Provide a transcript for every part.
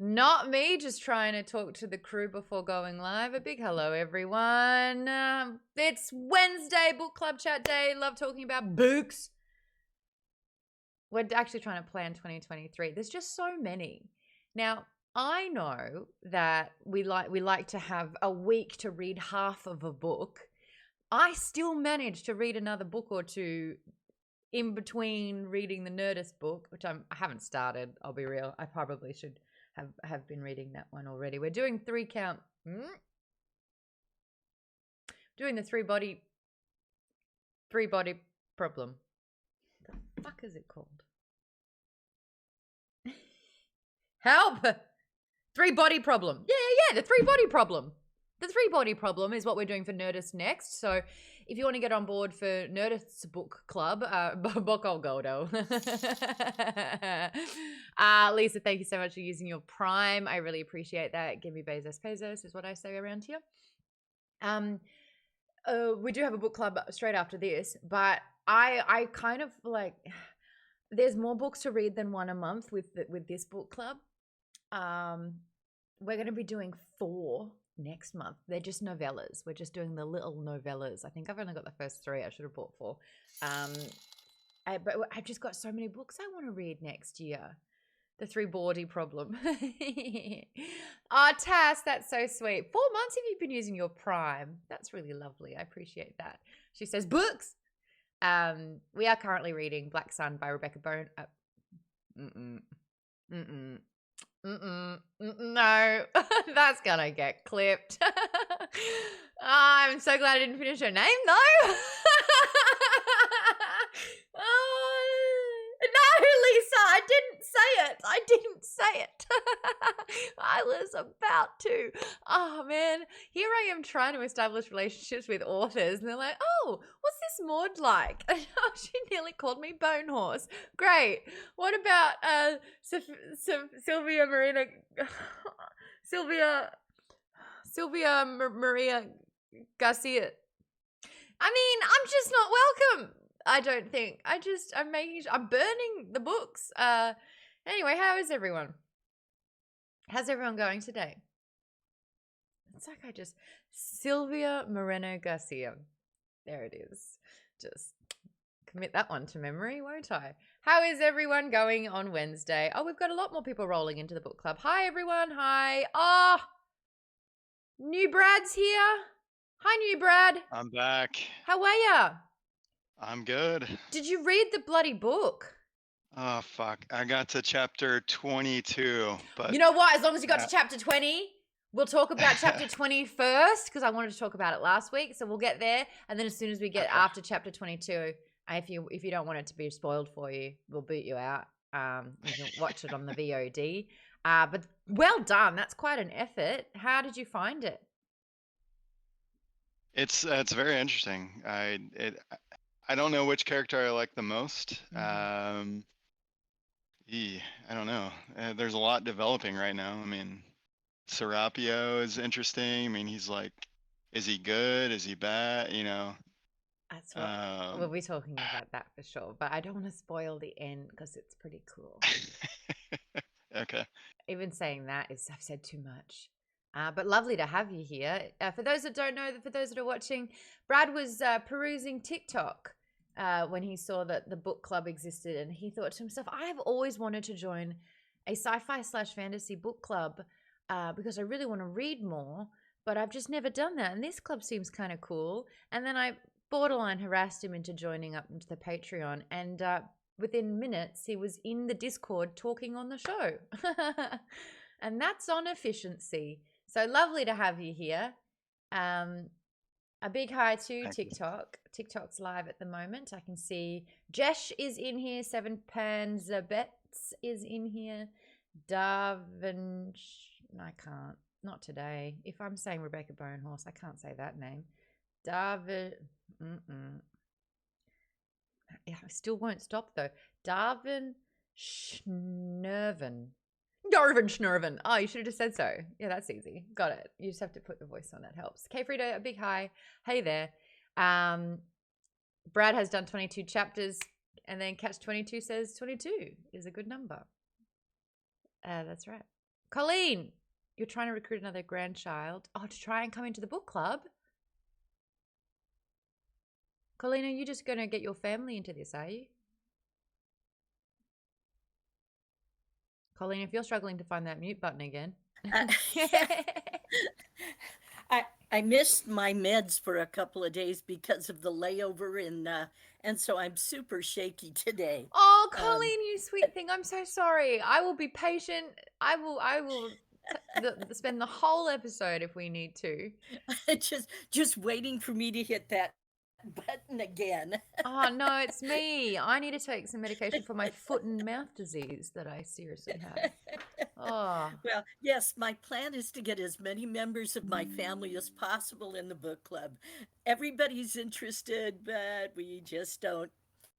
Not me, just trying to talk to the crew before going live. A big hello, everyone. It's Wednesday, book club chat day. Love talking about books. We're actually trying to plan 2023. There's just so many. Now, I know that we like to have a week to read half of a book. I still manage to read another book or two in between reading the Nerdist book, which I haven't started. I'll be real. I probably should have been reading that one already. We're doing doing the three body problem. The fuck is it called? Help! Three body problem. Yeah, the three body problem. The three body problem is what we're doing for Nerdist next. So if you want to get on board for Nerdist's book club, book old Goldo. Lisa, thank you so much for using your Prime. I really appreciate that. Give me Bezos is what I say around here. We do have a book club straight after this, but I kind of like, there's more books to read than one a month with this book club. We're going to be doing 4 next month. They're just novellas. We're just doing the little novellas. I think I've only got the first 3. I should have bought 4. But I've just got so many books I want to read next year. The three body problem. Tass, that's so sweet. 4 months have you been using your Prime. That's really lovely. I appreciate that. She says books. We are currently reading Black Sun by Rebecca Bone. No, that's gonna get clipped. I'm so glad I didn't finish her name though. No, Lisa, I didn't say it. I was about to. Oh man, here I am trying to establish relationships with authors, and they're like, "Oh, what's this Maude like?" Oh, she nearly called me Bonehorse. Great. What about Sylvia Maria Garcia? I mean, I'm just not welcome. I don't think. I'm burning the books. Anyway, how is everyone? How's everyone going today? It's like Sylvia Moreno Garcia. There it is. Just commit that one to memory, won't I? How is everyone going on Wednesday? Oh, we've got a lot more people rolling into the book club. Hi, everyone. Hi. Oh, new Brad's here. Hi, new Brad. I'm back. How are ya? I'm good. Did you read the bloody book? Oh, fuck. I got to chapter 22, but... You know what? As long as you got to chapter 20, we'll talk about chapter 20 first, because I wanted to talk about it last week, so we'll get there. And then as soon as we get after chapter 22, if you don't want it to be spoiled for you, we'll boot you out. You can watch it on the VOD. But well done. That's quite an effort. How did you find it? It's very interesting. I don't know which character I like the most. I don't know. There's a lot developing right now. I mean, Serapio is interesting. I mean, he's like, is he good? Is he bad? You know. That's what we'll be talking about that for sure. But I don't want to spoil the end because it's pretty cool. Okay. Even saying that is I've said too much. But lovely to have you here. For those that don't know, for those that are watching, Brad was perusing TikTok when he saw that the book club existed, and he thought to himself, I've always wanted to join a sci-fi/fantasy book club because I really want to read more, but I've just never done that. And this club seems kind of cool. And then I borderline harassed him into joining up into the Patreon, and within minutes he was in the Discord talking on the show. And that's on efficiency. So lovely to have you here. A big hi to TikTok. TikTok's live at the moment. I can see Jesh is in here. 7 Panzabets is in here. Darvin, I can't. Not today. If I'm saying Rebecca Bonehorse, I can't say that name. Darvin, I still won't stop though. Darvin Schnurven. Darvin Schnurven. Oh, you should have just said so. Yeah, that's easy. Got it. You just have to put the voice on. That helps. K Frida, a big hi. Hey there. Brad has done 22 chapters, and then Catch 22 says 22 is a good number. That's right. Colleen, you're trying to recruit another grandchild. Oh, to try and come into the book club? Colleen, are you just going to get your family into this, are you? Colleen, if you're struggling to find that mute button again. I missed my meds for a couple of days because of the layover and so I'm super shaky today. Oh, Colleen, you sweet thing. I'm so sorry. I will be patient. I will spend the whole episode if we need to. just waiting for me to hit that button again. Oh, no, it's me. I need to take some medication for my foot and mouth disease that I seriously have. Oh. Well, yes, my plan is to get as many members of my family as possible in the book club. Everybody's interested, but we just don't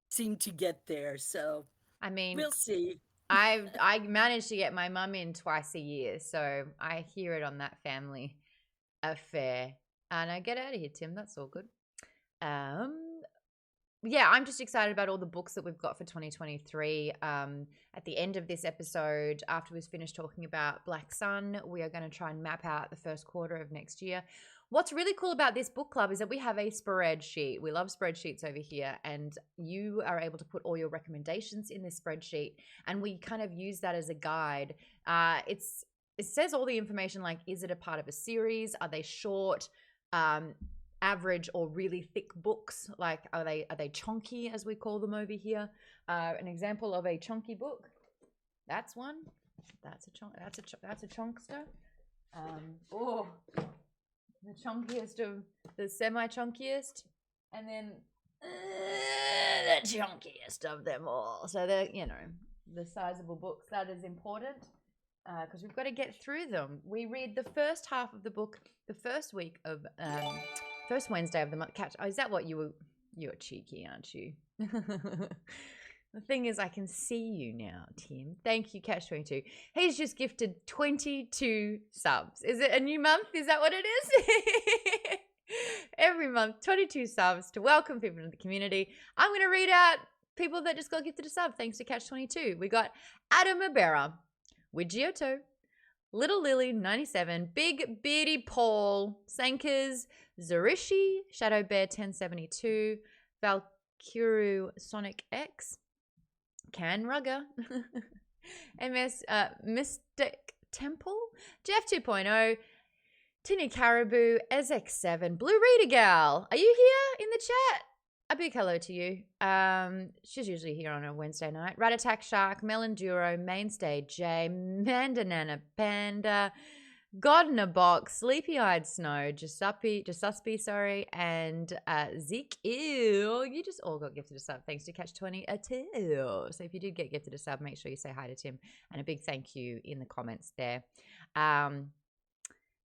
seem to get there. So I mean, we'll see. I managed to get my mum in twice a year, so I hear it on that family affair. And I get out of here, Tim. That's all good. Yeah, I'm just excited about all the books that we've got for 2023. At the end of this episode, after we've finished talking about Black Sun, we are going to try and map out the first quarter of next year. What's really cool about this book club is that we have a spreadsheet. We love spreadsheets over here, and you are able to put all your recommendations in this spreadsheet, and we kind of use that as a guide. It says all the information, like, is it a part of a series? Are they short? Average or really thick books? Like, are they chunky, as we call them over here? An example of a chunky book. That's one. That's a chunkster. The chunkiest of the semi-chunkiest, and then the chunkiest of them all. So they're, the sizable books. That is important because we've got to get through them. We read the first half of the book the first week of first Wednesday of the month. Catch, is that what you're cheeky, aren't you? The thing is, I can see you now, Tim. Thank you, Catch22. He's just gifted 22 subs. Is it a new month? Is that what it is? Every month, 22 subs to welcome people into the community. I'm going to read out people that just got gifted a sub thanks to Catch22. We got Adam Abera, Widgioto, Little Lily 97, Big Beardy Paul, Sankers, Zarishi, Shadow Bear 1072, Valkyru Sonic X, Can Rugger, MS Mystic Temple, Jeff 2.0, Tinny Caribou, Ezek7, Blue Reader Gal. Are you here in the chat? A big hello to you. She's usually here on a Wednesday night. Rat Attack Shark, Melenduro, Mainstay J, Mandanana Panda, God in a Box, Sleepy Eyed Snow, Giuseppe, sorry, and Zeke. Ew, you just all got gifted a sub thanks to Catch22. So if you did get gifted a sub, make sure you say hi to Tim and a big thank you in the comments there.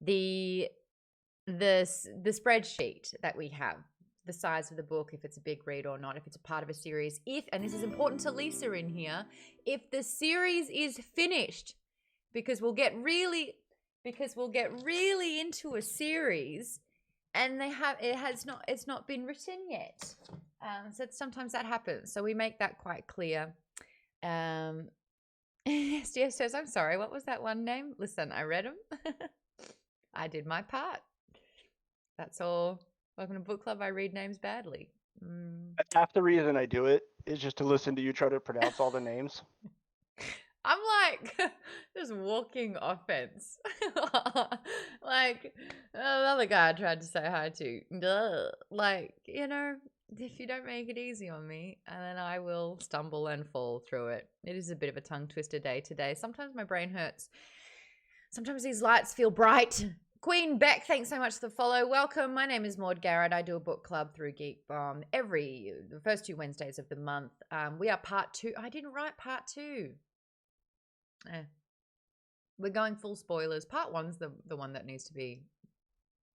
The spreadsheet that we have, the size of the book, if it's a big read or not, if it's a part of a series, and this is important to Lisa in here, if the series is finished, because we'll get really into a series and it's not been written yet. So sometimes that happens. So we make that quite clear. Yes, I'm sorry. What was that one name? Listen, I read them. I did my part. That's all. Welcome to book club. I read names badly. Half the reason I do it is just to listen to you try to pronounce all the names. I'm like just walking offense. Like another guy I tried to say hi to. Duh. Like, if you don't make it easy on me, and then I will stumble and fall through it. It is a bit of a tongue twister day today. Sometimes my brain hurts. Sometimes these lights feel bright. Queen Beck, thanks so much for the follow. Welcome. My name is Maude Garrett. I do a book club through Geek Bomb the first 2 Wednesdays of the month. We are part 2. I didn't write part 2. We're going full spoilers. Part 1's the one that needs to be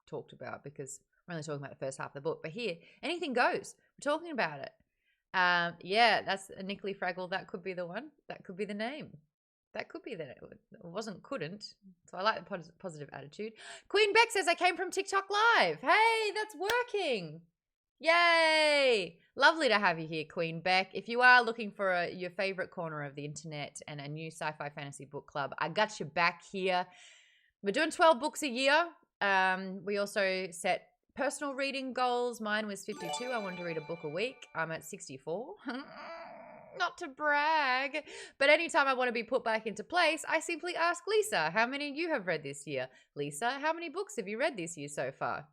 talked about because we're only talking about the first half of the book. But here, anything goes. We're talking about it. Yeah, that's a Nickly Fraggle. That could be the one. That could be the name. That could be that it couldn't. So I like the positive attitude. Queen Beck says, I came from TikTok Live. Hey, that's working. Yay! Lovely to have you here, Queen Beck. If you are looking for your favorite corner of the internet and a new sci-fi fantasy book club, I got you back here. We're doing 12 books a year. We also set personal reading goals. Mine was 52. I wanted to read a book a week. I'm at 64. Not to brag, but anytime I want to be put back into place, I simply ask Lisa, how many you have read this year? Lisa, how many books have you read this year so far?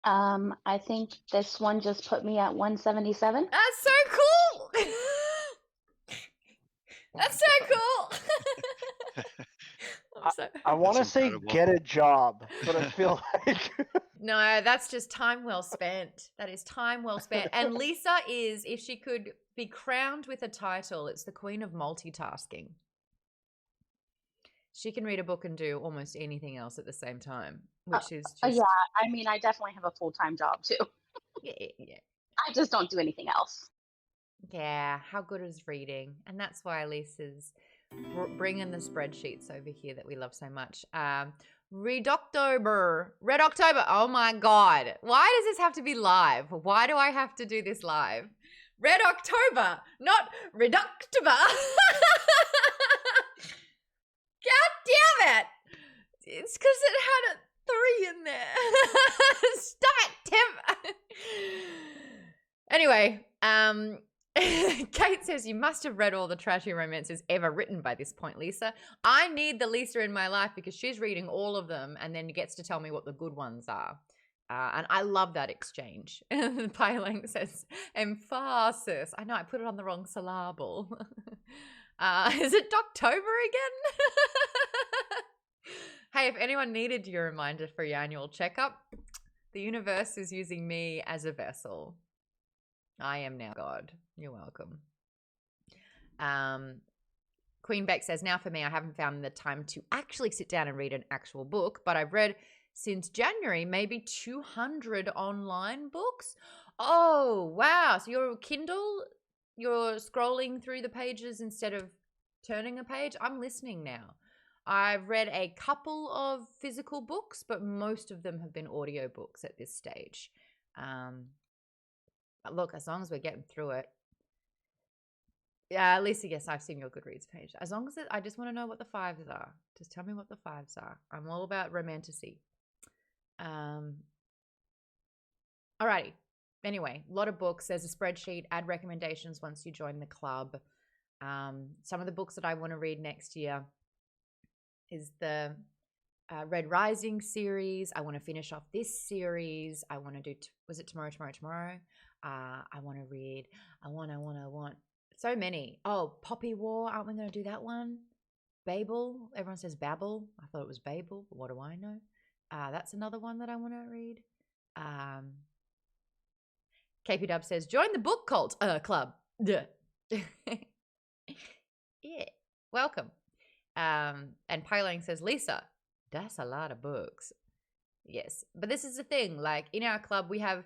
I think this one just put me at 177. That's so cool. That's so cool. I want to That's say incredible. get a job, but I feel like No, that's just time well spent. That is time well spent. And Lisa is, if she could be crowned with a title, it's the queen of multitasking. She can read a book and do almost anything else at the same time, which is just... Yeah, I mean, I definitely have a full-time job too. Yeah. I just don't do anything else. Yeah, how good is reading? And that's why Lisa's bringing the spreadsheets over here that we love so much. Red October. Oh my God. Why does this have to be live? Why do I have to do this live? Red October, not Red October. God damn it. It's because it had a 3 in there. Stop it, Tim. Anyway, Kate says, you must have read all the trashy romances ever written by this point, Lisa. I need the Lisa in my life because she's reading all of them and then gets to tell me what the good ones are. And I love that exchange. Piling says, emphasis. I know, I put it on the wrong syllable. Is it October again? Hey, if anyone needed your reminder for your annual checkup, the universe is using me as a vessel. I am now God. You're welcome. Queen Beck says, now for me, I haven't found the time to actually sit down and read an actual book, but I've read since January, maybe 200 online books. Oh, wow. So you're Kindle, you're scrolling through the pages instead of turning a page. I'm listening now. I've read a couple of physical books, but most of them have been audiobooks at this stage. But look, as long as we're getting through it. Yeah, Lisa, yes, I've seen your Goodreads page. As long as I just want to know what the 5s are. Just tell me what the 5s are. I'm all about romantasy. Alrighty. Anyway, a lot of books. There's a spreadsheet. Add recommendations once you join the club. Some of the books that I want to read next year is the Red Rising series. I want to finish off this series. I want to do, was it Tomorrow? I want to read, I want so many. Oh, Poppy War. Aren't we going to do that one? Babel. Everyone says Babel. I thought it was Babel, but what do I know? That's another one that I want to read. KP Dub says, join the book cult club. Yeah. Welcome. And Pylang says, Lisa, that's a lot of books. Yes. But this is the thing. Like in our club, we have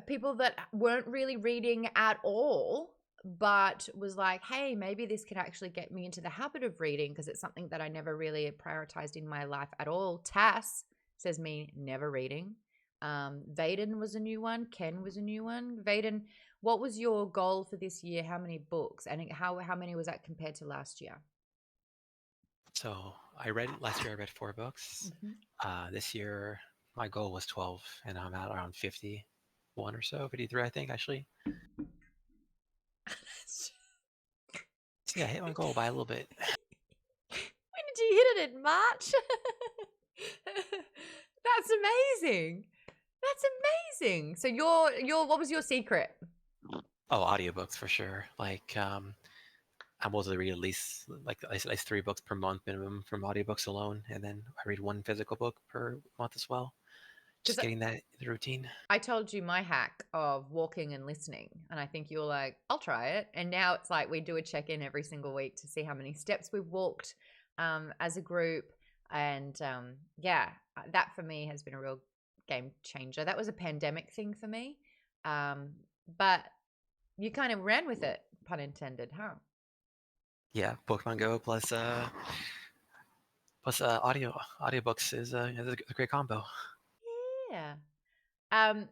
people that weren't really reading at all, but was like, hey, maybe this could actually get me into the habit of reading because it's something that I never really prioritized in my life at all. Tass says me never reading. Vaden was a new one. Ken was a new one. Vaden, what was your goal for this year? How many books? And how many was that compared to last year? So last year I read 4 books. This year my goal was 12 and I'm at around 51 or so, 53 I think actually. So yeah, I hit my goal by a little bit. When did you hit it? In March? That's amazing. That's amazing. So what was your secret? Oh, audiobooks for sure. Like I'm able to read at least 3 books per month minimum from audiobooks alone, and then I read 1 physical book per month as well. Just getting that in the routine. I told you my hack of walking and listening, and I think you're like, I'll try it. And now it's like we do a check-in every single week to see how many steps we've walked as a group. And yeah, that for me has been a real game changer. That was a pandemic thing for me. But you kind of ran with it, pun intended, huh? Yeah, Pokemon Go plus audiobooks is a great combo. Yeah. Ken,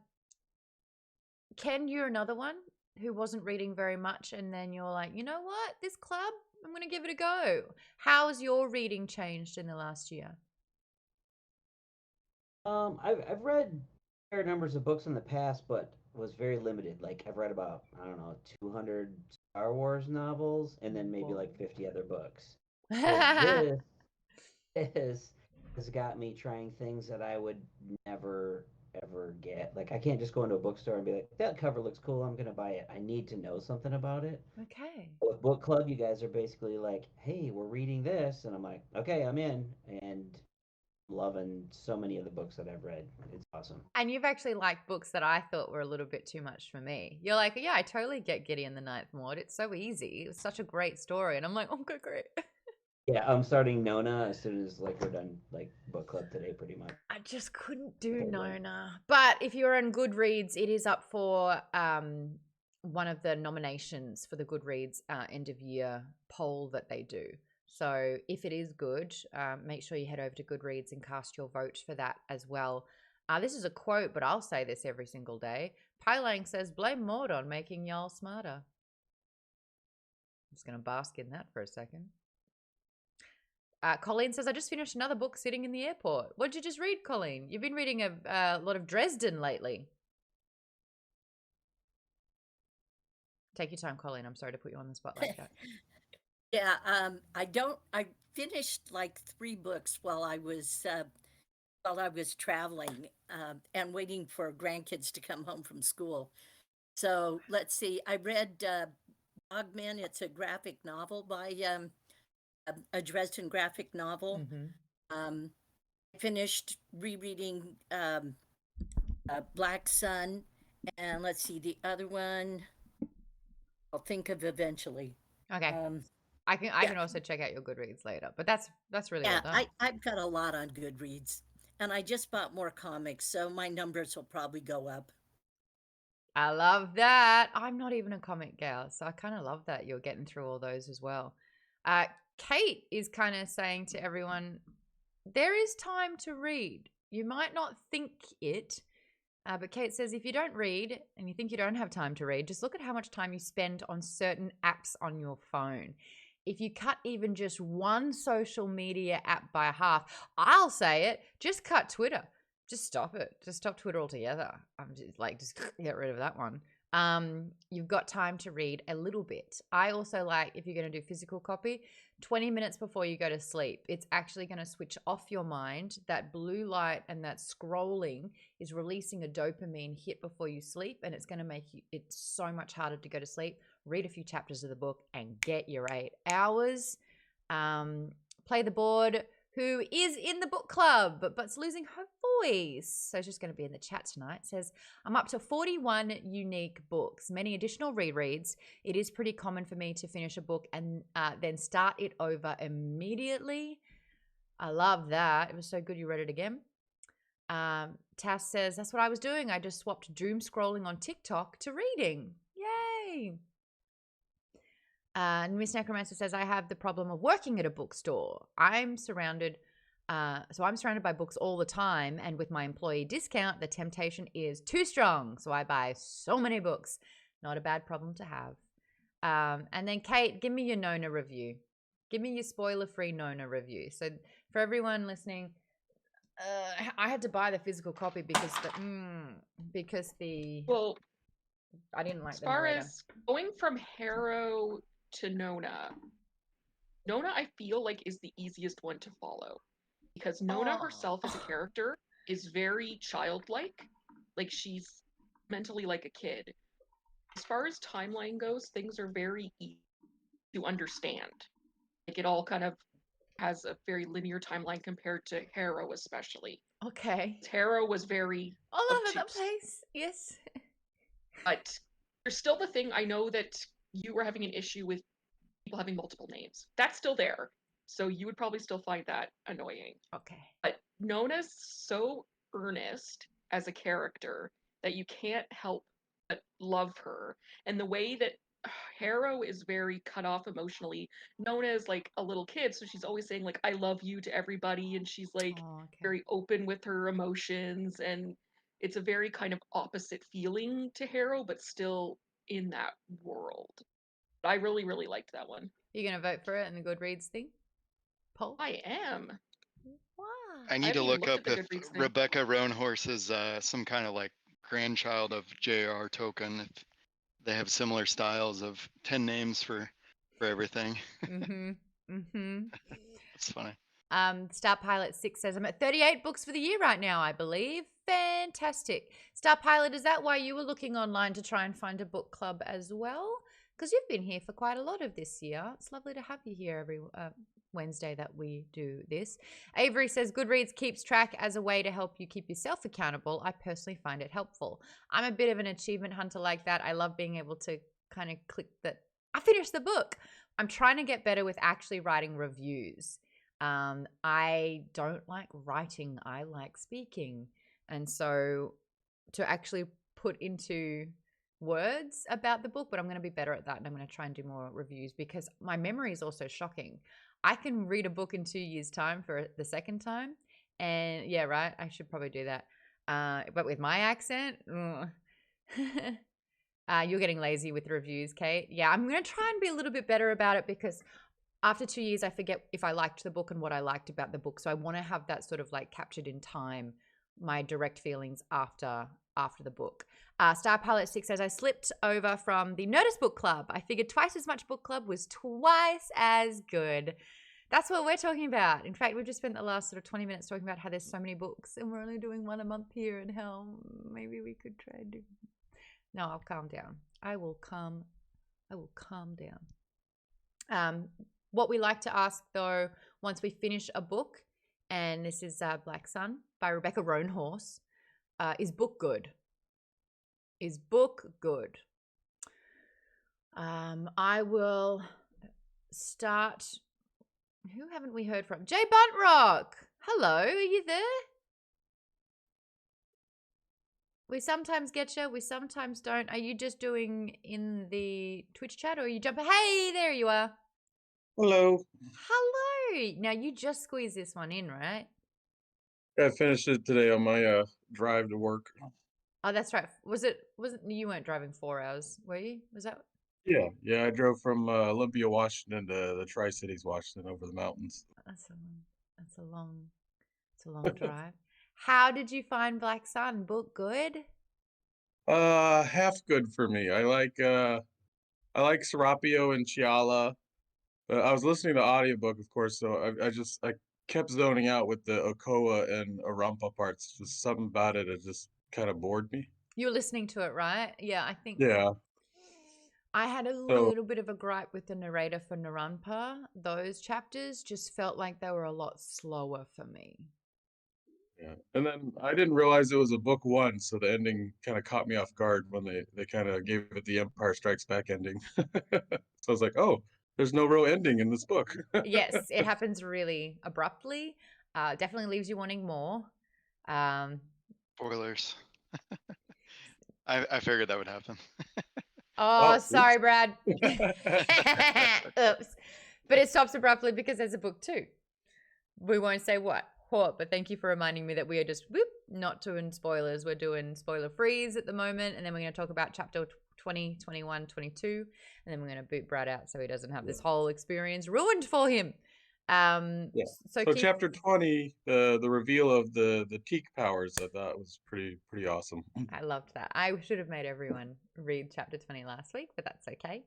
you're another one who wasn't reading very much, and then you're like, you know what, this club, I'm going to give it a go. How's your reading changed in the last year? I've read fair numbers of books in the past, but was very limited. Like I've read about, I don't know, 200 Star Wars novels and then maybe Whoa. like 50 other books. So this is has got me trying things that I would never ever get. Like I can't just go into a bookstore and be like, that cover looks cool, I'm gonna buy it. I need to know something about it. Okay. With book club, you guys are basically like, hey, we're reading this, and I'm like, okay, I'm in, and loving so many of the books that I've read. It's awesome. And you've actually liked books that I thought were a little bit too much for me. You're like, yeah, I totally get Gideon the Ninth Maude. It's so easy. It was such a great story. And I'm like, okay, great. Yeah, I'm starting Nona as soon as like we're done like book club today, pretty much. I just couldn't do Hold on. Nona. But if you're on Goodreads, it is up for one of the nominations for the Goodreads end of year poll that they do. So if it is good, make sure you head over to Goodreads and cast your vote for that as well. This is a quote, but I'll say this every single day. Pylang says, blame Maud on making y'all smarter. I'm just going to bask in that for a second. Colleen says, I just finished another book sitting in the airport. What'd you just read, Colleen? You've been reading a lot of Dresden lately. Take your time, Colleen. I'm sorry to put you on the spot like that. Yeah, I finished like 3 books while I was traveling and waiting for grandkids to come home from school. So let's see. I read Dogman. It's a graphic novel by a Dresden graphic novel. Mm-hmm. I finished rereading Black Sun, and let's see, the other one I'll think of eventually. Okay. I can also check out your Goodreads later, but that's really well done. I've got a lot on Goodreads, and I just bought more comics, so my numbers will probably go up. I love that. I'm not even a comic gal, so I kind of love that you're getting through all those as well. Kate is kind of saying to everyone, there is time to read. You might not think it, but Kate says if you don't read and you think you don't have time to read, just look at how much time you spend on certain apps on your phone. If you cut even just one social media app by half, I'll say it, just cut Twitter. Just stop it. Just stop Twitter altogether. I'm just get rid of that one. You've got time to read a little bit. I also like, if you're going to do physical copy, 20 minutes before you go to sleep. It's actually going to switch off your mind. That blue light and that scrolling is releasing a dopamine hit before you sleep, and it's going to make it so much harder to go to sleep. Read a few chapters of the book and get your 8 hours. Play the board, who is in the book club, but's losing her voice. So she's going to be in the chat tonight. Says, I'm up to 41 unique books, many additional rereads. It is pretty common for me to finish a book and then start it over immediately. I love that. It was so good you read it again. Tass says, that's what I was doing. I just swapped doom scrolling on TikTok to reading. Yay. Miss Necromancer says, I have the problem of working at a bookstore. I'm surrounded by books all the time, and with my employee discount, the temptation is too strong. So I buy so many books. Not a bad problem to have. And then Kate, give me your Nona review. Give me your spoiler-free Nona review. So for everyone listening, I had to buy the physical copy because I didn't like as the far narrator. as going from Harrow to Nona I feel like is the easiest one to follow, because Nona herself as a character is very childlike, like she's mentally like a kid. As far as timeline goes, things are very easy to understand. Like it all kind of has a very linear timeline compared to Harrow, especially. Okay. Harrow was very all over the obtuse. place. Yes. But there's still the thing, I know that you were having an issue with people having multiple names. That's still there. So you would probably still find that annoying. Okay. But Nona's so earnest as a character that you can't help but love her. And the way that Harrow is very cut off emotionally. Nona is like a little kid, so she's always saying like I love you to everybody, and she's like very open with her emotions, and it's a very kind of opposite feeling to Harrow, but still in that world. I really, really liked that one. You gonna vote for it in the Goodreads thing? Poll? I am. Why? I I need to haven't even look looked up at the if Goodreads thing. Rebecca Roanhorse is some kind of like grandchild of J.R. Tolkien. If they have similar styles of 10 names for everything. Mm-hmm. Mm-hmm. That's funny. Star Pilot 6 says, I'm at 38 books for the year right now, I believe. Fantastic. Star Pilot, is that why you were looking online to try and find a book club as well? Because you've been here for quite a lot of this year. It's lovely to have you here every Wednesday that we do this. Avery says, Goodreads keeps track as a way to help you keep yourself accountable. I personally find it helpful. I'm a bit of an achievement hunter like that. I love being able to kind of click that I finished the book. I'm trying to get better with actually writing reviews. I don't like writing, I like speaking. And so to actually put into words about the book, but I'm going to be better at that, and I'm going to try and do more reviews because my memory is also shocking. I can read a book in 2 years' time for the second time, and yeah, right, I should probably do that. But with my accent, you're getting lazy with reviews, Kate. Yeah, I'm going to try and be a little bit better about it because after 2 years, I forget if I liked the book and what I liked about the book. So I want to have that sort of like captured in time, my direct feelings after the book. Star Pilot 6 says, I slipped over from the Nerdist Book Club. I figured twice as much book club was twice as good. That's what we're talking about. In fact, we've just spent the last sort of 20 minutes talking about how there's so many books and we're only doing one a month here and how maybe we could try and do. No, I'll calm down. I will calm down. What we like to ask, though, once we finish a book, and this is Black Sun by Rebecca Roanhorse, is book good? Is book good? I will start. Who haven't we heard from? Jay Buntrock. Hello, are you there? We sometimes get you, we sometimes don't. Are you just doing in the Twitch chat or are you jumping? Hey, there you are. Hello. Hello. Now you just squeezed this one in, right? I finished it today on my drive to work. Oh, that's right. Wasn't you weren't driving 4 hours, were you? Was that? Yeah, I drove from Olympia, Washington to the Tri-Cities, Washington, over the mountains. That's a long drive. How did you find Black Sun? Book good? Half good for me. I like Serapio and Chiala. I was listening to audiobook, of course, so I kept zoning out with the Okoa and Arumpa parts. Just something about it just kind of bored me. You were listening to it, right? Yeah, I think. Yeah. I had a little bit of a gripe with the narrator for Narumpa. Those chapters just felt like they were a lot slower for me. Yeah, and then I didn't realize it was a book one, so the ending kind of caught me off guard when they kind of gave it the Empire Strikes Back ending. So I was like, oh, there's no real ending in this book. Yes, it happens really abruptly. Definitely leaves you wanting more. Spoilers. I figured that would happen. Oh, sorry, oops. Brad. Oops. But it stops abruptly because there's a book 2. We won't say what, but thank you for reminding me that we are just not doing spoilers. We're doing spoiler freeze at the moment, and then we're going to talk about chapter 20, 21, 22, and then we're going to boot Brad out so he doesn't have this whole experience ruined for him. So chapter 20, the reveal of the teak powers, I thought was pretty awesome. I loved that. I should have made everyone read chapter 20 last week, but that's okay.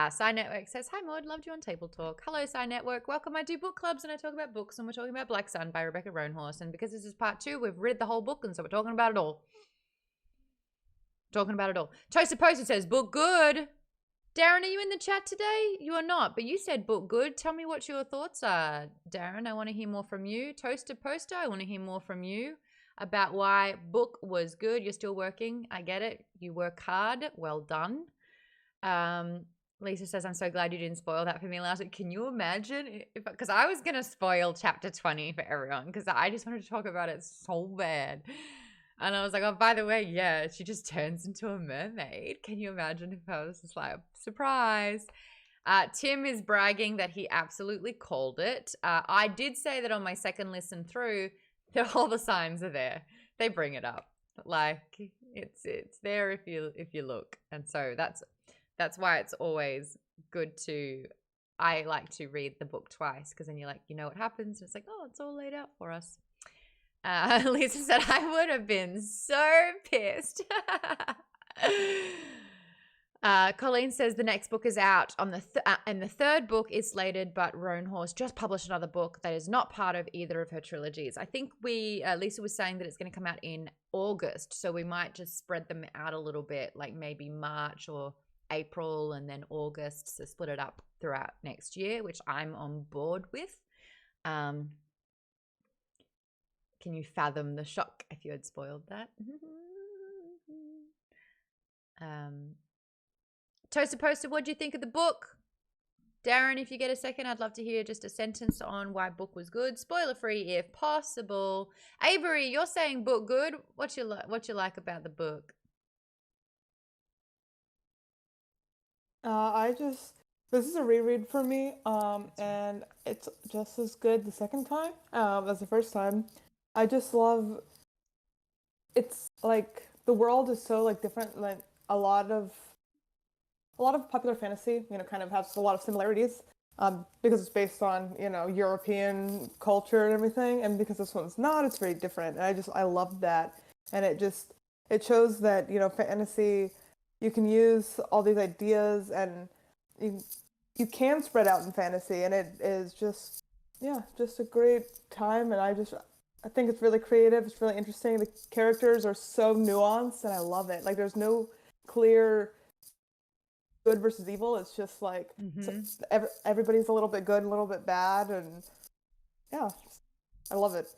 Sign Network says, hi Maude, loved you on Table Talk. Hello Sign Network, welcome. I do book clubs and I talk about books, and we're talking about Black Sun by Rebecca Roanhorse, and because this is part 2, we've read the whole book, and so we're talking about it all. Toasted Poster says, book good. Darren, are you in the chat today? You are not, but you said book good. Tell me what your thoughts are, Darren. I want to hear more from you. Toasted Poster, I want to hear more from you about why book was good. You're still working. I get it. You work hard. Well done. Lisa says, I'm so glad you didn't spoil that for me last week. Can you imagine? Because I was going to spoil chapter 20 for everyone because I just wanted to talk about it so bad. And I was like, oh, by the way, yeah, she just turns into a mermaid. Can you imagine if I was just like, surprise? Tim is bragging that he absolutely called it. I did say that on my second listen through, that all the signs are there. They bring it up. Like it's there if you look. And so that's why it's always good to, I like to read the book twice, because then you're like, you know what happens, and it's like, oh, it's all laid out for us. Lisa said, I would have been so pissed. Colleen says the next book is out on and the third book is slated, but Roanhorse just published another book that is not part of either of her trilogies. I think Lisa was saying that it's going to come out in August, so we might just spread them out a little bit, like maybe March or April and then August, so split it up throughout next year, which I'm on board with. Can you fathom the shock if you had spoiled that? Toaster Poster, what do you think of the book? Darren, if you get a second, I'd love to hear just a sentence on why book was good. Spoiler free if possible. Avery, you're saying book good. What you like about the book? This is a reread for me, and it's just as good the second time as the first time. I just love, it's like the world is so like different. Like a lot of popular fantasy, kind of has a lot of similarities because it's based on European culture and everything, and because this one's not, it's very different. And I love that, and it shows that fantasy, you can use all these ideas and you can spread out in fantasy, and it is just a great time. And I think it's really creative. It's really interesting. The characters are so nuanced, and I love it. Like there's no clear good versus evil. It's just like everybody's a little bit good and a little bit bad, and yeah, I love it.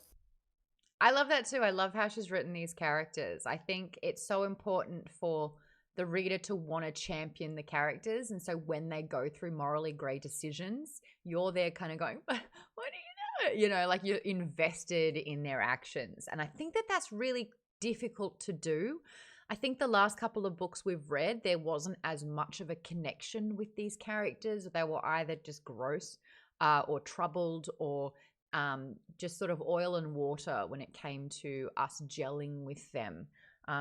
I love that too. I love how she's written these characters. I think it's so important for the reader to want to champion the characters, and so when they go through morally grey decisions, you're there kind of going, what do you know? Like you're invested in their actions. And I think that that's really difficult to do. I think the last couple of books we've read, there wasn't as much of a connection with these characters. They were either just gross or troubled, or just sort of oil and water when it came to us gelling with them.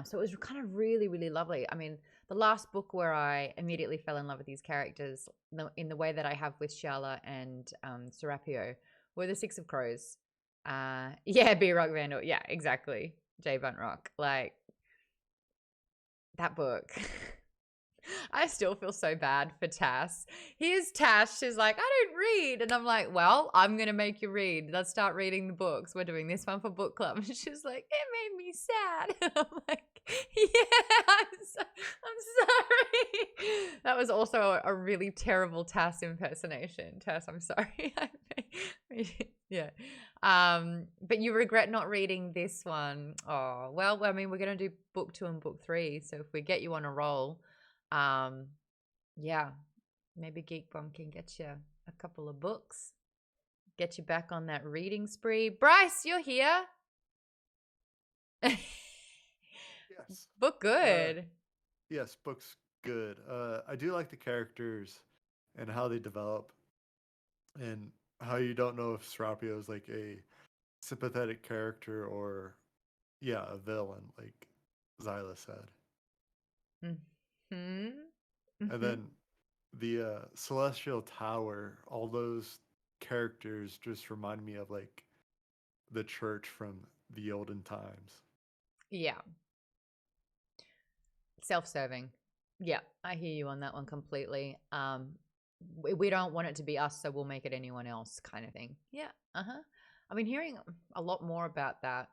So it was kind of really, really lovely. I mean, the last book where I immediately fell in love with these characters in the way that I have with Shala and Serapio were the Six of Crows. Yeah, B-Rock Vandal. Yeah, exactly. J. Buntrock. Like, that book. I still feel so bad for Tass. Here's Tass. She's like, I don't read. And I'm like, well, I'm going to make you read. Let's start reading the books. We're doing this one for book club. And she's like, it made me sad. And I'm like, yeah, I'm sorry. That was also a really terrible Tass impersonation. Tass, I'm sorry. Yeah. But you regret not reading this one. Oh, well, I mean, we're going to do book 2 and book 3. So if we get you on a roll, yeah, maybe Geek Bomb can get you a couple of books, get you back on that reading spree. Bryce, you're here. Yes. Book good. Yes, book's good. I do like the characters and how they develop, and how you don't know if Serapio is like a sympathetic character or a villain, like Zyla said. Mm-hmm. And then the Celestial Tower, all those characters just remind me of like the church from the olden times. Yeah. Self-serving. Yeah, I hear you on that one completely. We don't want it to be us, so we'll make it anyone else kind of thing. Yeah. I've been hearing a lot more about that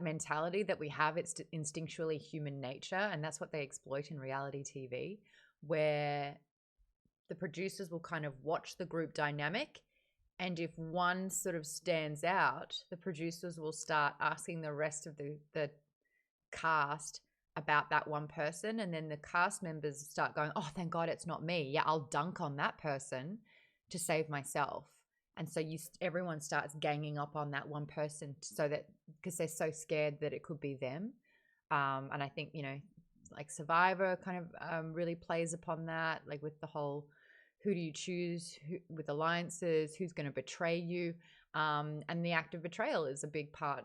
mentality that we have. It's instinctually human nature, and that's what they exploit in reality TV, where the producers will kind of watch the group dynamic, and if one sort of stands out, the producers will start asking the rest of the cast about that one person, and then the cast members start going, oh, thank God it's not me. Yeah, I'll dunk on that person to save myself. And so everyone starts ganging up on that one person, so that because they're so scared that it could be them. And I think, like Survivor kind of really plays upon that, like with the whole, who do you choose with alliances, who's going to betray you. And the act of betrayal is a big part.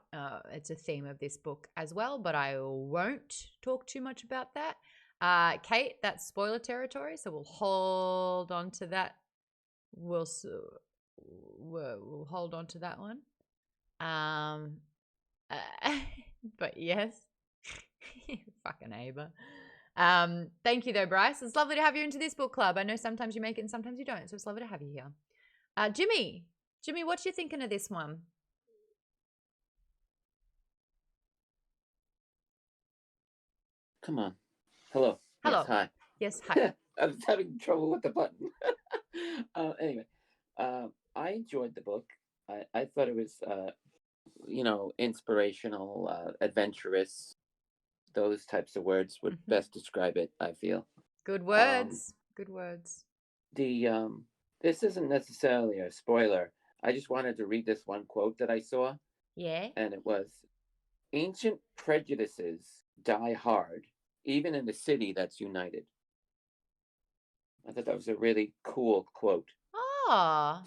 It's a theme of this book as well, but I won't talk too much about that. Kate, that's spoiler territory, so we'll hold on to that. We'll hold on to that one. But yes, fucking Ava. Thank you though, Bryce. It's lovely to have you into this book club. I know sometimes you make it and sometimes you don't, so it's lovely to have you here. Jimmy, what you thinking of this one? Come on. Hello. Hello. Yes, hi. Yes, hi. I was having trouble with the button. Anyway, I enjoyed the book. I thought it was, inspirational, adventurous. Those types of words would best describe it, I feel. Good words. Good words. This isn't necessarily a spoiler. I just wanted to read this one quote that I saw. Yeah. And it was, "Ancient prejudices die hard, even in a city that's united." I thought that was a really cool quote. Oh.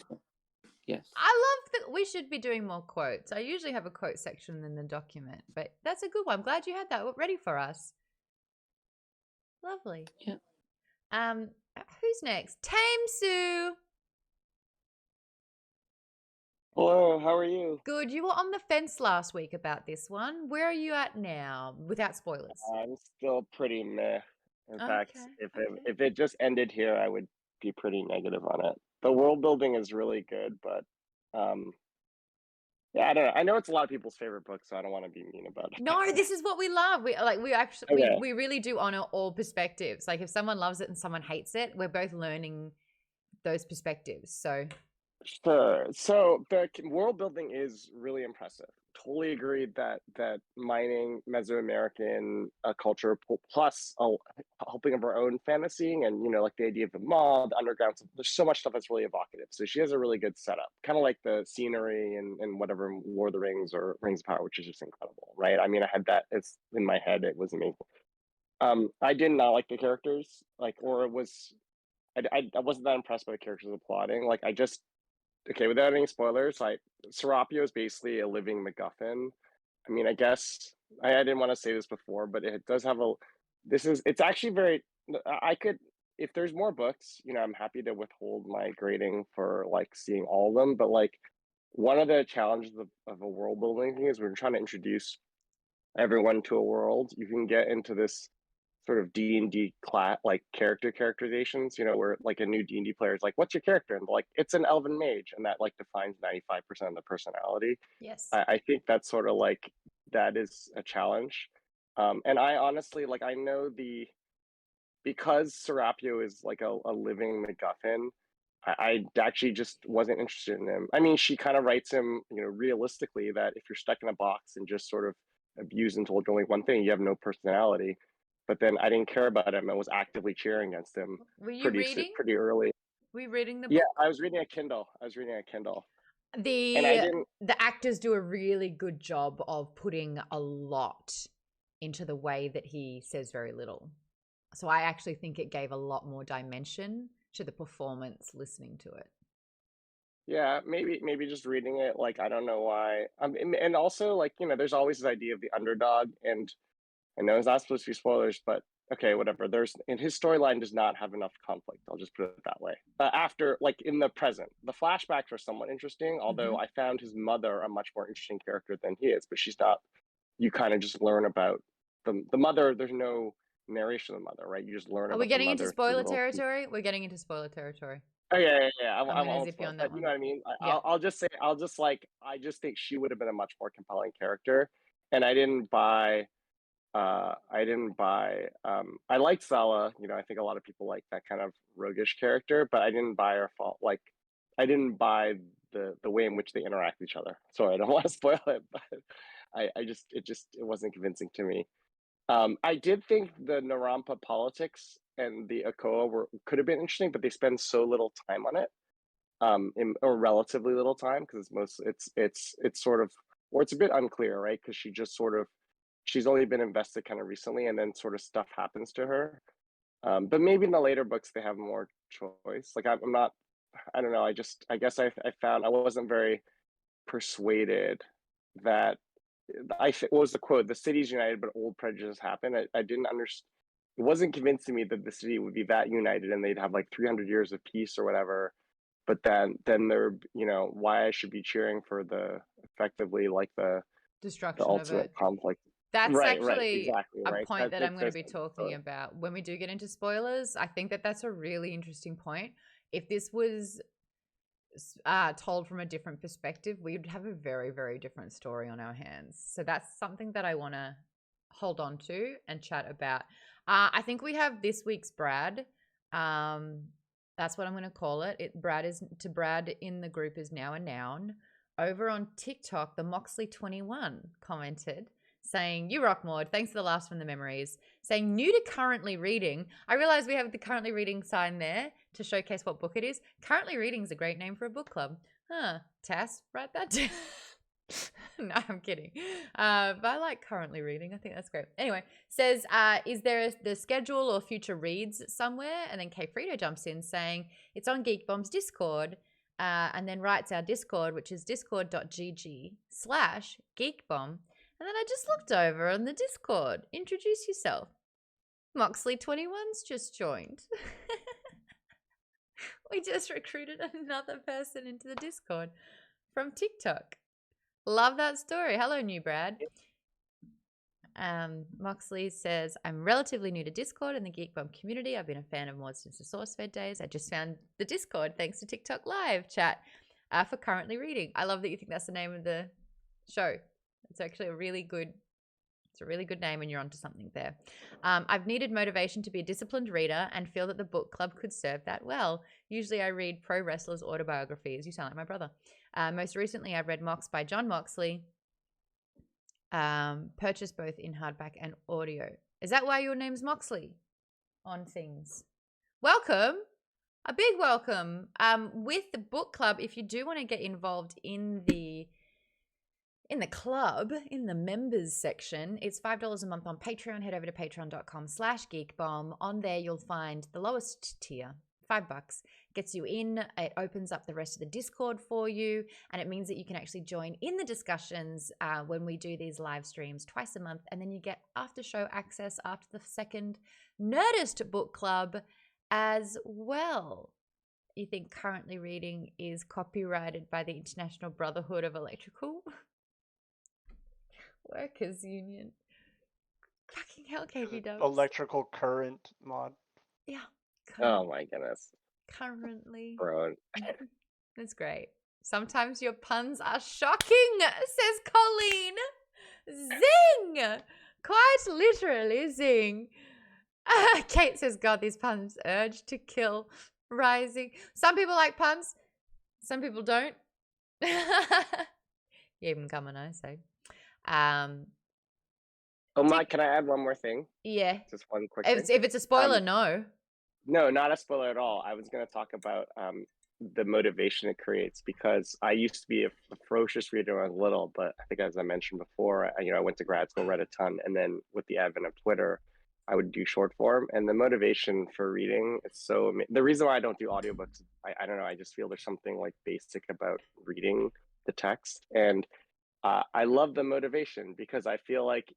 Yes. I love that. We should be doing more quotes. I usually have a quote section in the document, but that's a good one. I'm glad you had that ready for us. Lovely. Yeah. Who's next? Tame Sue. Hello, how are you? Good. You were on the fence last week about this one. Where are you at now? Without spoilers. I'm still pretty meh. In fact, Okay, if it just ended here, I would be pretty negative on it. The world building is really good, but yeah, I don't know. I know it's a lot of people's favorite book, so I don't want to be mean about it. No, this is what we love. We actually Okay. we really do honor all perspectives. Like if someone loves it and someone hates it, we're both learning those perspectives. So Sure. So the world building is really impressive. Totally agree that mining Mesoamerican culture plus helping of our own fantasy and like the idea of the Maude, the underground. There's so much stuff that's really evocative. So she has a really good setup, kind of like the scenery and whatever Lord of the Rings or Rings of Power, which is just incredible, right? I mean, I had that. It's in my head. It was amazing. I did not like the characters, or it was. I wasn't that impressed by the characters of the plotting. Like okay, without any spoilers, Serapio is basically a living MacGuffin. I mean, I guess I didn't want to say this before, but it does have it's actually very, if there's more books, I'm happy to withhold my grading for seeing all of them. But one of the challenges of a world building thing is when you're trying to introduce everyone to a world, you can get into this sort of D&D class, characterizations, where a new D&D player is like, what's your character? And it's an elven mage. And that defines 95% of the personality. yes. I think that's sort of that is a challenge. And I honestly, I know because Serapio is a living MacGuffin, I actually just wasn't interested in him. I mean, she kind of writes him, realistically that if you're stuck in a box and just sort of abused and told only one thing, you have no personality. But then I didn't care about him and was actively cheering against him. Were you reading? Pretty early. Were you reading the book? Yeah, I was reading a Kindle. And I didn't. The actors do a really good job of putting a lot into the way that he says very little. So I actually think it gave a lot more dimension to the performance listening to it. Yeah, maybe just reading it, I don't know why. And also there's always this idea of the underdog, and I know it's not supposed to be spoilers, but okay, whatever. His storyline does not have enough conflict. I'll just put it that way. After, in the present, the flashbacks are somewhat interesting, although I found his mother a much more interesting character than he is, but she's not. You kind of just learn about the mother. There's no narration of the mother, right? You just learn about the mother. Are we getting into spoiler territory? We're getting into spoiler territory. Oh yeah. I'm gonna zip you on that one. You know what I mean? Yeah. I'll just say, I just think she would have been a much more compelling character, and I didn't buy. I liked Sala. I think a lot of people like that kind of roguish character, but I didn't buy her fault. I didn't buy the way in which they interact with each other. Sorry, I don't want to spoil it, but it wasn't convincing to me. I did think the Narampa politics and the Okoa could have been interesting, but they spend so little time on it, or relatively little time, because it's sort of, or it's a bit unclear, right? Because she's only been invested kind of recently, and then sort of stuff happens to her. But maybe in the later books they have more choice. I don't know. I guess I found I wasn't very persuaded that what was the quote? The city's united, but old prejudice happened. I didn't understand. It wasn't convincing me that the city would be that united and they'd have like 300 years of peace or whatever. But then there, why I should be cheering for the effectively like the Destruction of ultimate it. conflict. That's Right, actually exactly, a right. point that I'm going to there's be talking about when we do get into spoilers. I think that that's a really interesting point. If this was told from a different perspective, we'd have a very, very different story on our hands. So that's something that I want to hold on to and chat about. I think we have this week's Brad. That's what I'm going to call it. Brad in the group is now a noun. Over on TikTok, the Moxley21 commented saying, "You rock, Maude. Thanks for the last from the memories." Saying, "New to currently reading." I realize we have the currently reading sign there to showcase what book it is. Currently reading is a great name for a book club. Tass, write that down. No, I'm kidding. But I like currently reading. I think that's great. Anyway, says, is there the schedule or future reads somewhere? And then K Frito jumps in saying, it's on Geek Bomb's Discord. And then writes our Discord, which is discord.gg/geekbomb. And then I just looked over on the Discord. Introduce yourself. Moxley21's just joined. We just recruited another person into the Discord from TikTok. Love that story. Hello, new Brad. Moxley says, I'm relatively new to Discord and the Geek Bomb community. I've been a fan of Maude since the SourceFed days. I just found the Discord thanks to TikTok Live chat for currently reading. I love that you think that's the name of the show. It's actually a really good name and you're onto something there. I've needed motivation to be a disciplined reader and feel that the book club could serve that well. Usually I read pro wrestlers' autobiographies. You sound like my brother. Most recently I've read Mox by John Moxley. Purchased both in hardback and audio. Is that why your name's Moxley on things? Welcome. A big welcome. With the book club, if you do want to get involved in the club, in the members section, it's $5 a month on Patreon. Head over to patreon.com/geekbomb. On there, you'll find the lowest tier, $5, gets you in. It opens up the rest of the Discord for you, and it means that you can actually join in the discussions when we do these live streams twice a month, and then you get after show access after the second Nerdist book club as well. You think currently reading is copyrighted by the International Brotherhood of Electrical Workers Union? Fucking hell, KB Dubs. Electrical current mod. Yeah. Oh my goodness. Currently. Bro. That's great. Sometimes your puns are shocking, says Colleen. Zing! Quite literally zing. Kate says, God, these puns urge to kill rising. Some people like puns. Some people don't. Even come on, I say. Oh my, can I add one more thing? Yeah. Just one quick If thing. it's a spoiler, no. No, not a spoiler at all. I was going to talk about the motivation it creates, because I used to be a ferocious reader when I was little, but I think as I mentioned before, I went to grad school, read a ton, and then with the advent of Twitter, I would do short form, and the motivation for reading is so the reason why I don't do audiobooks, I don't know, I just feel there's something like basic about reading the text, and I love the motivation, because I feel like,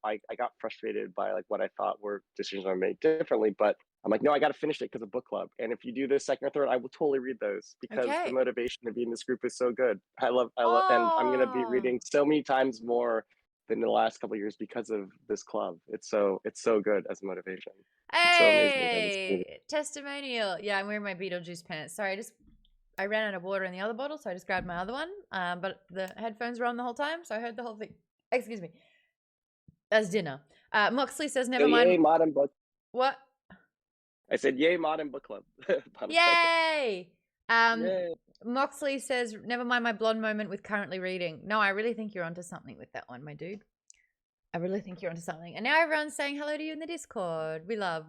I got frustrated by like what I thought were decisions I made differently, but I'm like, no, I got to finish it because of book club. And if you do the second or third, I will totally read those, because the motivation to be in this group is so good. I love, and I'm going to be reading so many times more than the last couple of years because of this club. It's so good as motivation. It's so amazing. Testimonial. Yeah, I'm wearing my Beetlejuice pants. Sorry, I ran out of water in the other bottle, so I just grabbed my other one. But the headphones were on the whole time, so I heard the whole thing. Excuse me. That's dinner. Moxley says, never mind. Yay, modern book. What? I said, yay, modern book club. Yay! Yay! Moxley says, never mind my blonde moment with currently reading. No, I really think you're onto something with that one, my dude. I really think you're onto something. And now everyone's saying hello to you in the Discord. We love.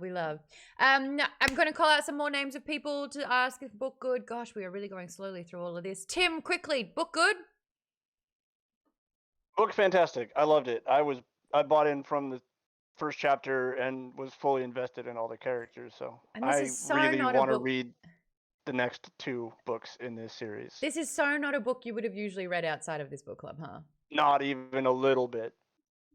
I'm going to call out some more names of people to ask if book good. Gosh, we are really going slowly through all of this. Tim, quickly, book good? Book fantastic. I loved it. I bought in from the first chapter and was fully invested in all the characters. So I really want to read the next 2 books in this series. This is so not a book you would have usually read outside of this book club, huh? Not even a little bit.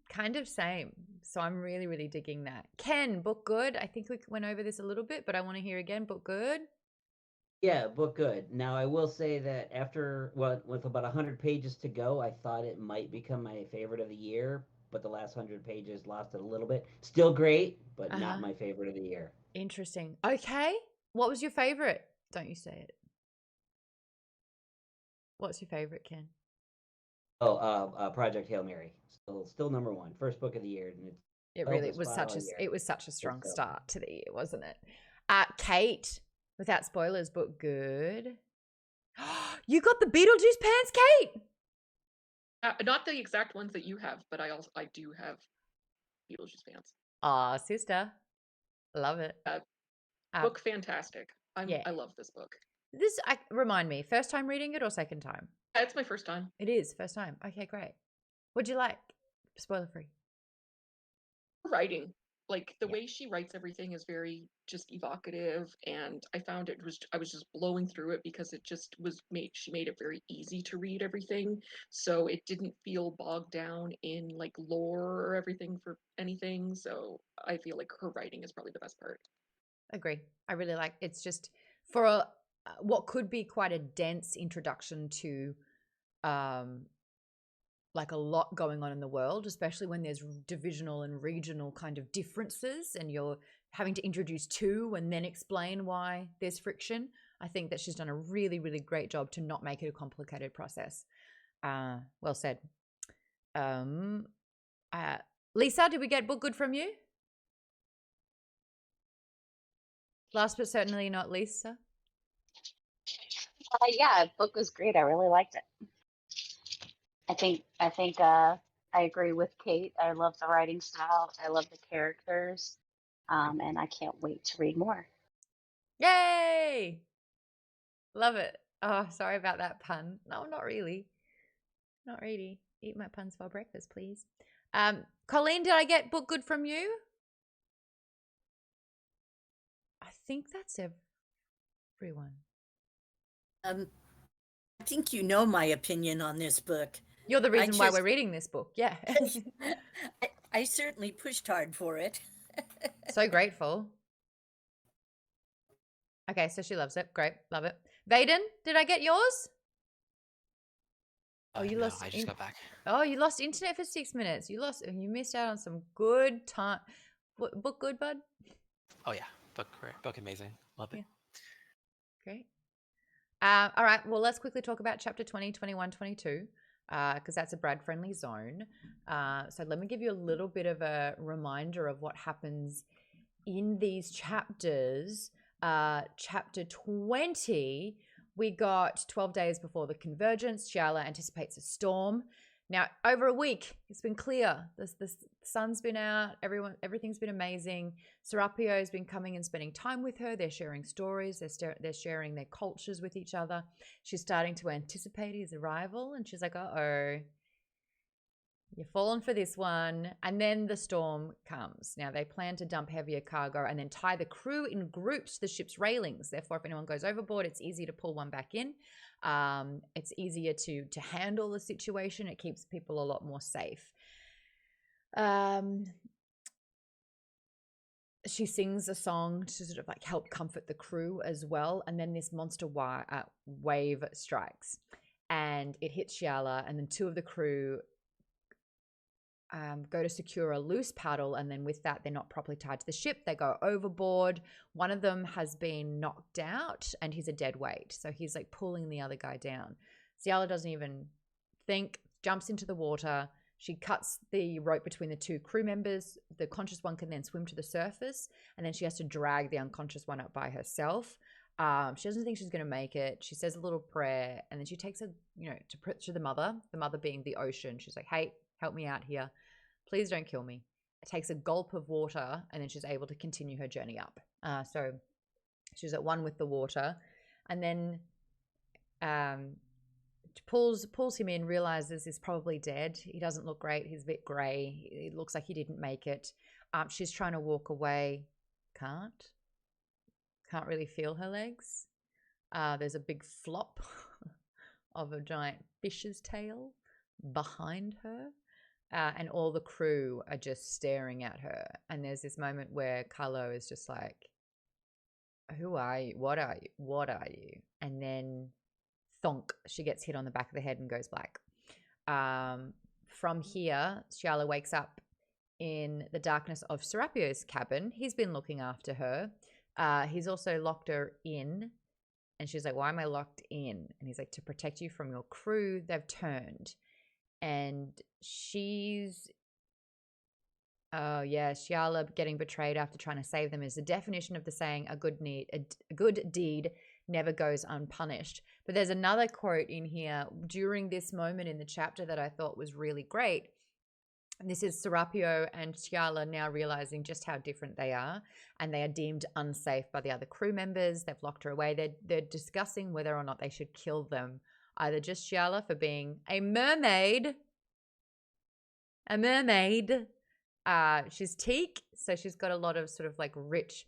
Kind of same. So I'm really, really digging that. Ken, book good. I think we went over this a little bit, but I want to hear again. Book good. Yeah, book good. Now I will say that after with about 100 pages to go, I thought it might become my favorite of the year, but the last 100 pages lost it a little bit. Still great, but not my favorite of the year. Interesting. Okay. What was your favorite? Don't you say it. What's your favorite, Ken? Oh, Project Hail Mary. Still number 1. First book of the year, and It really was such a strong start to the year, wasn't it? Kate, without spoilers, but good. You got the Beetlejuice pants, Kate? Not the exact ones that you have, but I do have Beetlejuice pants. Aw, sister. Love it. Book fantastic. I love this book. This remind me, first time reading it or second time? It's my first time. It is first time. Okay, great. What'd you like? Spoiler free. Writing, like the way she writes everything is very just evocative, and I found I was just blowing through it because it just she made it very easy to read everything, so it didn't feel bogged down in like lore or everything for anything. So I feel like her writing is probably the best part. Agree. I really like it's just for what could be quite a dense introduction to like a lot going on in the world, especially when there's divisional and regional kind of differences and you're having to introduce 2 and then explain why there's friction. I think that she's done a really, really great job to not make it a complicated process. Well said. Lisa, did we get book good from you? Last but certainly not Lisa. Yeah, book was great. I really liked it. I think I agree with Kate. I love the writing style. I love the characters. And I can't wait to read more. Yay! Love it. Oh, sorry about that pun. No, not really. Not really. Eat my puns for breakfast, please. Colleen, did I get book good from you? I think that's everyone. I think you know my opinion on this book. You're the reason why we're reading this book. Yeah. I certainly pushed hard for it. So grateful. Okay, so she loves it. Great. Love it. Vaden, did I get yours? Oh, you lost. I just got back. Oh, you lost internet for 6 minutes. You missed out on some good time. Book good, bud? Oh yeah, book amazing. Love it. Yeah. Great. All right. Well, let's quickly talk about chapter 20, 21, 22, because that's a Brad-friendly zone. So let me give you a little bit of a reminder of what happens in these chapters. Chapter 20, we got 12 days before the convergence. Shiala anticipates a storm. Now, over a week, it's been clear. The sun's been out. Everything's been amazing. Serapio's been coming and spending time with her. They're sharing stories. They're sharing their cultures with each other. She's starting to anticipate his arrival, and she's like, uh-oh, you're falling for this one. And then the storm comes. Now, they plan to dump heavier cargo and then tie the crew in groups to the ship's railings. Therefore, if anyone goes overboard, it's easy to pull one back in. It's easier to handle the situation. It keeps people a lot more safe. She sings a song to sort of like help comfort the crew as well. And then this monster wave strikes and it hits Shiala, and then 2 of the crew go to secure a loose paddle, and then with that, they're not properly tied to the ship. They go overboard. One of them has been knocked out, and he's a dead weight. So he's like pulling the other guy down. Shiala doesn't even think, jumps into the water. She cuts the rope between the 2 crew members. The conscious one can then swim to the surface, and then she has to drag the unconscious one up by herself. She doesn't think she's going to make it. She says a little prayer, and then she takes to the mother being the ocean. She's like, hey, help me out here. Please don't kill me. It takes a gulp of water, and then she's able to continue her journey up. So she's at one with the water, and then pulls him in, realizes he's probably dead. He doesn't look great. He's a bit grey. It looks like he didn't make it. She's trying to walk away. Can't really feel her legs. There's a big flop of a giant fish's tail behind her. And all the crew are just staring at her. And there's this moment where Carlo is just like, who are you? What are you? What are you? And then thonk, she gets hit on the back of the head and goes black. From here, Scialla wakes up in the darkness of Serapio's cabin. He's been looking after her. He's also locked her in. And she's like, why am I locked in? And he's like, to protect you from your crew. They've turned. And she's, oh yeah, Scialla getting betrayed after trying to save them is the definition of the saying, a good deed never goes unpunished. But there's another quote in here during this moment in the chapter that I thought was really great. And this is Serapio and Scialla now realizing just how different they are, and they are deemed unsafe by the other crew members. They've locked her away. They're discussing whether or not they should kill them. Either just Scialla for being a mermaid. She's teak, so she's got a lot of sort of like rich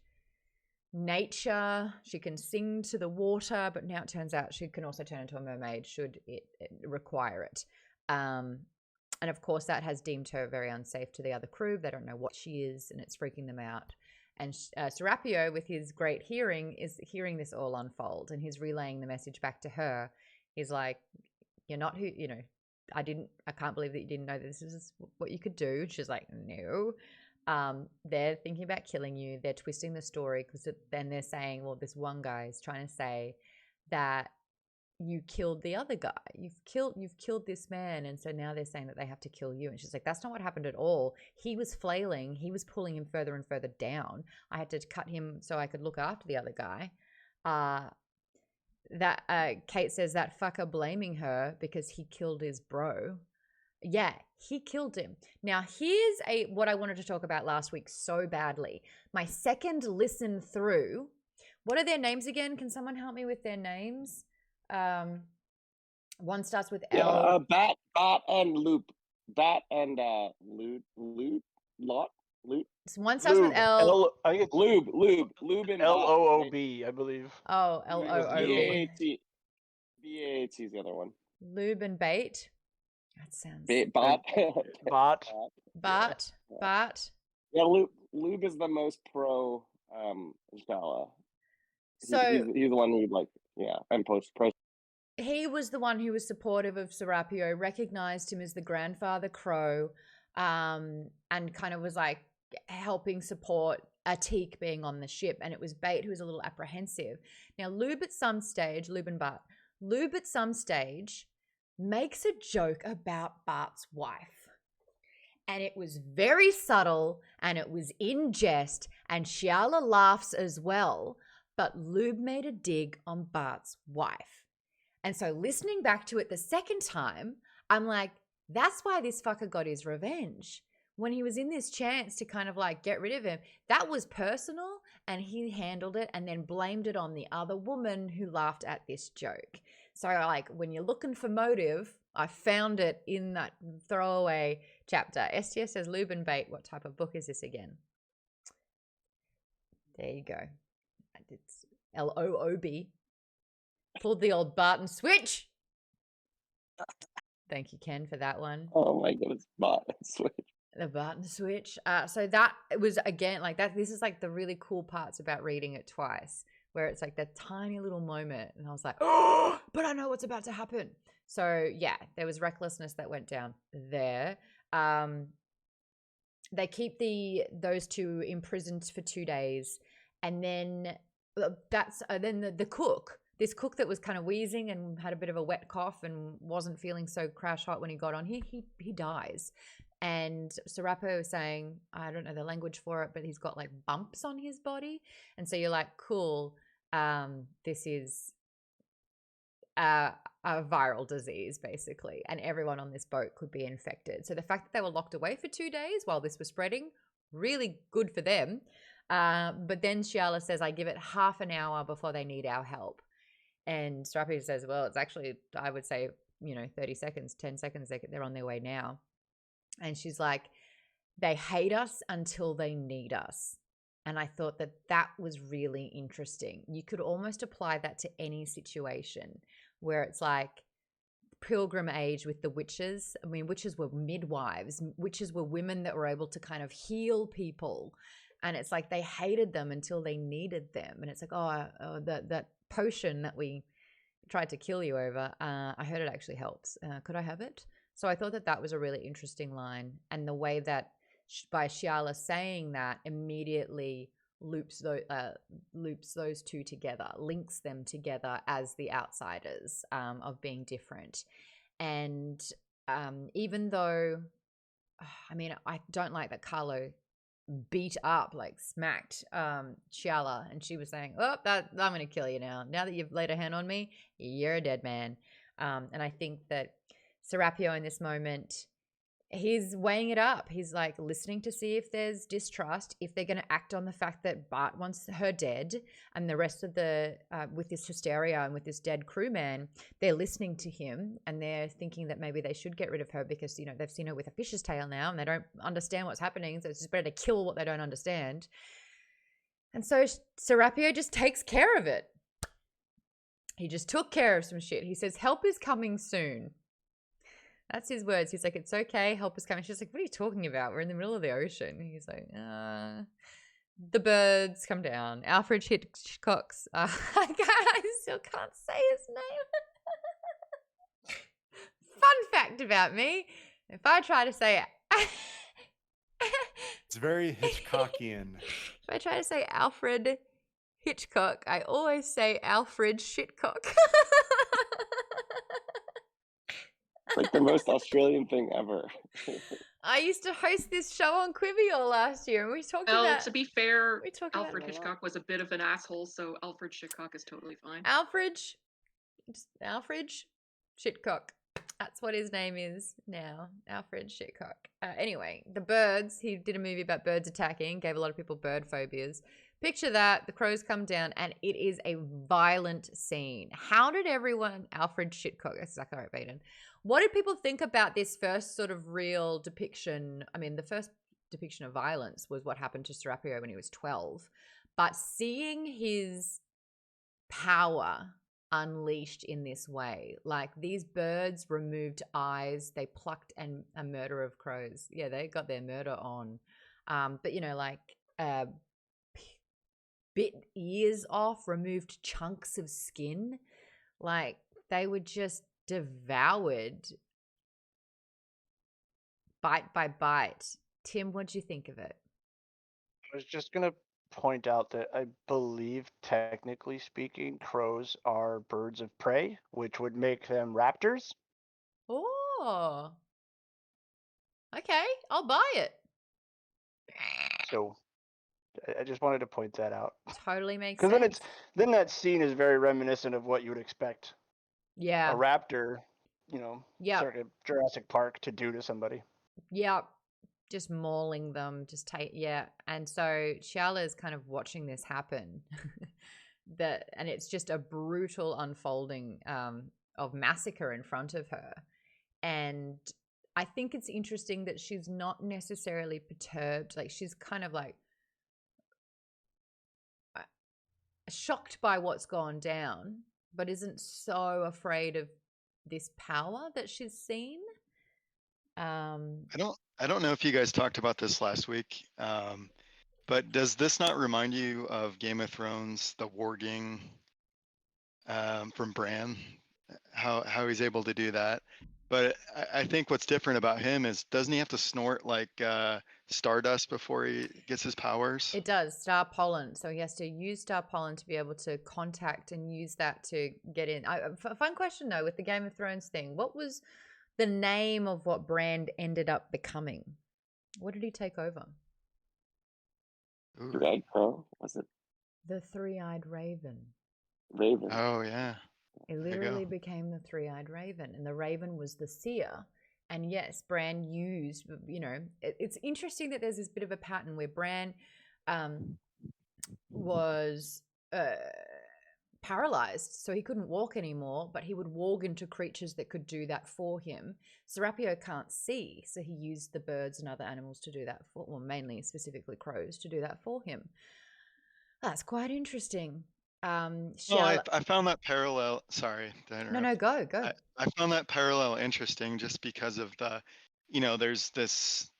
nature. She can sing to the water, but now it turns out she can also turn into a mermaid should it require it. And of course that has deemed her very unsafe to the other crew. They don't know what she is, and it's freaking them out. And Serapio, with his great hearing, is hearing this all unfold, and he's relaying the message back to her. He's like, you're not who, you know, I can't believe that you didn't know that this is what you could do. She's like, no. They're thinking about killing you. They're twisting the story because then they're saying, well, this one guy is trying to say that you killed the other guy. You've killed this man. And so now they're saying that they have to kill you. And she's like, that's not what happened at all. He was flailing. He was pulling him further and further down. I had to cut him so I could look after the other guy. Kate says that fucker blaming her because he killed his bro. Yeah, he killed him. Now, here's what I wanted to talk about last week so badly. My second listen through. What are their names again? Can someone help me with their names? One starts with L. Bat and Loop. Bat and Loot. One starts with L. I think it's Lube and Loob, I believe. Oh, Loob. BAT is the other one. Lube and bait. That sounds. Bot. Yeah, Lube is the most pro Scialla. So he's the one who and pro. He was the one who was supportive of Serapio, recognized him as the grandfather crow, and kind of was like helping support Atik being on the ship. And it was Bait who was a little apprehensive. Now, Lube at some stage makes a joke about Bart's wife. And it was very subtle, and it was in jest, and Scialla laughs as well. But Lube made a dig on Bart's wife. And so listening back to it the second time, I'm like, that's why this fucker got his revenge. When he was in this chance to kind of like get rid of him, that was personal, and he handled it and then blamed it on the other woman who laughed at this joke. So like when you're looking for motive, I found it in that throwaway chapter. STS says Lube and Bait. What type of book is this again? There you go. It's Loob. Pulled the old Barton switch. Thank you, Ken, for that one. Oh my goodness, Barton switch. The Barton switch. So that was again like that. This is like the really cool parts about reading it twice, where it's like that tiny little moment, and I was like, oh, but I know what's about to happen. So yeah, there was recklessness that went down there. They keep those two imprisoned for 2 days, and then the cook. This cook that was kind of wheezing and had a bit of a wet cough and wasn't feeling so crash hot when he got on, he dies. And Serapio was saying, I don't know the language for it, but he's got like bumps on his body. And so you're like, cool, this is a viral disease, basically. And everyone on this boat could be infected. So the fact that they were locked away for 2 days while this was spreading, really good for them. But then Scialla says, I give it half an hour before they need our help. And Serapio says, well, it's actually, I would say, 30 seconds, 10 seconds, they're on their way now. And she's like, they hate us until they need us. And I thought that that was really interesting. You could almost apply that to any situation where it's like pilgrim age with the witches. I mean, witches were midwives. Witches were women that were able to kind of heal people. And it's like they hated them until they needed them. And it's like, that potion that we tried to kill you over, I heard it actually helps. Could I have it? So I thought that that was a really interesting line. And the way that by Shiala saying that immediately loops those two together, links them together as the outsiders of being different. And even though, I mean, I don't like that Carlo beat up, like smacked Shiala, and she was saying, oh, that I'm going to kill you now that you've laid a hand on me, you're a dead man. And I think that Serapio in this moment, he's weighing it up. He's like listening to see if there's distrust, if they're going to act on the fact that Bart wants her dead, and the rest of the with this hysteria and with this dead crewman, they're listening to him and they're thinking that maybe they should get rid of her because, you know, they've seen her with a fish's tail now and they don't understand what's happening, so it's just better to kill what they don't understand. And so Serapio just takes care of it. He just took care of some shit. He says, help is coming soon. That's his words. He's like, it's okay, help is coming. She's like, what are you talking about? We're in the middle of the ocean. He's like, the birds come down. Alfred Hitchcock's, I still can't say his name. Fun fact about me, if I try to say it, It's very Hitchcockian. if I try to say Alfred Hitchcock, I always say Alfred Shitcock. Like the most Australian thing ever. I used to host this show on Quibial last year, and we talked about. To be fair, we talked about Alfred Hitchcock was a bit of an asshole, so Alfred Hitchcock is totally fine. Alfred Shitcock. That's what his name is now, Alfred Shitcock. Anyway, the birds. He did a movie about birds attacking, gave a lot of people bird phobias. Picture that, the crows come down, and it is a violent scene. How did everyone, Alfred Shitcock, that's exactly right, Baden. What did people think about this first sort of real depiction? I mean, the first depiction of violence was what happened to Serapio when he was 12. But seeing his power unleashed in this way, like these birds removed eyes, they plucked a murder of crows. Yeah, they got their murder on. But, you know, like bit ears off, removed chunks of skin. Like they were just devoured bite by bite. Tim, what'd you think of it? I was just going to point out that I believe, technically speaking, crows are birds of prey, which would make them raptors. Oh, okay, I'll buy it. So I just wanted to point that out. Totally makes sense. Because then that scene is very reminiscent of what you would expect yeah, a raptor, you know, yeah, sort of Jurassic Park to do to somebody. Yeah, just mauling them, and so Shiala is kind of watching this happen. And it's just a brutal unfolding of massacre in front of her. And I think it's interesting that she's not necessarily perturbed. Like she's kind of like shocked by what's gone down, but isn't so afraid of this power that she's seen. I don't know if you guys talked about this last week, but does this not remind you of Game of Thrones, the warging from Bran, how he's able to do that? But I think what's different about him is, doesn't he have to snort like stardust before he gets his powers? It does, star pollen. So he has to use star pollen to be able to contact and use that to get in. A fun question though, with the Game of Thrones thing, what was the name of what Bran ended up becoming? What did he take over? Red Crow, was it? The Three-Eyed Raven. Raven. Oh yeah. It literally became the Three-Eyed Raven, and the Raven was the seer. And yes, Bran used, you know, it's interesting that there's this bit of a pattern where Bran was paralyzed, so he couldn't walk anymore, but he would walk into creatures that could do that for him. Serapio can't see, so he used the birds and other animals to do that for, well, mainly specifically crows, to do that for him. That's quite interesting. Well, I found that parallel. Sorry to interrupt. No, go. I found that parallel interesting just because of the, there's this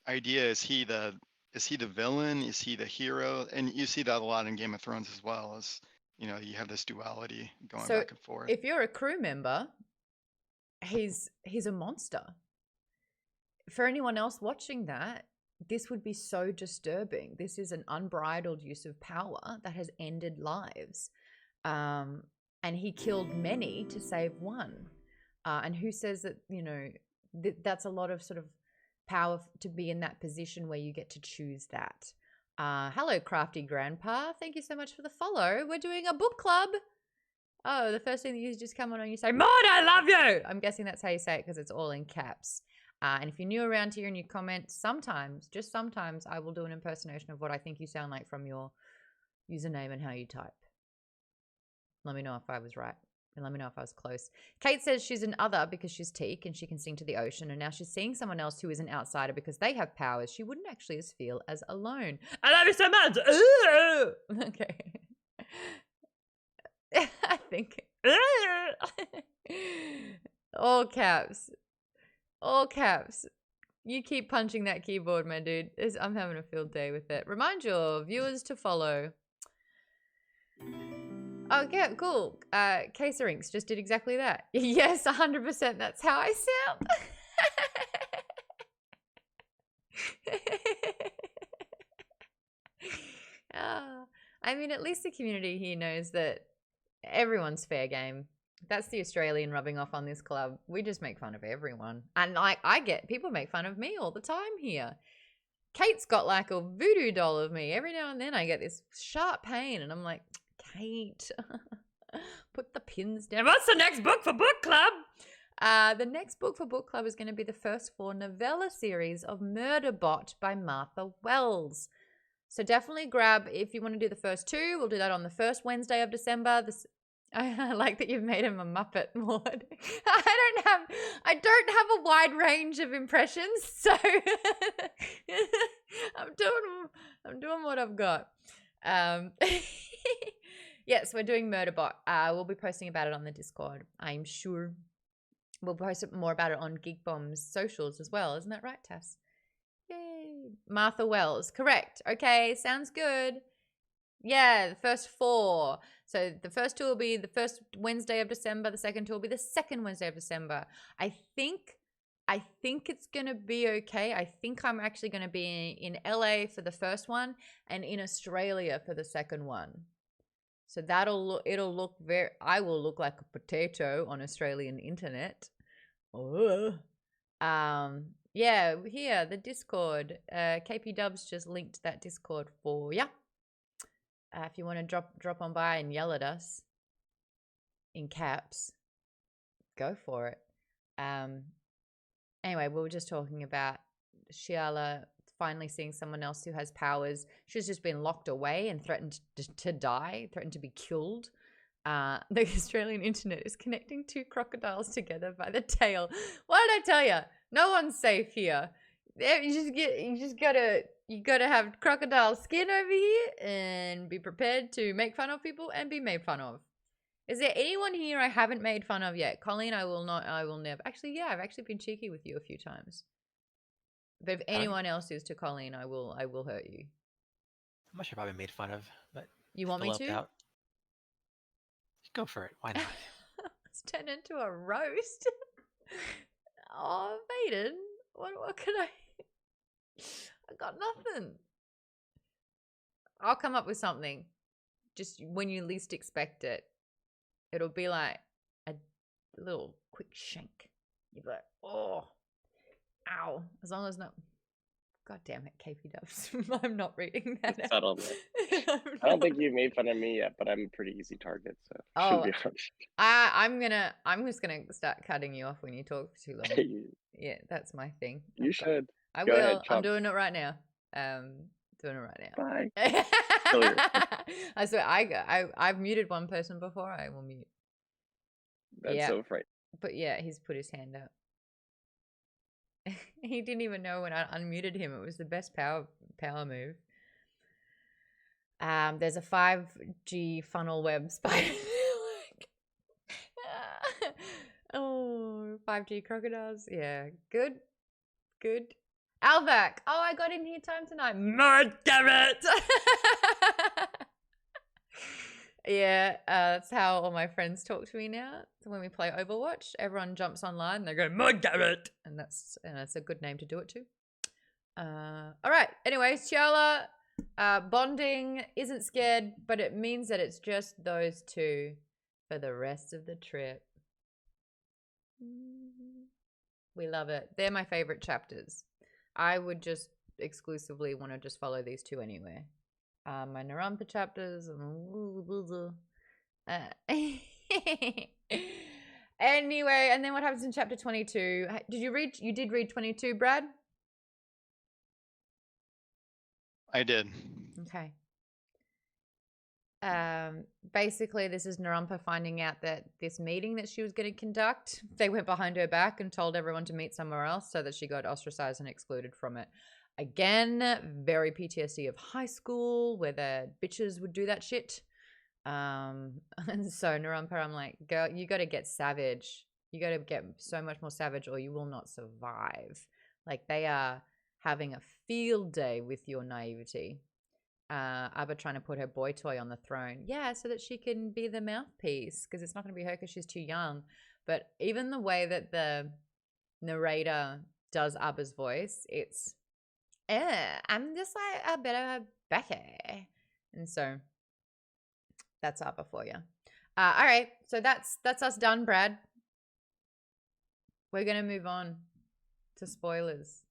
idea: is he the villain? Is he the hero? And you see that a lot in Game of Thrones as well. As you have this duality going back and forth. If you're a crew member, he's a monster. For anyone else watching that, this would be so disturbing. This is an unbridled use of power that has ended lives. And he killed many to save one. And who says that, that's a lot of sort of power to be in that position where you get to choose that. Hello, Crafty Grandpa. Thank you so much for the follow. We're doing a book club. Oh, the first thing that you just come on and you say, Maude, I love you. I'm guessing that's how you say it because it's all in caps. And if you're new around here and you comment, sometimes, just sometimes, I will do an impersonation of what I think you sound like from your username and how you type. Let me know if I was right. And let me know if I was close. Kate says she's an other because she's teak and she can sing to the ocean. And now she's seeing someone else who is an outsider because they have powers. She wouldn't actually feel as alone. I love you so much. Ooh! Okay. I think. All caps. All caps. You keep punching that keyboard, my dude. I'm having a field day with it. Remind your viewers to follow. Oh, yeah, cool. Caser just did exactly that. Yes, 100%. That's how I sound. I mean, at least the community here knows that everyone's fair game. That's the Australian rubbing off on this club. We just make fun of everyone. And I get people make fun of me all the time here. Kate's got like a voodoo doll of me. Every now and then I get this sharp pain and I'm like, Kate, put the pins down. What's the next book for book club? The next book for book club is going to be the first 4 novella series of Murderbot by Martha Wells. So definitely grab, if you want to do the first 2, we'll do that on the first Wednesday of December. I like that you've made him a Muppet, Maude. I don't have a wide range of impressions, so I'm doing what I've got. Yes, we're doing Murderbot. We'll be posting about it on the Discord, I'm sure. We'll post more about it on Geek Bomb's socials as well. Isn't that right, Tass? Yay. Martha Wells. Correct. Okay, sounds good. Yeah, the first 4. So the first 2 will be the first Wednesday of December. The second 2 will be the second Wednesday of December. I think it's going to be okay. I think I'm actually going to be in LA for the first one and in Australia for the second one. So I will look like a potato on Australian internet. Oh. Yeah, here, the Discord. KP Dubs just linked that Discord for ya. If you want to drop on by and yell at us in caps, go for it. Anyway, we were just talking about Shiala finally seeing someone else who has powers. She's just been locked away and threatened to die, threatened to be killed. The Australian internet is connecting 2 crocodiles together by the tail. What did I tell you? No one's safe here. You gotta have crocodile skin over here and be prepared to make fun of people and be made fun of. Is there anyone here I haven't made fun of yet? Colleen, I will never. Actually, yeah, I've actually been cheeky with you a few times. But if anyone else is to Colleen, I will hurt you. I'm not sure if I've been made fun of, but you want me to? Out. Go for it. Why not? It's turned into a roast. Oh, Maiden, what can I got nothing. I'll come up with something. Just when you least expect it. It'll be like a little quick shank. You'll be like, oh, ow. As long as not. God damn it, KP Dubs. I'm not reading that. I don't think you've made fun of me yet, but I'm a pretty easy target, so shouldn't be hard. I'm just gonna start cutting you off when you talk for too long. Yeah, that's my thing. You should. I will. I'm doing it right now. Doing it right now. Bye. Failure. I swear, I've muted one person before. I will mute. That's Yeah. so frightening. But yeah, he's put his hand up. He didn't even know when I unmuted him. It was the best power move. There's a 5G funnel web spider network. Oh, 5G crocodiles. Yeah, good. Alvac. Oh, I got in here time tonight. Maude, Garrett. Yeah, that's how all my friends talk to me now. So when we play Overwatch, everyone jumps online and they go, Maude, Garrett. And that's a good name to do it to. All right. Anyways, Chiala, bonding isn't scared, but it means that it's just those two for the rest of the trip. We love it. They're my favorite chapters. I would just exclusively want to just follow these two anywhere. My Narumpa chapters. Anyway, and then what happens in chapter 22? You did read 22, Brad? I did. Okay. Basically, this is Narumpa finding out that this meeting that she was going to conduct, they went behind her back and told everyone to meet somewhere else, so that she got ostracized and excluded from it. Again, very PTSD of high school, where the bitches would do that shit. And so Narumpa, I'm like, girl, you got to get savage. You got to get so much more savage, or you will not survive. Like, they are having a field day with your naivety. Abba trying to put her boy toy on the throne. Yeah, so that she can be the mouthpiece, because it's not going to be her because she's too young. But even the way that the narrator does Abba's voice, it's, I'm just like a better Becky. And so that's Abba for you. All right, so that's us done, Brad. We're going to move on to spoilers.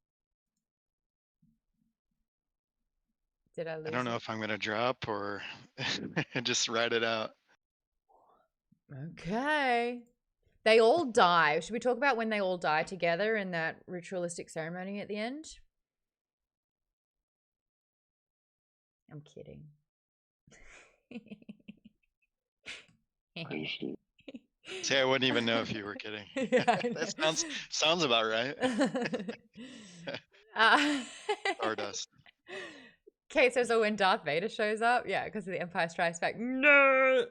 Did I lose I don't know if I'm going to drop or just ride it out. Okay. They all die. Should we talk about when they all die together in that ritualistic ceremony at the end? I'm kidding. See, I wouldn't even know if you were kidding. That sounds about right. Stardust. Okay, so when Darth Vader shows up, yeah, because of the Empire Strikes Back, no,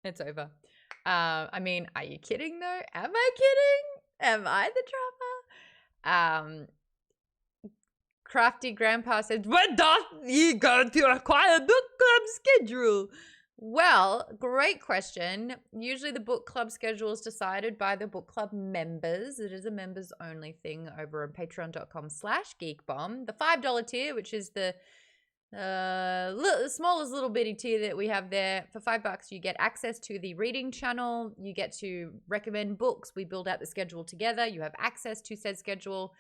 it's over. I mean, are you kidding though? Am I kidding? Am I the drama? Crafty Grandpa says, when doth ye go to acquire book club schedule? Well, great question. Usually the book club schedule is decided by the book club members. It is a members only thing over on patreon.com/geekbomb. The $5 tier, which is the smallest little bitty tier that we have there. For $5, you get access to the reading channel. You get to recommend books. We build out the schedule together. You have access to said schedule.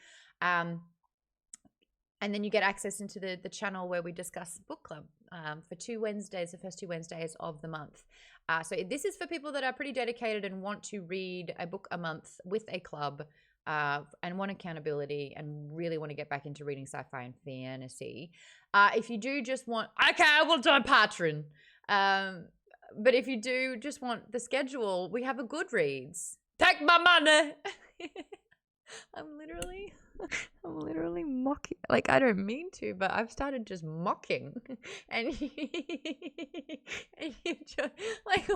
And then you get access into the channel where we discuss book club for 2 Wednesdays, the first 2 Wednesdays of the month. So this is for people that are pretty dedicated and want to read a book a month with a club and want accountability and really want to get back into reading sci-fi and fantasy. If you do just want, okay, I will join Patreon. But if you do just want the schedule, we have a Goodreads. Take my money. I'm literally mocking. Like, I don't mean to, but I've started just mocking. And you just, like,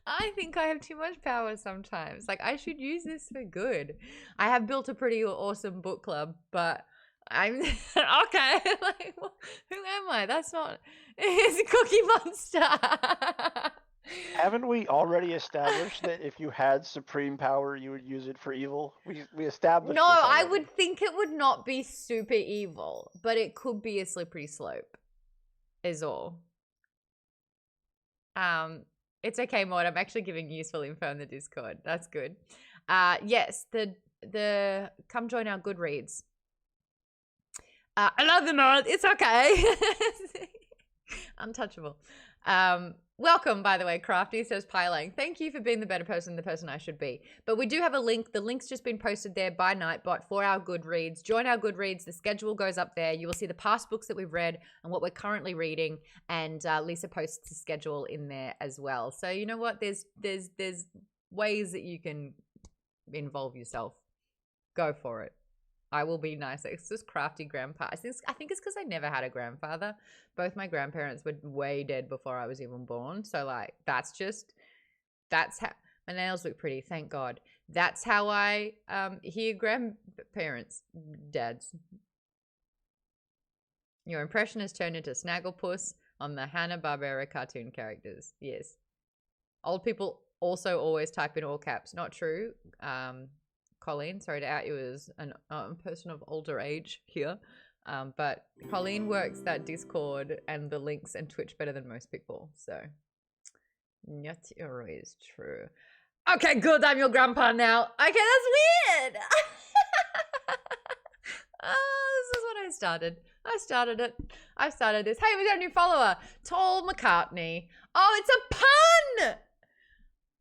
I think I have too much power sometimes. Like, I should use this for good. I have built a pretty awesome book club, but I'm okay. Like, who am I? That's not. It's a Cookie Monster. Haven't we already established that if you had supreme power, you would use it for evil? We established. No, this I already. would think it would not be super evil, but it could be a slippery slope. Is all. It's okay, Maude. I'm actually giving useful info in the Discord. That's good. Yes, the come join our Goodreads. I love you, Maude. It's okay. Untouchable. Welcome, by the way, Crafty says Piling. Thank you for being the better person, the person I should be. But we do have a link. The link's just been posted there by Nightbot for our Goodreads. Join our Goodreads. The schedule goes up there. You will see the past books that we've read and what we're currently reading. And Lisa posts the schedule in there as well. So you know what? There's ways that you can involve yourself. Go for it. I will be nice. It's just Crafty grandpa. I think it's because I never had a grandfather. Both my grandparents were way dead before I was even born. So like that's how my nails look pretty, thank God. That's how I hear grandparents, dads. Your impression has turned into Snagglepuss on the Hanna-Barbera cartoon characters. Yes. Old people also always type in all caps. Not true. Colleen, sorry to out you as a person of older age here, but Colleen works that Discord and the links and Twitch better than most people, so not always true. Okay, good, I'm your grandpa now. Okay, that's weird. This is what I started. I started it. I started this. Hey, we got a new follower, Tall McCartney. Oh, it's a pun.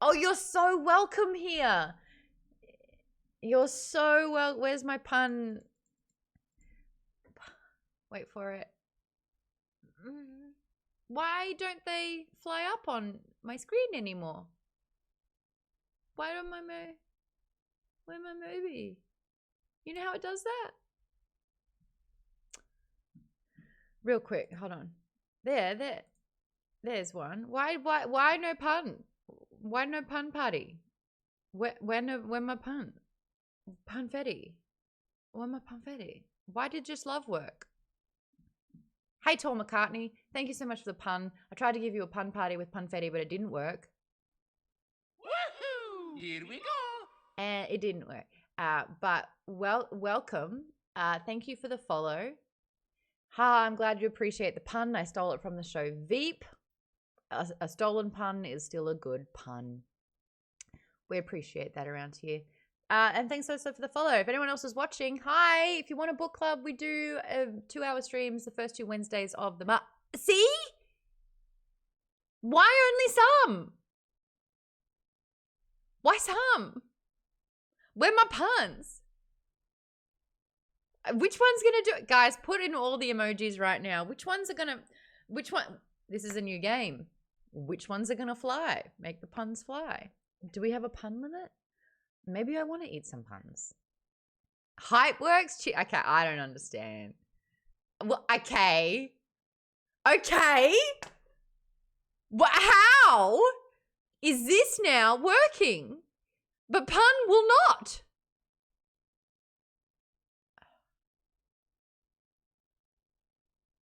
Oh, you're so welcome here. You're so well. Where's my pun? Wait for it. Why don't they fly up on my screen anymore? Why don't where's my movie? You know how it does that? Real quick, hold on. There's one. Why no pun? Why no pun party? Where my pun? Punfetti. Where my punfetti? Why did Just Love work? Hey, Tall McCartney. Thank you so much for the pun. I tried to give you a pun party with punfetti, but it didn't work. Woohoo! Here we go. And it didn't work. But welcome. Thank you for the follow. Ha, I'm glad you appreciate the pun. I stole it from the show Veep. A stolen pun is still a good pun. We appreciate that around here. And thanks also for the follow. If anyone else is watching, hi. If you want a book club, we do 2-hour streams the first 2 Wednesdays of the month. See? Why only some? Why some? Where are my puns? Which one's going to do it? Guys, put in all the emojis right now. Which ones are going to... Which one... This is a new game. Which ones are going to fly? Make the puns fly. Do we have a pun limit? Maybe I want to eat some puns. Hype works? Okay, I don't understand. Well, okay. Okay. How is this now working? But pun will not.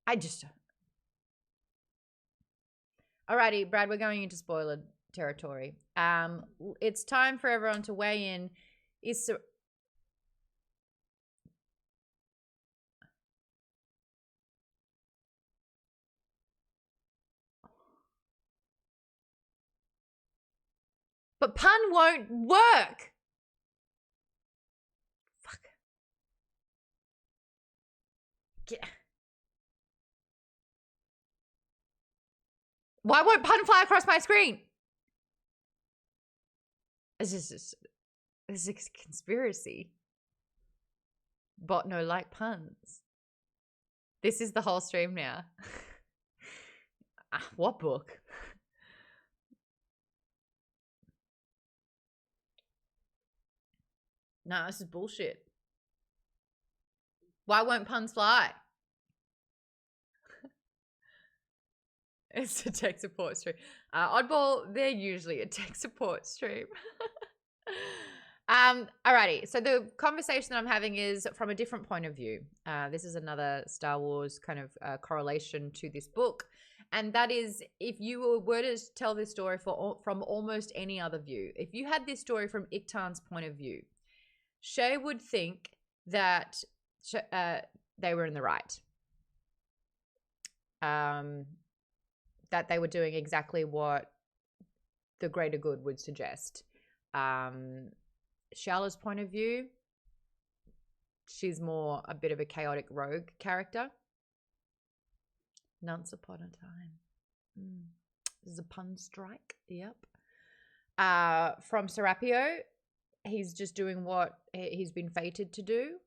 I just... Alrighty, Brad, we're going into spoiler territory. It's time for everyone to weigh in. But pun won't work. Fuck. Yeah. Why won't pun fly across my screen? This is a conspiracy. Bot no like puns. This is the whole stream now. What book? No, this is bullshit. Why won't puns fly? It's a tech support stream. Oddball, they're usually a tech support stream. Alrighty, so the conversation that I'm having is from a different point of view. This is another Star Wars kind of correlation to this book. And that is, if you were to tell this story from almost any other view, if you had this story from Iktan's point of view, Shay would think that they were in the right. That they were doing exactly what the greater good would suggest. Shala's point of view, she's more a bit of a chaotic rogue character. Once upon a time. Zapunstrike. Yep. From Serapio, he's just doing what he's been fated to do.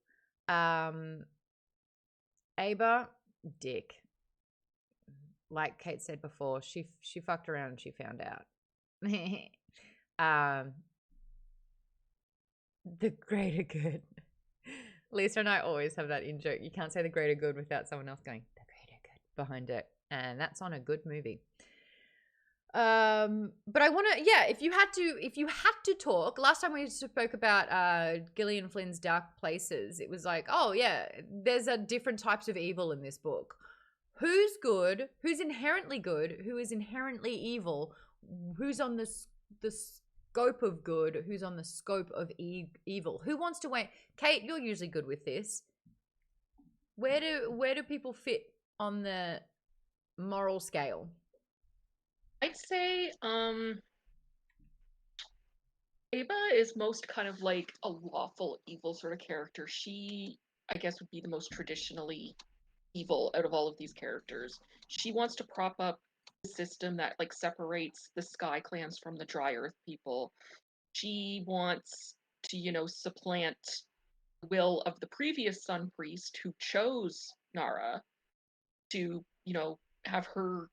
Ava, dick. Like Kate said before, she fucked around and she found out. The greater good. Lisa and I always have that in joke. You can't say the greater good without someone else going the greater good behind it, and that's on a good movie. But I want to, yeah. If you had to talk, last time we spoke about Gillian Flynn's Dark Places, it was like, oh yeah, there's different types of evil in this book. Who's good? Who's inherently good? Who is inherently evil? Who's on the scope of good? Who's on the scope of evil? Who wants to wait? Kate, you're usually good with this. Where do people fit on the moral scale? I'd say Ava is most kind of like a lawful evil sort of character. She, I guess, would be the most traditionally evil out of all of these characters. She wants to prop up the system that like separates the Sky Clans from the Dry Earth people. She wants to, supplant the will of the previous Sun Priest who chose Nara to, have her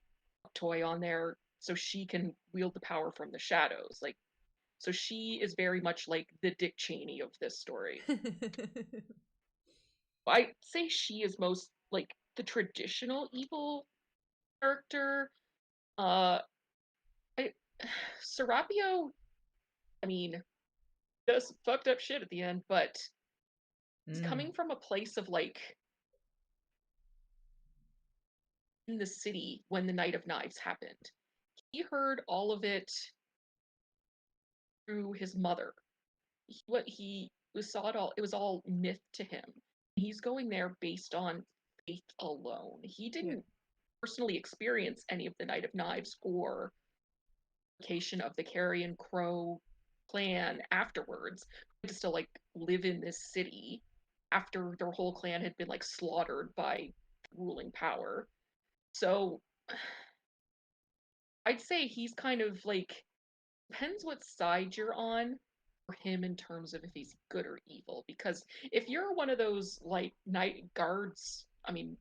toy on there so she can wield the power from the shadows. Like, so she is very much like the Dick Cheney of this story. I'd say she is most like the traditional evil character. Serapio, I mean, does fucked up shit at the end, but it's coming from a place of like in the city when the Night of Knives happened. He heard all of it through his mother. He saw it all. It was all myth to him. He's going there based on faith alone. He didn't personally experience any of the Night of Knives or location of the Carrion Crow clan afterwards. To still like live in this city after their whole clan had been like slaughtered by ruling power. So I'd say he's kind of like depends what side you're on for him in terms of if he's good or evil. Because if you're one of those like night guards, I mean,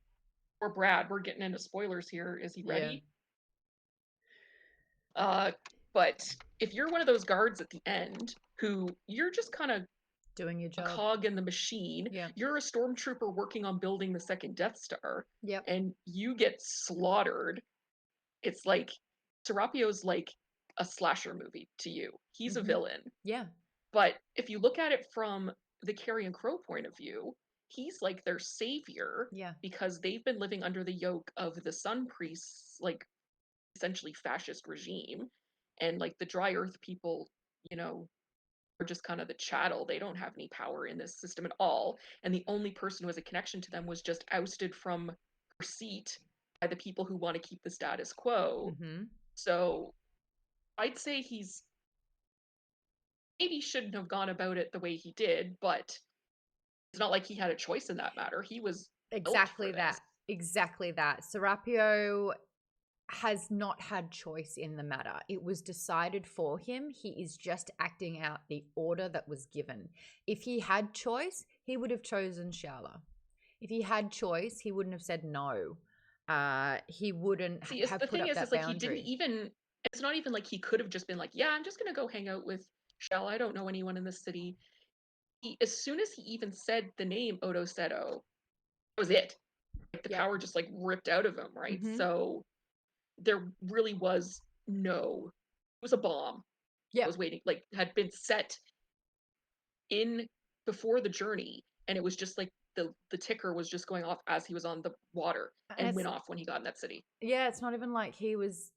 or Brad, we're getting into spoilers here. Is he ready? But if you're one of those guards at the end who you're just kind of doing your job, a cog in the machine, you're a stormtrooper working on building the second Death Star, and you get slaughtered, it's like Serapio's like a slasher movie to you. He's a villain. Yeah. But if you look at it from the Carrion Crow point of view, he's like their savior. Yeah. Because they've been living under the yoke of the Sun Priests, like essentially fascist regime. And like the Dry Earth people, are just kind of the chattel. They don't have any power in this system at all. And the only person who has a connection to them was just ousted from her seat by the people who want to keep the status quo. So I'd say he's maybe shouldn't have gone about it the way he did, but it's not like he had a choice in that matter. He was exactly that. Exactly that. Serapio has not had choice in the matter. It was decided for him. He is just acting out the order that was given. If he had choice, he would have chosen Shala. If he had choice, he wouldn't have said no. He wouldn't have put up that boundary. Like he didn't even, it's not even like he could have just been like, yeah, I'm just going to go hang out with Shala. I don't know anyone in the city. As soon as he even said the name Odo Seto, that was it. Like the power just like ripped out of him, right? So there really was it was a bomb. I was waiting, like had been set in before the journey, and it was just like the ticker was just going off as he was on the water and went off when he got in that city. Yeah, it's not even like he was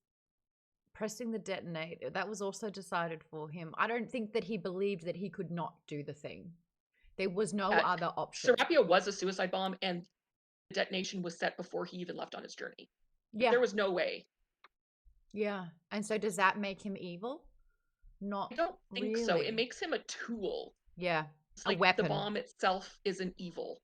pressing the detonator. That was also decided for him. I don't think that he believed that he could not do the thing. There was no other option. Serapio was a suicide bomb, and the detonation was set before he even left on his journey. Yeah. There was no way. Yeah. And so does that make him evil? Not I don't think really. so. It makes him a tool. Yeah. It's like a weapon. The bomb itself isn't evil.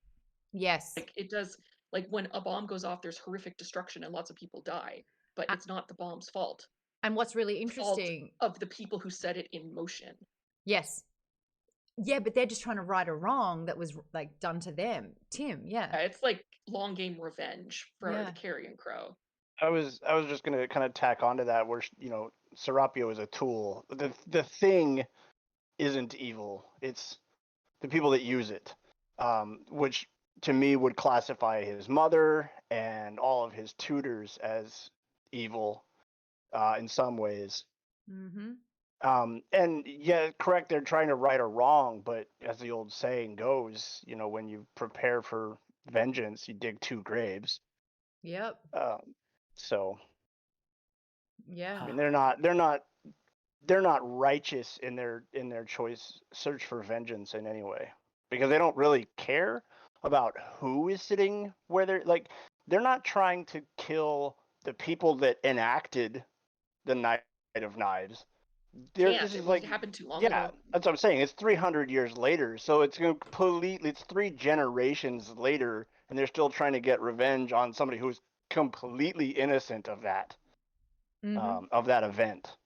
Yes. Like it does, like when a bomb goes off, there's horrific destruction and lots of people die, but it's not the bomb's fault. And what's really fault interesting of the people who set it in motion. Yes. Yeah, but they're just trying to right a wrong that was like done to them. Tim, yeah. Yeah, it's like long game revenge for Yeah. the Carrion Crow. I was just gonna kind of tack onto that, where Serapio is a tool. The thing isn't evil. It's the people that use it, which to me would classify his mother and all of his tutors as evil in some ways. Mm-hmm. And yeah, correct, they're trying to right a wrong, but as the old saying goes, when you prepare for vengeance, you dig 2 graves. Yep. So Yeah. I mean, they're not righteous in their search for vengeance in any way, because they don't really care about who is sitting where they're not trying to kill the people that enacted the Night of Knives. This is like, happened too long yeah, ago. that's what I'm saying. It's 300 years later, so it's it's 3 generations later, and they're still trying to get revenge on somebody who's completely innocent of that, of that event.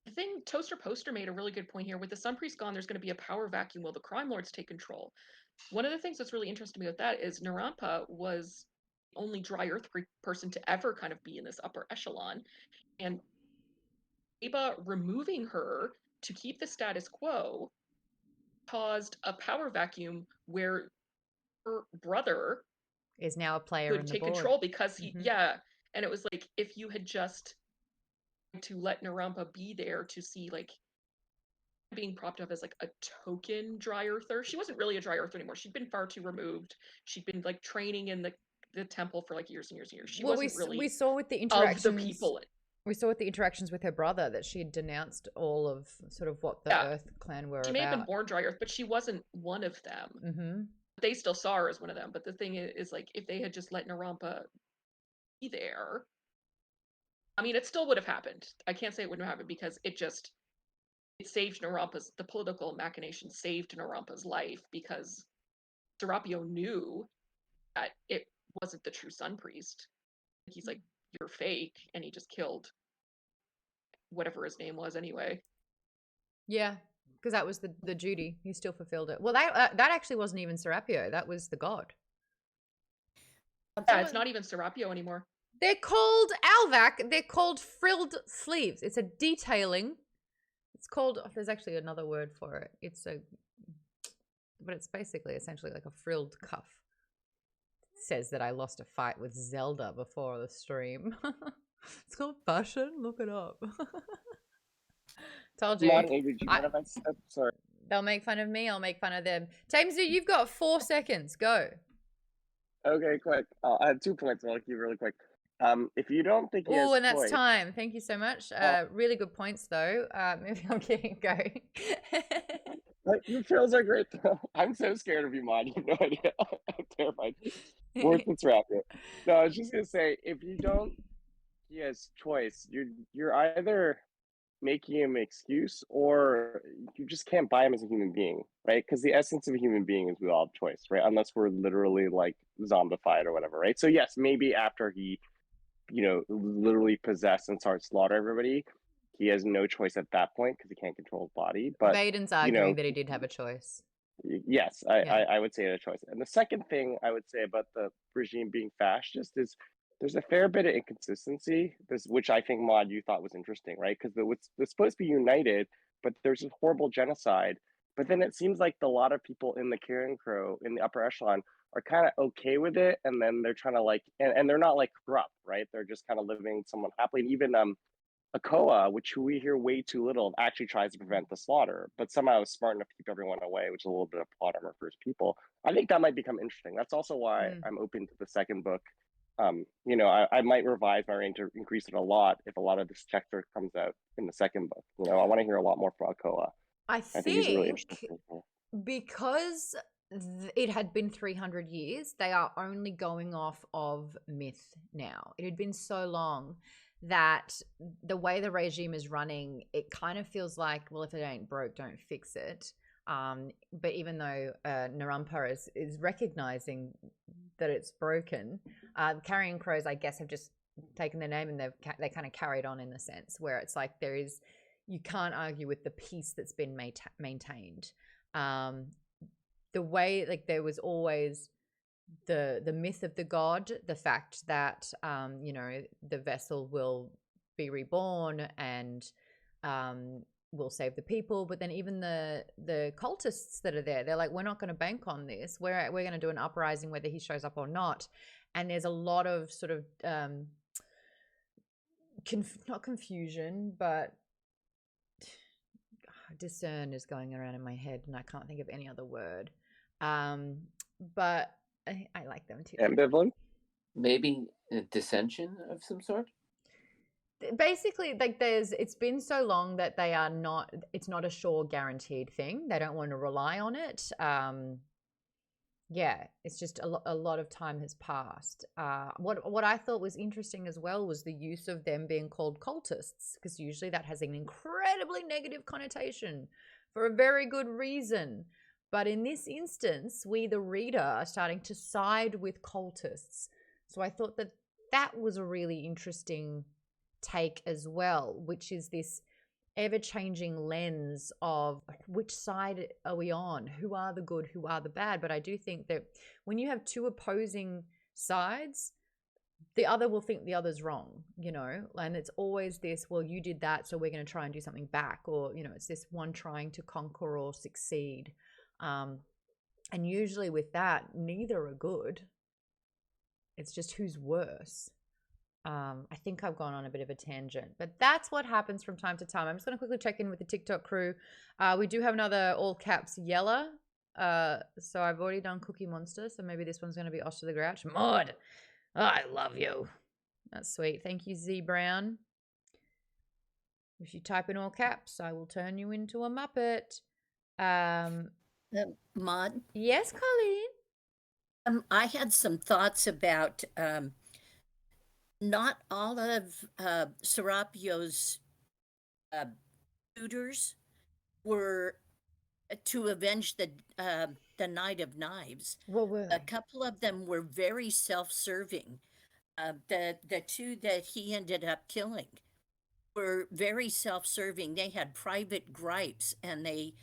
I think Toaster Poster made a really good point here. With the Sun Priest gone, there's going to be a power vacuum while the crime lords take control. One of the things that's really interesting to me with that is Narampa was the only dry earth person to ever kind of be in this upper echelon. And Aba removing her to keep the status quo caused a power vacuum where her brother is now a player could in the take board. control because he, and it was like, if you had just to let Narampa be there to see like being propped up as like a token dry earther. She wasn't really a dry earther anymore. She'd been far too removed. She'd been like training in the temple for like years and years and years. She wasn't really we saw with the of the interactions people. We saw with the interactions with her brother that she had denounced all of sort of what the Earth clan were She may have been born dry earth, but she wasn't one of them. Mm-hmm. They still saw her as one of them. But the thing is like, if they had just let Narampa be there, I mean, it still would have happened. I can't say it wouldn't have happened because it saved Narampa's, the political machination saved Narampa's life, because Serapio knew that it wasn't the true Sun Priest. He's like, you're fake, and he just killed whatever his name was anyway. Yeah, because that was the duty. He still fulfilled it. Well, that actually wasn't even Serapio. That was the god. Yeah, it's not even Serapio anymore. They're called Alvac. They're called frilled sleeves. It's a detailing. It's called, there's actually another word for it. But it's basically essentially like a frilled cuff. It says that I lost a fight with Zelda before the stream. It's called fashion. Look it up. Told you. Sorry. They'll make fun of me. I'll make fun of them. Tamesy, you've got 4 seconds. Go. Okay, quick. I have 2 points. I'll keep it really quick. If you don't think he has and that's choice, time. Thank you so much. Really good points, though. Maybe I'm kidding. Go. Your trails are great, though. I'm so scared of you, Maude. You have no idea. I'm terrified. Worth the racket. No, I was just gonna say, if you don't, he has choice. You're either making him an excuse, or you just can't buy him as a human being, right? Because the essence of a human being is we all have choice, right? Unless we're literally like zombified or whatever, right? So yes, maybe after he, literally possess and start slaughter everybody, he has no choice at that point because he can't control his body. But Vaden's arguing that he did have a choice. Yes, I would say a choice. And the second thing I would say about the regime being fascist is there's a fair bit of inconsistency, which I think, Maude, you thought was interesting, right? Because they're supposed to be united, but there's a horrible genocide. But then it seems like a lot of people in the Carrion Crow, in the upper echelon, are kind of okay with it, and then they're trying to like, and they're not like corrupt, right? They're just kind of living somewhat happily. And even Akoa, which we hear way too little of, actually tries to prevent the slaughter, but somehow is smart enough to keep everyone away, which is a little bit of plot armor for his people. I think that might become interesting. That's also why I'm open to the second book. I might revise my reign to increase it a lot if a lot of this texture comes out in the second book. I want to hear a lot more from Akoa. I think he's really interesting. Because it had been 300 years, they are only going off of myth now. It had been so long that the way the regime is running, it kind of feels like, well, if it ain't broke, don't fix it. But even though Narampa is recognizing that it's broken, Carrion Crows, I guess, have just taken their name and they kind of carried on in the sense where it's like you can't argue with the peace that's been maintained. The way, like, there was always the myth of the god, the fact that the vessel will be reborn and will save the people, but then even the cultists that are there, they're like, we're not going to bank on this. We're going to do an uprising whether he shows up or not. And there's a lot of sort of not confusion, but discern is going around in my head, and I can't think of any other word. But I like them too. Ambivalent? Maybe a dissension of some sort? Basically, like, it's been so long that it's not a sure guaranteed thing. They don't want to rely on it. Yeah, it's just a lot of time has passed. What I thought was interesting as well was the use of them being called cultists, because usually that has an incredibly negative connotation for a very good reason. But in this instance, we, the reader, are starting to side with cultists. So I thought that was a really interesting take as well, which is this ever-changing lens of which side are we on, who are the good, who are the bad. But I do think that when you have two opposing sides, the other will think the other's wrong, and it's always this, well, you did that, so we're going to try and do something back, or it's this one trying to conquer or succeed. And usually with that, neither are good. It's just who's worse. I think I've gone on a bit of a tangent, but that's what happens from time to time. I'm just going to quickly check in with the TikTok crew. We do have another all caps Yella. So I've already done Cookie Monster, so maybe this one's going to be Osh to the Grouch. Maude, I love you. That's sweet. Thank you, Z Brown. If you type in all caps, I will turn you into a Muppet. Maude? Yes, Colleen? I had some thoughts about not all of Serapio's tutors were to avenge the Knight of Knives. What were they? A couple of them were very self-serving. The two that he ended up killing were very self-serving. They had private gripes, and they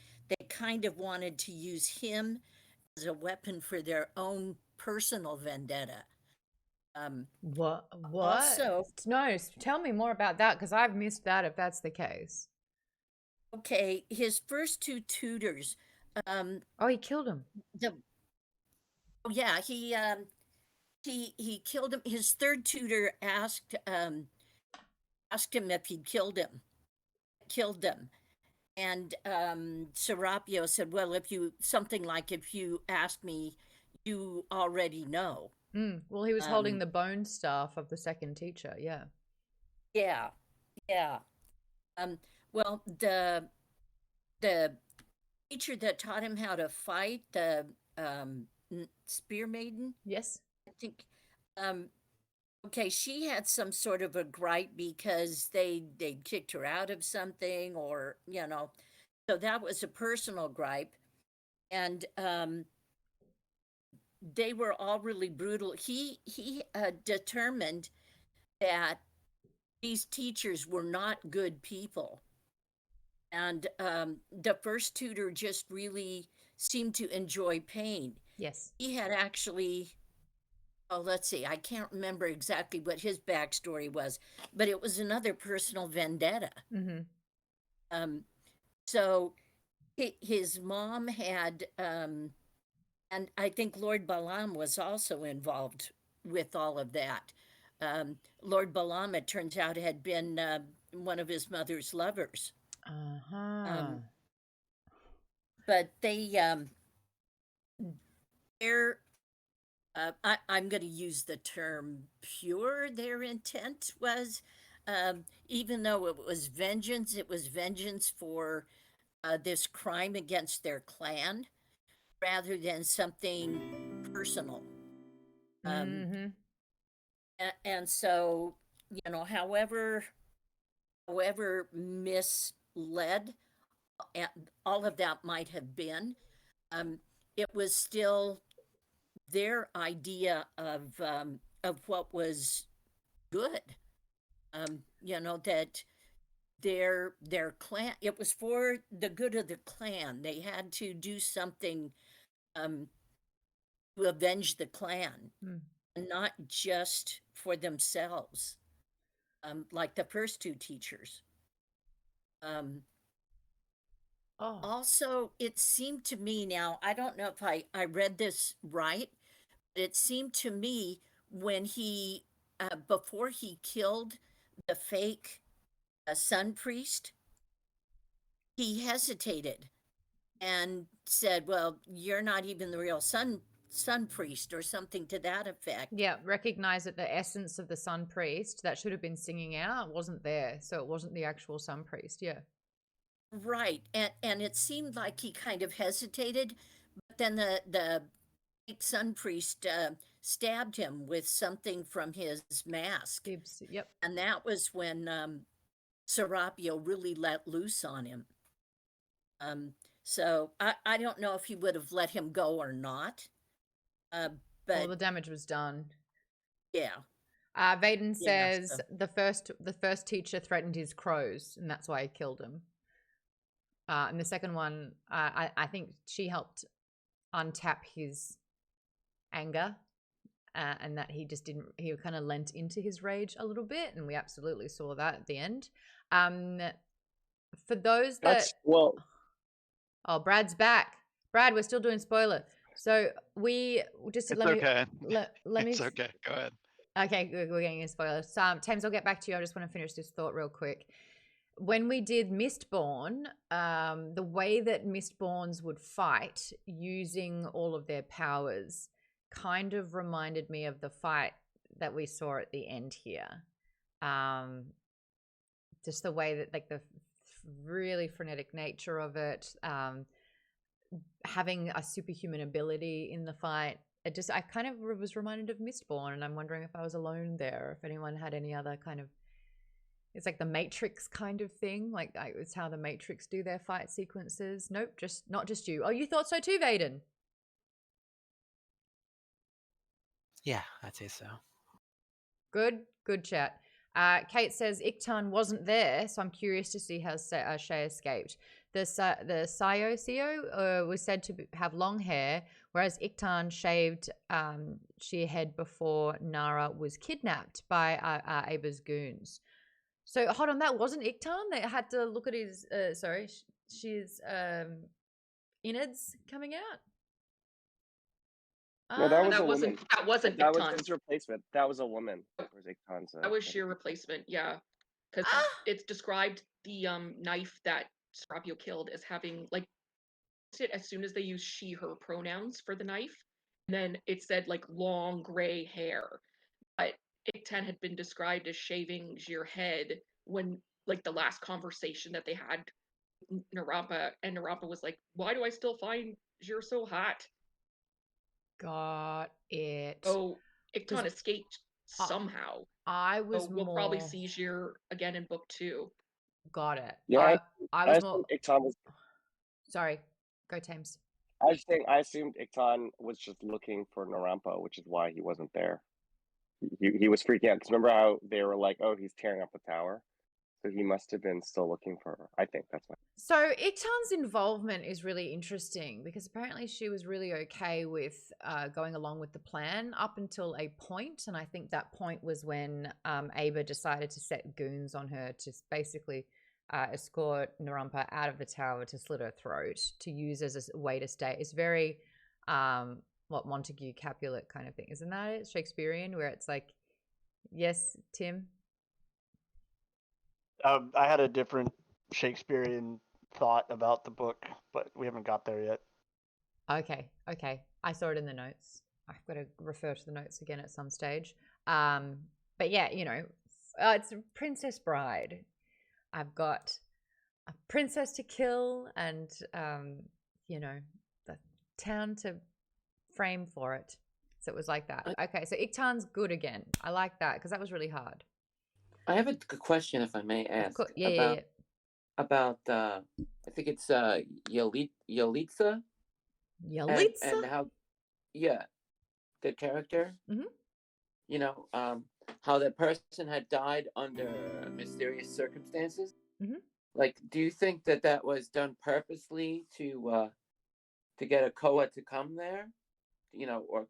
kind of wanted to use him as a weapon for their own personal vendetta. What? Also, no, tell me more about that, because I've missed that if that's the case. Okay, his first two tutors. Oh, he killed him. Yeah, he killed him. His third tutor asked him if he'd killed them, and Serapio said, "Well, if you ask me, you already know." Well, he was holding the bone staff of the second teacher. Yeah. Yeah. Well, the teacher that taught him how to fight, the spear maiden. Yes. I think. Okay, she had some sort of a gripe because they kicked her out of something, or so that was a personal gripe, and they were all really brutal. He determined that these teachers were not good people. And the first tutor just really seemed to enjoy pain. Yes. He had actually, let's see, I can't remember exactly what his backstory was, but it was another personal vendetta. Mm-hmm. So his mom had, and I think Lord Balaam was also involved with all of that. Lord Balaam, it turns out, had been one of his mother's lovers. But they're I'm going to use the term pure. Their intent was, even though it was vengeance for this crime against their clan, rather than something personal. And so, however misled all of that might have been, it was still their idea of what was good. You know, that their clan, it was for the good of the clan. They had to do something to avenge the clan, and not just for themselves, like the first two teachers. Also, it seemed to me, now I don't know if I read this right, but it seemed to me when he before he killed the fake sun priest, he hesitated and said, well, you're not even the real sun priest, or something to that effect. Yeah, recognize that the essence of the sun priest that should have been singing out wasn't there, so it wasn't the actual sun priest. Yeah, right. And it seemed like he kind of hesitated, but then the fake sun priest stabbed him with something from his mask. Yep. And that was when Serapio really let loose on him. So I don't know if he would have let him go or not. But well, the damage was done. Yeah. Vaden Yeah, says the first teacher threatened his crows, and that's why he killed him. And the second one, I think she helped untap his anger, and that he just didn't. He kind of lent into his rage a little bit, and we absolutely saw that at the end. For those oh, Brad's back. Brad, we're still doing spoiler. So we just It's let me okay. let me. It's okay. Go ahead. Okay, good. We're getting into spoilers. Thames, I'll get back to you. I just want to finish this thought real quick. When we did Mistborn, the way that Mistborns would fight using all of their powers kind of reminded me of the fight that we saw at the end here. Just the way that, like, the really frenetic nature of it, having a superhuman ability in the fight. I kind of was reminded of Mistborn, and I'm wondering if I was alone there, or if anyone had any other kind of, it's like the Matrix kind of thing. Like, it's how the Matrix do their fight sequences. Nope, not just you. Oh, you thought so too, Vaden? Yeah, I'd say so. Good chat. Kate says Iktan wasn't there, so I'm curious to see how Shay escaped. The Sayo was said to have long hair, whereas Iktan shaved sheer head before Nara was kidnapped by Aba's goons. So hold on, that wasn't Iktan? They had to look at his she's innards coming out? No, that was a wasn't woman. that wasn't That was Iktan's. his replacement. That was a woman. That was Iktan's. That was sheer replacement, yeah. Because it's described the knife that Serapio killed as having, like, it as soon as they used she/her pronouns for the knife. And then it said, like, long gray hair. But Iktan had been described as shaving your head when, like, the last conversation that they had Narampa, and Narampa was like, why do I still find you're so hot? Got it. Oh, Iktan escaped somehow. I was we'll probably see Jir again in book 2. Got it. Yeah, I was more. Iktan was. Sorry, go Thames. I assumed Iktan was just looking for Narampa, which is why he wasn't there. He was freaking out because remember how they were like, "Oh, he's tearing up the tower," so he must have been still looking for her. I think that's why. So Iktan's involvement is really interesting because apparently she was really okay with going along with the plan up until a point, and I think that point was when Aba decided to set goons on her to basically escort Narampa out of the tower to slit her throat to use as a way to stay. It's very Montague Capulet kind of thing, isn't that it? Shakespearean, where it's like, yes, Tim. I had a different Shakespearean thought about the book, but we haven't got there yet. Okay. I saw it in the notes. I've got to refer to the notes again at some stage. But yeah, it's Princess Bride. I've got a princess to kill and, the town to frame for it. So it was like that. Okay, so Iktan's good again. I like that because that was really hard. I have a question, if I may ask. Yeah. About I think it's Yalitza. Yalitza? And how, yeah, the character. Mm-hmm. how that person had died under mysterious circumstances. Mhm. Like, do you think that that was done purposely to get Okoa to come there, or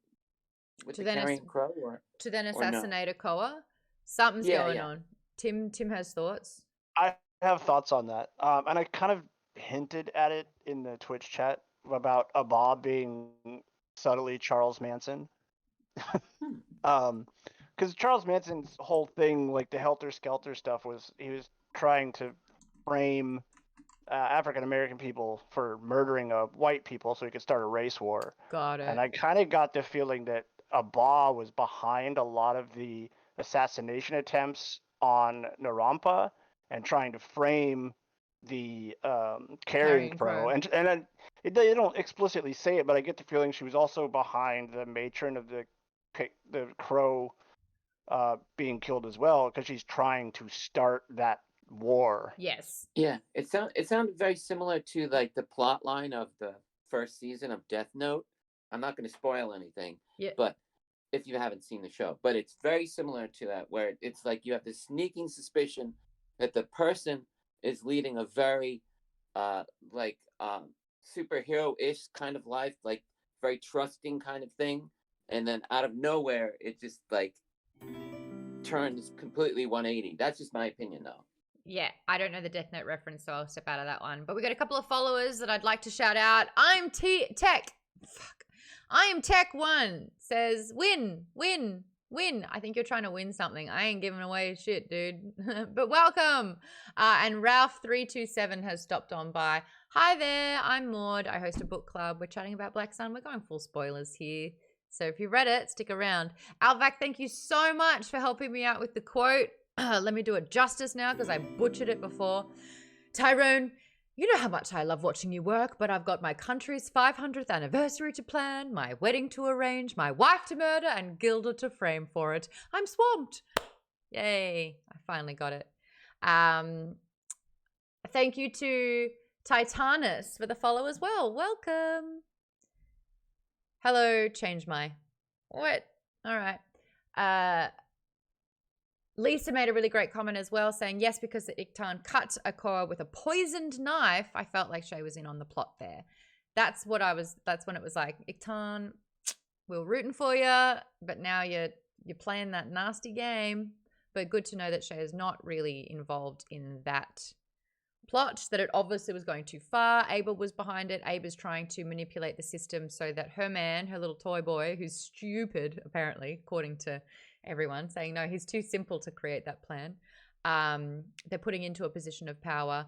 with To the then carrying crow, or no? assassinate Okoa? Something's Yeah, going yeah. on. Tim has thoughts. I have thoughts on that. And I kind of hinted at it in the Twitch chat about a Bob being subtly Charles Manson. Because Charles Manson's whole thing, like the Helter Skelter stuff, was he was trying to frame African American people for murdering white people so he could start a race war. Got it. And I kind of got the feeling that Abba was behind a lot of the assassination attempts on Narampa and trying to frame the carrying crow. And they don't explicitly say it, but I get the feeling she was also behind the matron of the crow being killed as well, because she's trying to start that war. Yes. Yeah, it sounded very similar to like the plot line of the first season of Death Note. I'm not going to spoil anything, but if you haven't seen the show, but it's very similar to that, where it's like you have this sneaking suspicion that the person is leading a very superhero-ish kind of life, like very trusting kind of thing, and then out of nowhere it just like turns completely 180. That's just my opinion, though. Yeah, I don't know the Death Note reference, so I'll step out of that one. But we got a couple of followers that I'd like to shout out. I am Tech1 says, win. I think you're trying to win something. I ain't giving away shit, dude. But welcome. And Ralph327 has stopped on by. Hi there, I'm Maude. I host a book club. We're chatting about Black Sun. We're going full spoilers here. So if you read it, stick around. Alvac, thank you so much for helping me out with the quote. Let me do it justice now because I butchered it before. Tyrone, you know how much I love watching you work, but I've got my country's 500th anniversary to plan, my wedding to arrange, my wife to murder, and Gilda to frame for it. I'm swamped. Yay. I finally got it. Thank you to Titanus for the follow as well. Welcome. Hello, change my... What? All right. Lisa made a really great comment as well, saying, yes, because the Iktan cut Okoa with a poisoned knife, I felt like Shay was in on the plot there. That's when it was like, Iktan, we were rooting for you, but now you're playing that nasty game. But good to know that Shay is not really involved in that plot, that it obviously was going too far. Abel was behind it. Abel's trying to manipulate the system so that her man, her little toy boy, who's stupid, apparently, according to everyone, saying, no, he's too simple to create that plan. They're putting into a position of power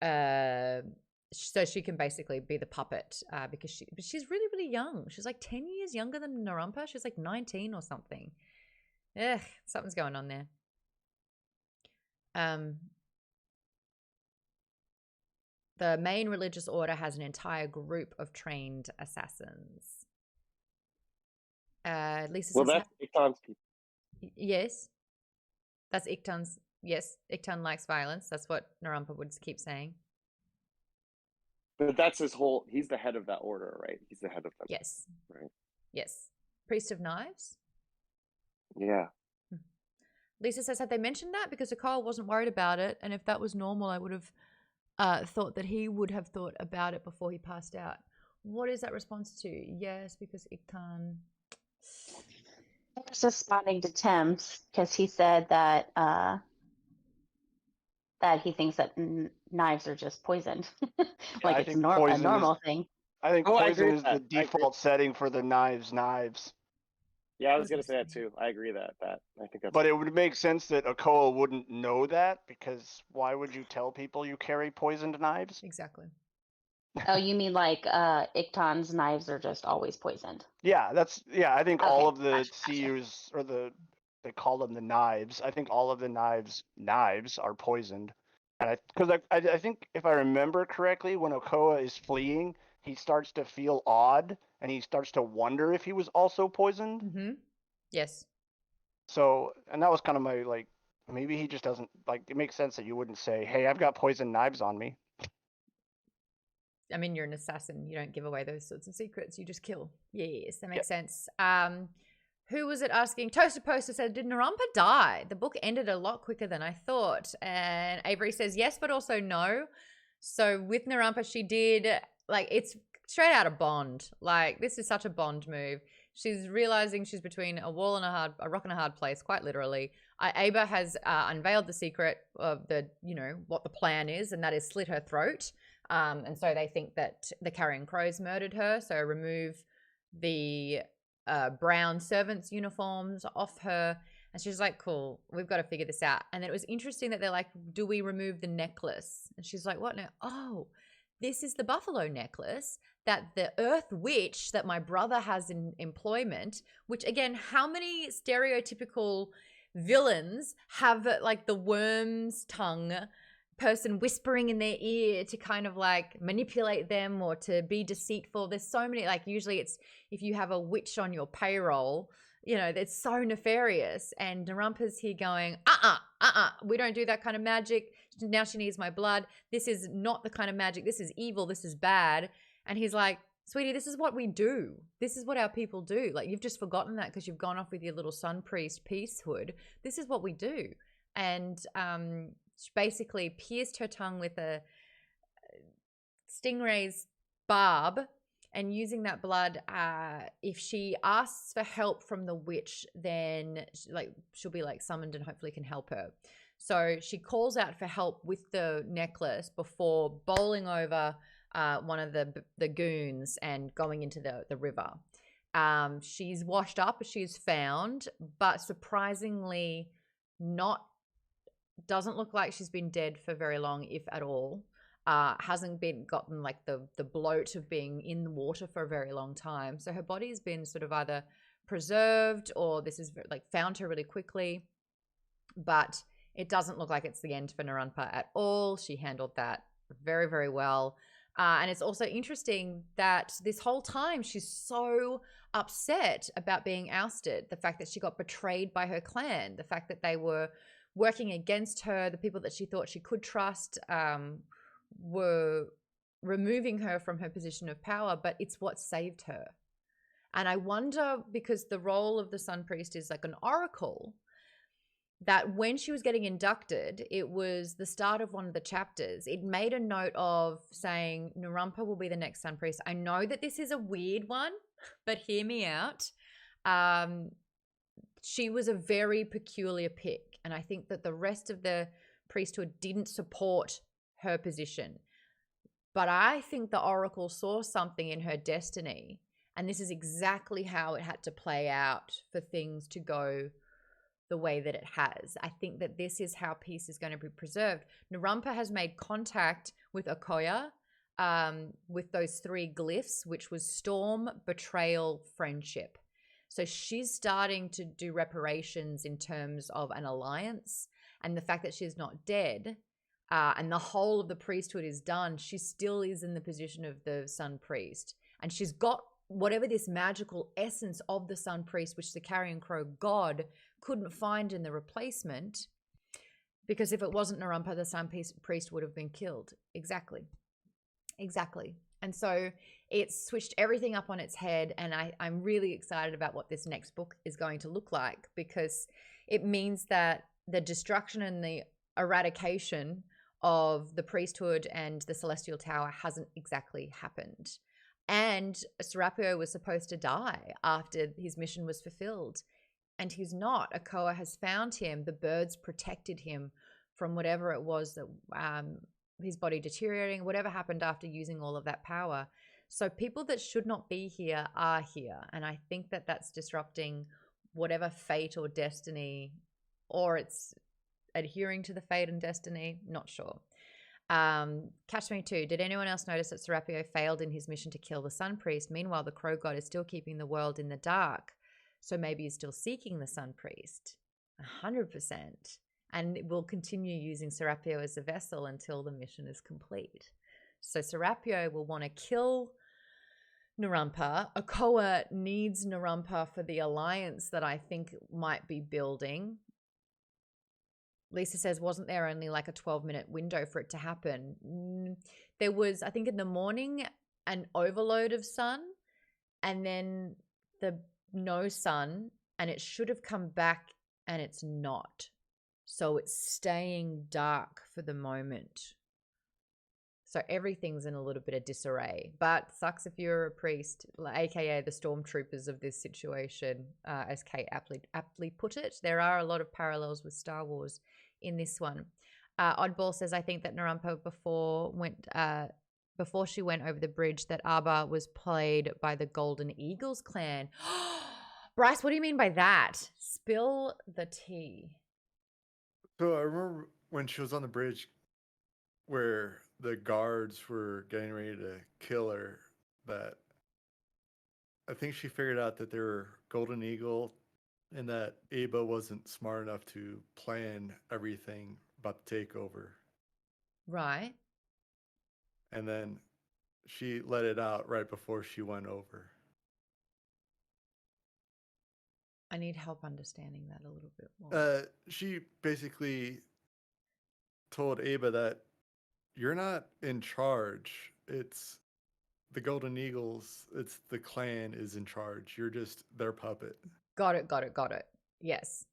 so she can basically be the puppet because she's really, really young. She's like 10 years younger than Narampa. She's like 19 or something. Ugh, something's going on there. The main religious order has an entire group of trained assassins. Lisa Well, says, that's Iktan's people. yes. That's Iktan's. Yes, Iktan likes violence. That's what Narampa would keep saying. But that's he's the head of that order, right? He's the head of them. Yes. Right. Yes. Priest of Knives? Yeah. Lisa says, had they mentioned that? Because Okoa wasn't worried about it. And if that was normal, I would have thought that he would have thought about it before he passed out. What is that response to? Yes, because Iktan... I was responding to Tim's because he said that that he thinks that knives are just poisoned, like it's a normal thing. I think poison is the default setting for the knives. Yeah, I was gonna say that too. I agree that I think that's. But it would make sense that Okoa wouldn't know that, because why would you tell people you carry poisoned knives? Exactly. Oh, you mean like Iktan's knives are just always poisoned? Yeah, I think all of the gotcha. CUs, or they call them the knives. I think all of the knives are poisoned. And I think if I remember correctly, when Okoa is fleeing, he starts to feel odd and he starts to wonder if he was also poisoned. Mm-hmm. Yes. So, and that was kind of my, maybe he just doesn't, it makes sense that you wouldn't say, hey, I've got poisoned knives on me. I mean, you're an assassin. You don't give away those sorts of secrets. You just kill. Yes, that makes sense. who was it asking? Toaster Poster said, did Narumpa die? The book ended a lot quicker than I thought. And Avery says, yes, but also no. So with Narumpa, she did, like, it's straight out of Bond. Like, this is such a Bond move. She's realizing she's between a rock and a hard place, quite literally. Aba has unveiled the secret of what the plan is, and that is slit her throat. And so they think that the Carrion Crows murdered her. So remove the brown servants' uniforms off her. And she's like, cool, we've got to figure this out. And then it was interesting that they're like, do we remove the necklace? And she's like, what now? Oh, this is the buffalo necklace that the Earth Witch that my brother has in employment, which again, how many stereotypical villains have like the worm's tongue person whispering in their ear to kind of like manipulate them or to be deceitful? There's so many, like usually it's if you have a witch on your payroll, that's so nefarious. And Narumpa's here going, we don't do that kind of magic. Now she needs my blood. This is not the kind of magic. This is evil. This is bad. And he's like, sweetie, this is what we do. This is what our people do. Like, you've just forgotten that because you've gone off with your little sun priest peacehood. This is what we do. And she basically pierced her tongue with a stingray's barb, and using that blood, if she asks for help from the witch, then she'll be like summoned and hopefully can help her. So she calls out for help with the necklace before bowling over one of the goons and going into the river. She's washed up, she's found, but surprisingly doesn't look like she's been dead for very long, if at all. Hasn't gotten like the bloat of being in the water for a very long time. So her body's been sort of either preserved or this is like found her really quickly, but it doesn't look like it's the end for Narumpa at all. She handled that very, very well. And it's also interesting that this whole time she's so upset about being ousted. The fact that she got betrayed by her clan, the fact that they were working against her, the people that she thought she could trust were removing her from her position of power, but it's what saved her. And I wonder, because the role of the Sun Priest is like an oracle, that when she was getting inducted, it was the start of one of the chapters. It made a note of saying, Narumpa will be the next Sun Priest. I know that this is a weird one, but hear me out. She was a very peculiar pick. And I think that the rest of the priesthood didn't support her position. But I think the oracle saw something in her destiny. And this is exactly how it had to play out for things to go the way that it has. I think that this is how peace is going to be preserved. Narumpa has made contact with Okoya with those 3 glyphs, which was storm, betrayal, friendship. So she's starting to do reparations in terms of an alliance, and the fact that she's not dead and the whole of the priesthood is done, she still is in the position of the Sun Priest. And she's got whatever this magical essence of the Sun Priest, which the Carrion Crow god couldn't find in the replacement, because if it wasn't Narumpa, the Sun Priest would have been killed. Exactly. And so it's switched everything up on its head, and I'm really excited about what this next book is going to look like, because it means that the destruction and the eradication of the priesthood and the Celestial Tower hasn't exactly happened. And Serapio was supposed to die after his mission was fulfilled, and he's not. Okoa has found him. The birds protected him from whatever it was that his body deteriorating, whatever happened after using all of that power. So people that should not be here are here. And I think that that's disrupting whatever fate or destiny, or it's adhering to the fate and destiny. Not sure. Catch Me Too. Did anyone else notice that Serapio failed in his mission to kill the Sun Priest? Meanwhile, the Crow God is still keeping the world in the dark. So maybe he's still seeking the Sun Priest. 100%. And will continue using Serapio as a vessel until the mission is complete. So Serapio will want to kill Narumpa. Okoa needs Narumpa for the alliance that I think might be building. Lisa says, wasn't there only like a 12-minute window for it to happen? There was, I think in the morning, an overload of sun, and then the no sun, and it should have come back and it's not. So it's staying dark for the moment. So everything's in a little bit of disarray, but sucks if you're a priest, aka the stormtroopers of this situation, as Kate aptly put it. There are a lot of parallels with Star Wars in this one. Oddball says, I think that Narampa before she went over the bridge, that Abba was played by the Golden Eagles clan. Bryce, what do you mean by that? Spill the tea. So I remember when she was on the bridge where the guards were getting ready to kill her, that I think she figured out that they were Golden Eagle and that Aba wasn't smart enough to plan everything about the takeover. Right. And then she let it out right before she went over. I need help understanding that a little bit more. She basically told Aba that you're not in charge. It's the Golden Eagles. It's the clan is in charge. You're just their puppet. Got it. Yes.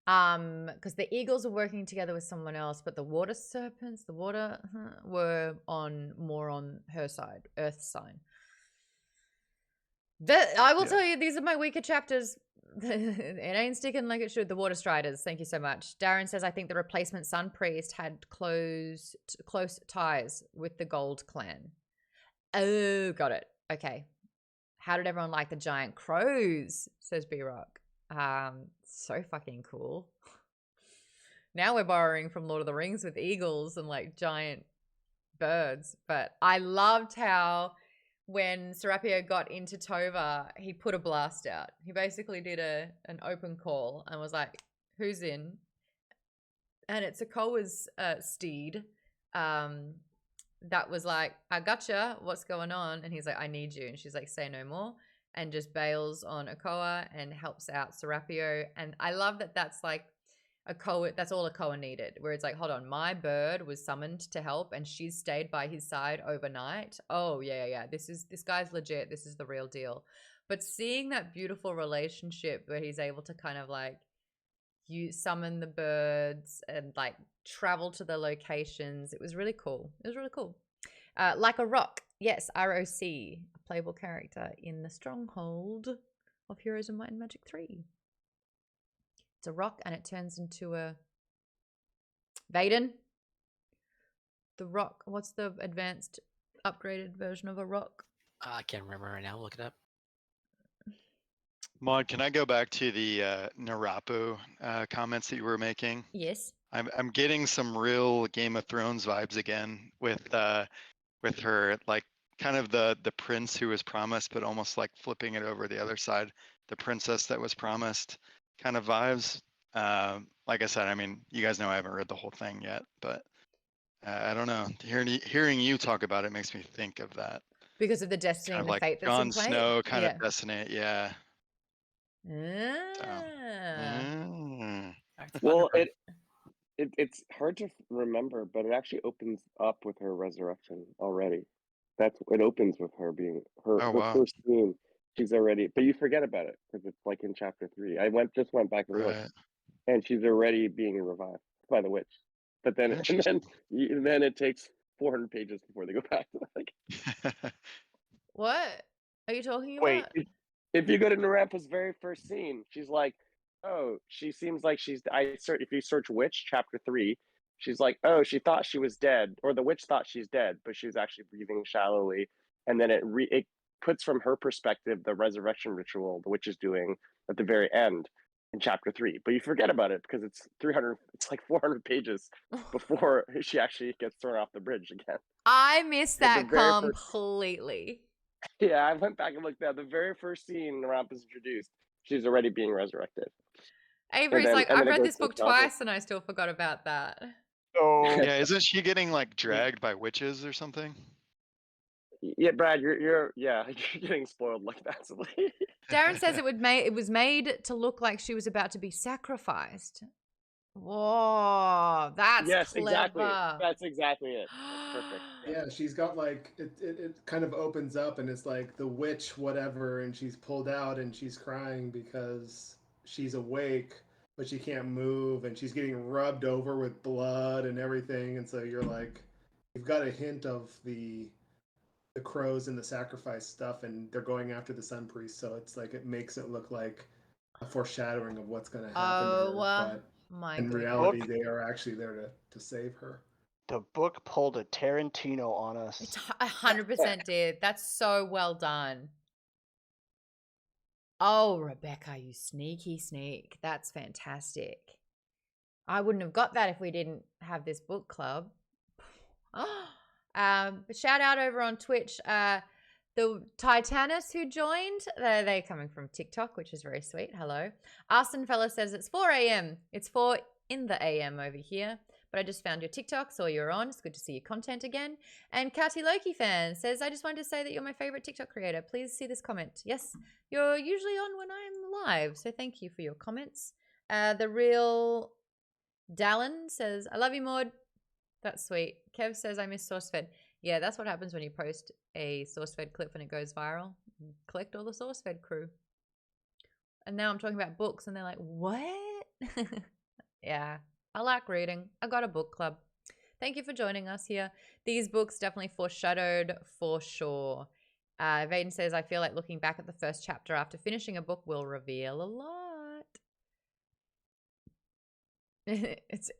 Because the eagles are working together with someone else, but the water serpents, were more on her side, Earth's side. I will tell you, these are my weaker chapters. It ain't sticking like it should. The Water Striders, thank you so much. Darren says, I think the replacement Sun Priest had close ties with the Gold Clan. Oh, got it. Okay. How did everyone like the giant crows? Says B-Rock. So fucking cool. Now we're borrowing from Lord of the Rings with eagles and like giant birds. But I loved how when Serapio got into Tova, he put a blast out. He basically did an open call and was like, who's in? And it's Akoa's steed. That was like, I gotcha, what's going on? And he's like, I need you. And she's like, say no more. And just bails on Akoa and helps out Serapio. And I love that that's like Akoa, that's all Akoa needed. Where it's like, hold on, my bird was summoned to help and she's stayed by his side overnight. Oh, yeah. This guy's legit. This is the real deal. But seeing that beautiful relationship where he's able to kind of like, you summon the birds and like travel to the locations. It was really cool. Like a rock. Yes, ROC, a playable character in the Stronghold of Heroes of Might and Magic 3. It's a rock and it turns into a Vaden. The rock. What's the advanced upgraded version of a rock? I can't remember right now. Look it up. Maude, can I go back to the Narapu comments that you were making? Yes. I'm getting some real Game of Thrones vibes again with her, like kind of the prince who was promised, but almost like flipping it over the other side, the princess that was promised kind of vibes. Like I said, I mean, you guys know I haven't read the whole thing yet, but I don't know. Hearing you talk about it makes me think of that. Because of the destiny Kind of and the like fate that's Jon in play? Snow kind of destiny, yeah. Well, it's hard to remember, but it actually opens up with her resurrection already. It opens with her being her first scene. She's already, but you forget about it because it's like in chapter 3. I just went back and looked, and she's already being revived by the witch. But then then it takes 400 pages before they go back to that. What are you talking about? Wait, if you go to Narampa's very first scene, she's like, oh, she seems like if you search witch chapter 3, she's like, oh, she thought she was dead, or the witch thought she's dead, but she was actually breathing shallowly. And then it puts from her perspective the resurrection ritual the witch is doing at the very end in chapter 3. But you forget about it because it's like 400 pages before she actually gets thrown off the bridge again. I missed that completely. Yeah, I went back and looked at the very first scene Narampa's introduced. She's already being resurrected. Avery's like, I've read this book twice and I still forgot about that. Oh, yeah, isn't she getting like dragged by witches or something? Yeah, Brad, you're getting spoiled like that. Darren says it was made to look like she was about to be sacrificed. Whoa, that's clever. Exactly. That's exactly it. That's perfect. Yeah, she's got like it kind of opens up and it's like the witch whatever, and she's pulled out and she's crying because she's awake, but she can't move, and she's getting rubbed over with blood and everything. And so you're like, you've got a hint of the crows and the sacrifice stuff, and they're going after the sun priest. So it's like it makes it look like a foreshadowing of what's going to happen to her. But my in goodness. reality, they are actually there to save her. The book pulled a Tarantino on us. It's 100% did. That's so well done. Oh, Rebecca, you sneaky sneak. That's fantastic. I wouldn't have got that if we didn't have this book club. But shout out over on Twitch. The Titanus who joined, they're coming from TikTok, which is very sweet. Hello. Arson Fella says it's 4 a.m. It's 4 in the a.m. over here. But I just found your TikTok, saw you're on. It's good to see your content again. And Catty Loki fan says, I just wanted to say that you're my favorite TikTok creator. Please see this comment. Yes, you're usually on when I'm live, so thank you for your comments. The real Dallin says, I love you, Maude. That's sweet. Kev says, I miss SourceFed. Yeah, that's what happens when you post a SourceFed clip and it goes viral. You collect all the SourceFed crew. And now I'm talking about books and they're like, what? Yeah, I like reading. I got a book club. Thank you for joining us here. These books definitely foreshadowed for sure. Vaden says, I feel like looking back at the first chapter after finishing a book will reveal a lot. It's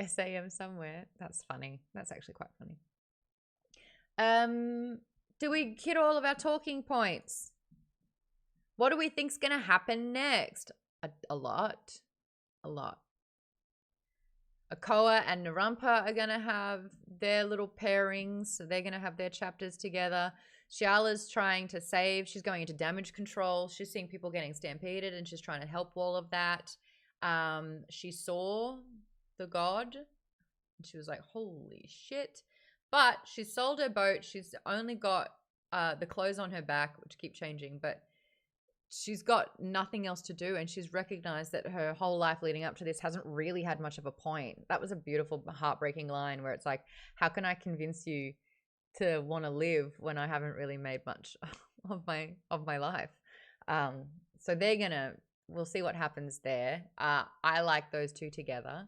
SAM somewhere. That's funny. That's actually quite funny. Do we hit all of our talking points? What do we think's gonna happen next? A lot. Akoa and Narumpa are gonna have their little pairings, so they're gonna have their chapters together. Shiala's trying to save. She's going into damage control. She's seeing people getting stampeded, and she's trying to help all of that. She saw the god, and she was like, "Holy shit!" But she sold her boat. She's only got the clothes on her back, which keep changing, but she's got nothing else to do, and she's recognized that her whole life leading up to this hasn't really had much of a point. That was a beautiful, heartbreaking line where it's like, how can I convince you to want to live when I haven't really made much of my life? So we'll see what happens there. I like those two together.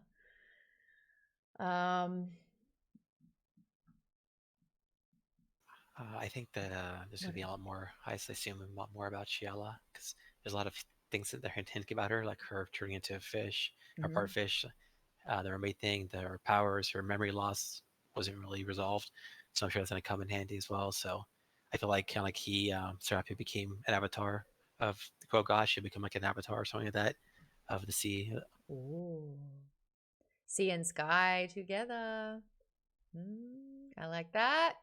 I think that there's going to be a lot more, I assume, a lot more about Shiala, because there's a lot of things that they're hinting about her, like her turning into a fish, or part fish, the mermaid thing, her powers, her memory loss wasn't really resolved, so I'm sure that's going to come in handy as well. So I feel like kind of like Serapia became an avatar of the Crow God, she'll become like an avatar or something like that of the sea. Ooh. Sea and sky together. I like that.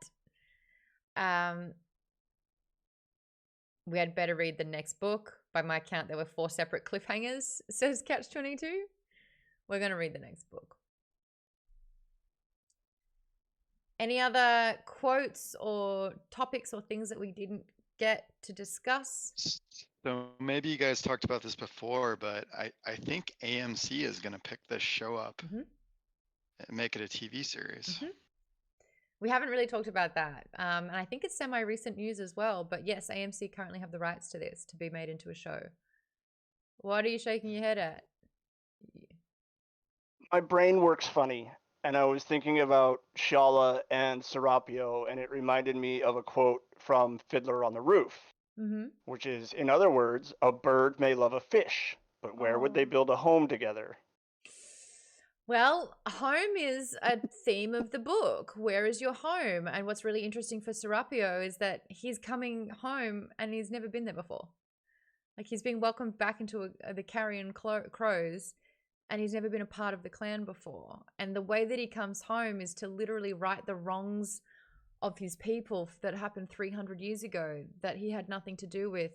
We had better read the next book. By my count, there were 4 separate cliffhangers, says Catch22. We're going to read the next book. Any other quotes or topics or things that we didn't get to discuss? So maybe you guys talked about this before, but I think AMC is going to pick this show up and make it a TV series. We haven't really talked about that. And I think it's semi-recent news as well. But yes, AMC currently have the rights to this to be made into a show. What are you shaking your head at? My brain works funny, and I was thinking about Shala and Serapio, and it reminded me of a quote from Fiddler on the Roof, which is, in other words, a bird may love a fish, but where would they build a home together? Well, home is a theme of the book. Where is your home? And what's really interesting for Serapio is that he's coming home and he's never been there before. Like, he's being welcomed back into the Carrion Crows, and he's never been a part of the clan before. And the way that he comes home is to literally right the wrongs of his people that happened 300 years ago that he had nothing to do with,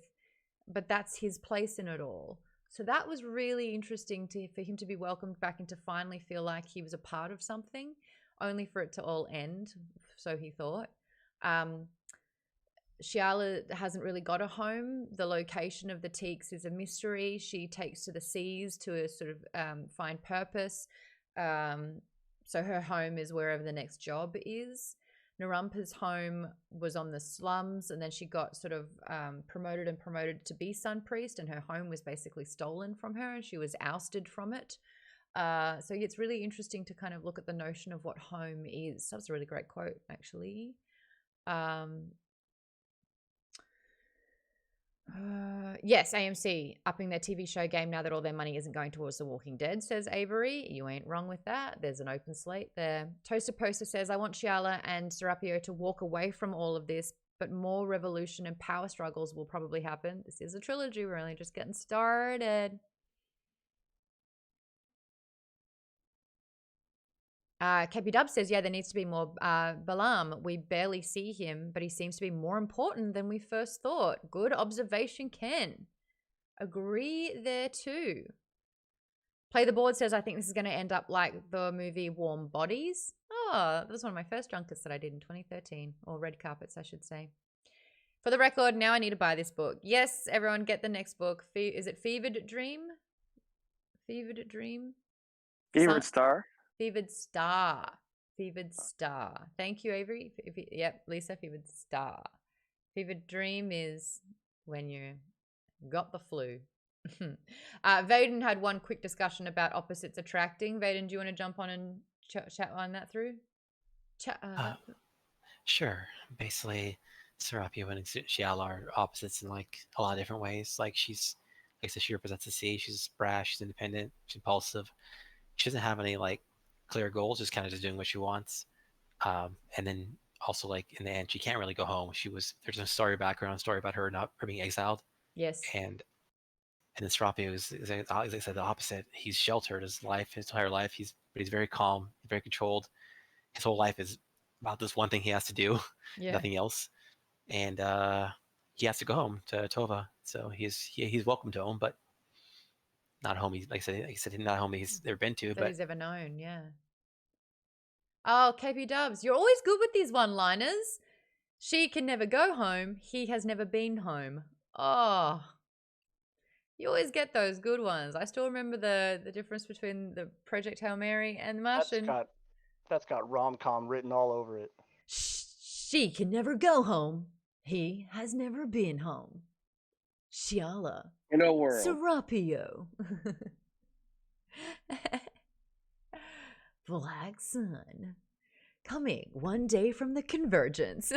but that's his place in it all. So that was really interesting for him to be welcomed back and to finally feel like he was a part of something, only for it to all end, so he thought. Shiala hasn't really got a home. The location of the Teaks is a mystery. She takes to the seas to sort of find purpose. So her home is wherever the next job is. Narumpa's home was on the slums, and then she got sort of promoted to be Sun Priest, and her home was basically stolen from her, and she was ousted from it. So it's really interesting to kind of look at the notion of what home is. That's a really great quote, actually. Yes, AMC upping their TV show game now that all their money isn't going towards The Walking Dead, says Avery. You ain't wrong with that. There's an open slate there. Toaster Poster says, I want Shiala and Serapio to walk away from all of this, but more revolution and power struggles will probably happen. This is a trilogy. We're only just getting started. KP Dub says, yeah, there needs to be more Balaam. We barely see him, but he seems to be more important than we first thought. Good observation, Ken. Agree there too. Play the Board says, I think this is going to end up like the movie Warm Bodies. Oh, that was one of my first junkets that I did in 2013. Or red carpets, I should say. For the record, now I need to buy this book. Yes, everyone get the next book. Is it Fevered Dream? Fevered Dream? Fevered Star? Fevered Star. Fevered Star. Thank you, Avery. Yep, Lisa, Fevered Star. Fevered Dream is when you got the flu. Vaden had one quick discussion about opposites attracting. Vaden, do you want to jump on and chat on that through? Sure. Basically, Serapio and Shiala are opposites in like a lot of different ways. Like she's, like I said, she represents the sea. She's brash. She's independent. She's impulsive. She doesn't have any like clear goals, just kind of just doing what she wants. And then also like in the end, she can't really go home. There's a story about her being exiled. Yes. And then Serapio is as I said, the opposite. He's sheltered his entire life. He's very calm, very controlled. His whole life is about this one thing he has to do, nothing else. And he has to go home to Tova. So he's welcome to home, but not home. Like I said, not home he's ever been to, but he's ever known. Yeah. Oh, KP Dubs, you're always good with these one-liners. She can never go home. He has never been home. Oh, you always get those good ones. I still remember the difference between the Project Hail Mary and the Martian. That's got rom-com written all over it. She can never go home. He has never been home. Shiala. In a world. Serapio. Black Sun. Coming one day from the Convergence.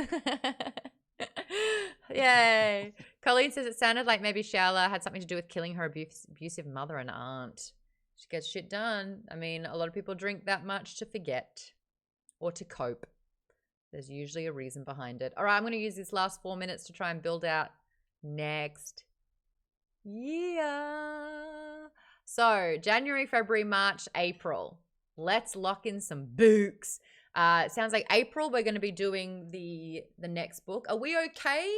Yay. Colleen says it sounded like maybe Shiala had something to do with killing her abusive mother and aunt. She gets shit done. I mean, a lot of people drink that much to forget or to cope. There's usually a reason behind it. All right, I'm going to use this last 4 minutes to try and build out next. Yeah. So January, February, March, April. Let's lock in some books. It sounds like April we're going to be doing the next book. Are we okay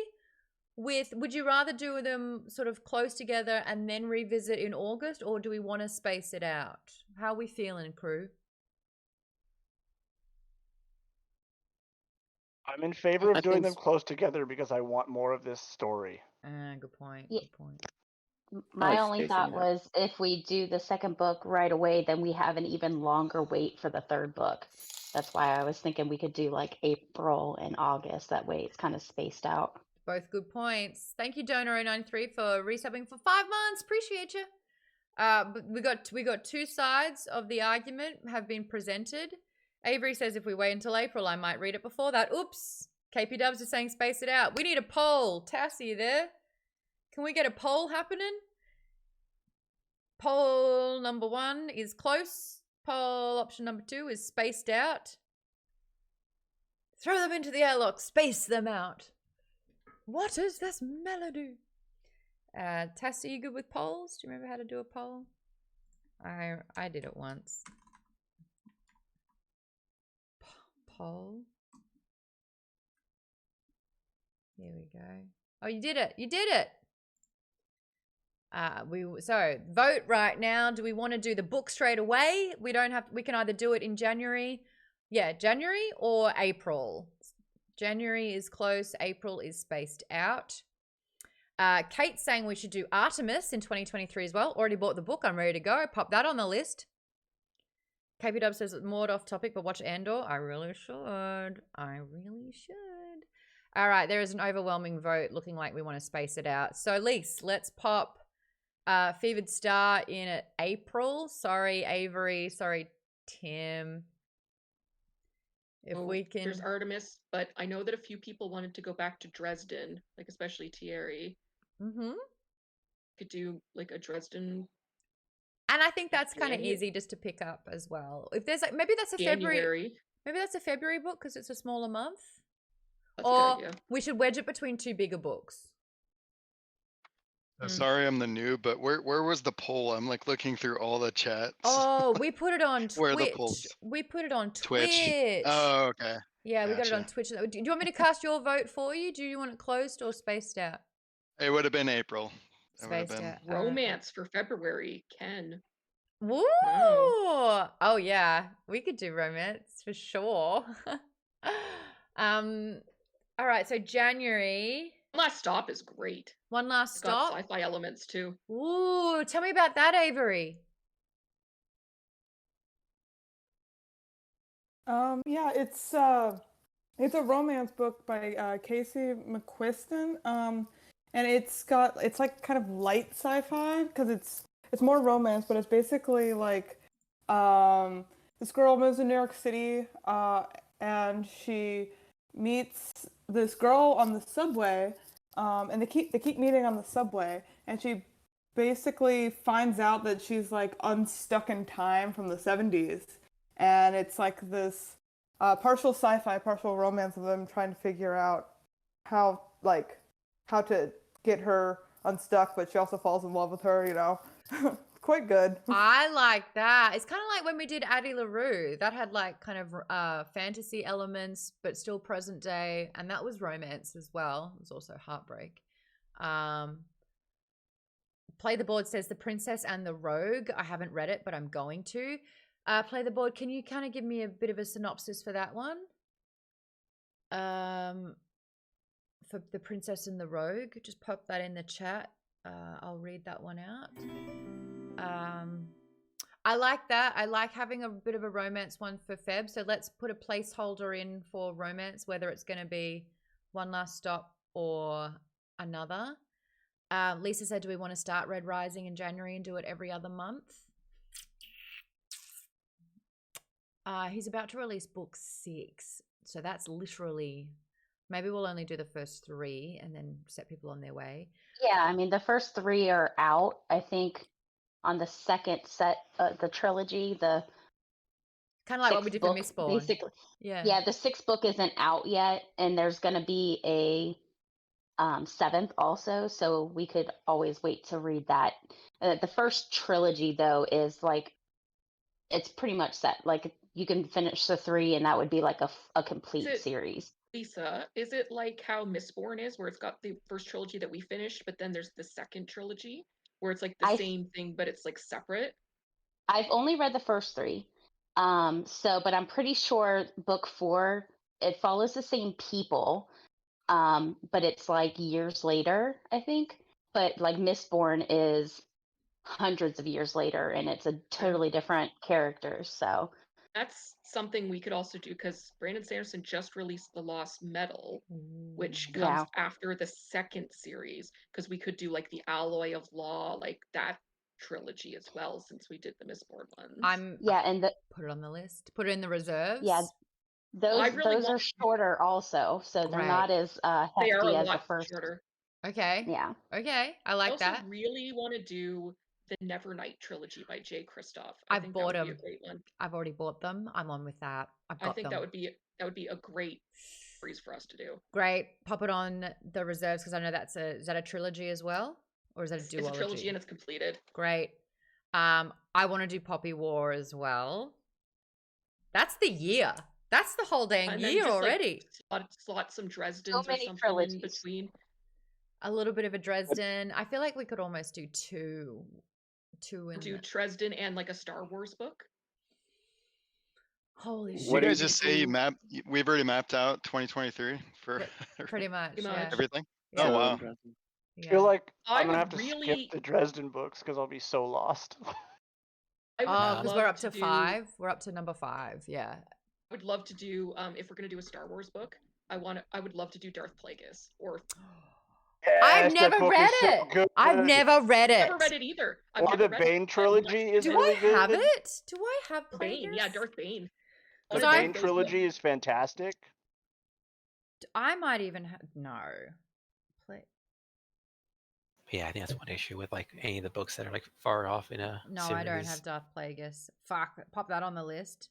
with, would you rather do them sort of close together and then revisit in August, or do we want to space it out? How are we feeling, crew? I'm in favor of doing them close together because I want more of this story. Good point. Yeah. Good point. My only thought was if we do the second book right away, then we have an even longer wait for the third book. That's why I was thinking we could do like April and August. That way it's kind of spaced out. Both good points. Thank you, Donor093, for resubbing for 5 months. Appreciate you. But we got two sides of the argument have been presented. Avery says if we wait until April, I might read it before that. Oops. KP Dubs is saying space it out. We need a poll. Tass, are you there? Can we get a poll happening? Poll number 1 is close. Poll option number 2 is spaced out. Throw them into the airlock. Space them out. What is this melody? Tass, are you good with polls? Do you remember how to do a poll? I did it once. Poll. Here we go. Oh, you did it. You did it. So vote right now. Do we want to do the book straight away? We can either do it in January. Yeah, January or April. January is close. April is spaced out. Kate's saying we should do Artemis in 2023 as well. Already bought the book. I'm ready to go. Pop that on the list. KP Dub says more off topic, but watch Andor. I really should. I really should. All right, there is an overwhelming vote looking like we want to space it out. So, Lise, let's pop Fevered Star in at April. Sorry, Avery. Sorry, Tim. If we can. There's Artemis, but I know that a few people wanted to go back to Dresden, like especially Thierry. Mm-hmm. Could do like a Dresden. And I think that's kind of easy just to pick up as well. If there's like, maybe that's a February. Maybe that's a February book because it's a smaller month. That's or a good idea. We should wedge it between two bigger books. Sorry, I'm the noob, but where was the poll? I'm like looking through all the chats. Oh, we put it on Twitch. Where are the polls? We put it on Twitch. Oh, okay. Yeah, we got it on Twitch. Do you want me to cast your vote for you? Do you want it closed or spaced out? It would have been April. Spaced out. Romance for February, Ken. Woo! Oh yeah, we could do romance for sure. All right, so January. One Last Stop is great. One Last Stop. Got sci-fi elements too. Ooh, tell me about that, Avery. Yeah, it's a romance book by Casey McQuiston. And it's like kind of light sci-fi because it's more romance, but it's basically like this girl moves to New York City and she meets this girl on the subway, and they keep meeting on the subway, and she basically finds out that she's like unstuck in time from the 70s, and it's like this partial sci-fi, partial romance of them trying to figure out how to get her unstuck, but she also falls in love with her, you know. Quite good. I like that. It's kind of like when we did Addie LaRue. That had like kind of fantasy elements, but still present day. And that was romance as well. It was also heartbreak. Play the Board says The Princess and the Rogue. I haven't read it, but I'm going to. Play the Board, can you kind of give me a bit of a synopsis for that one? For The Princess and the Rogue. Just pop that in the chat. I'll read that one out. I like that. I like having a bit of a romance one for Feb. So let's put a placeholder in for romance, whether it's going to be One Last Stop or another. Lisa said, do we want to start Red Rising in January and do it every other month? He's about to release book 6. So that's literally, maybe we'll only do the first 3 and then set people on their way. Yeah, I mean, the first 3 are out. I think on the second set, the trilogy, the kind of like what we did for Mistborn. Basically, yeah, the 6th book isn't out yet, and there's going to be a 7th also, so we could always wait to read that. The first trilogy, though, is like, it's pretty much set. Like, you can finish the 3, and that would be like a complete series. Lisa, is it like how Mistborn is, where it's got the first trilogy that we finished, but then there's the second trilogy, where it's like the same thing, but it's like separate? I've only read the first 3. But I'm pretty sure book 4, it follows the same people, but it's like years later, I think. But like Mistborn is hundreds of years later, and it's a totally different character, so... That's something we could also do, because Brandon Sanderson just released The Lost Metal, which comes after the second series, because we could do like the Alloy of Law, like that trilogy as well, since we did the Mistborn ones. Put it on the list. Put it in the reserves. Yeah, those are shorter also, so they're not as hefty as the first. Shorter. Okay. Yeah. Okay, I like that. I also really want to do the Nevernight trilogy by Jay Kristoff. I've bought them. Be a great one. I've already bought them. I'm on with that. I think that would be a great series for us to do. Great. Pop it on the reserves, because I know is that a trilogy as well, or is that a duology? It's a trilogy and it's completed. Great. I want to do Poppy War as well. That's the year. That's the whole dang year already. Like, slot some Dresdens or something in between. A little bit of a Dresden. I feel like we could almost do two in do Dresden and like a Star Wars book. Holy shit! What did you just say? We've already mapped out 2023 for pretty much everything. Yeah. Oh wow! I feel like I'm gonna have to skip the Dresden books because I'll be so lost. because we're up to 5. We're up to number 5. Yeah. I would love to do if we're gonna do a Star Wars book. I would love to do Darth Plagueis or. I've never read it. I've never read it. Never read it either. Or the Bane trilogy is really good. Do I have it? Do I have Bane? Yeah, Darth Bane. The Bane trilogy is fantastic. I might even have Yeah, I think that's one issue with like any of the books that are like far off in a No, series. I don't have Darth Plagueis. Fuck, pop that on the list.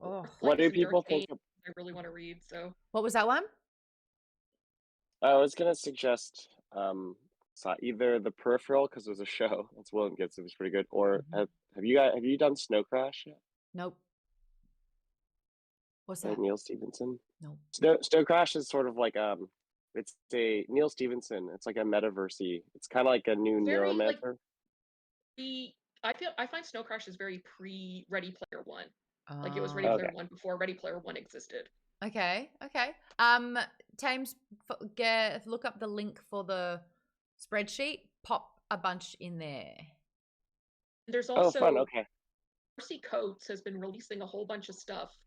Oh, What do people think? I really want to read. So what was that one? I was gonna suggest either The Peripheral because it was a show. That's William Gibson, it was pretty good. Or have you done Snow Crash yet? Nope. What's that? Neil Stephenson. No. Snow Crash is sort of like it's a Neil Stephenson. It's like a metaversey. It's kind of like a new Neuromancer. I find Snow Crash is very pre Ready Player One. Like it was Ready Player One before Ready Player One existed. Okay. Tames, look up the link for the spreadsheet. Pop a bunch in there. There's also fun. Okay. Darcy Coates has been releasing a whole bunch of stuff.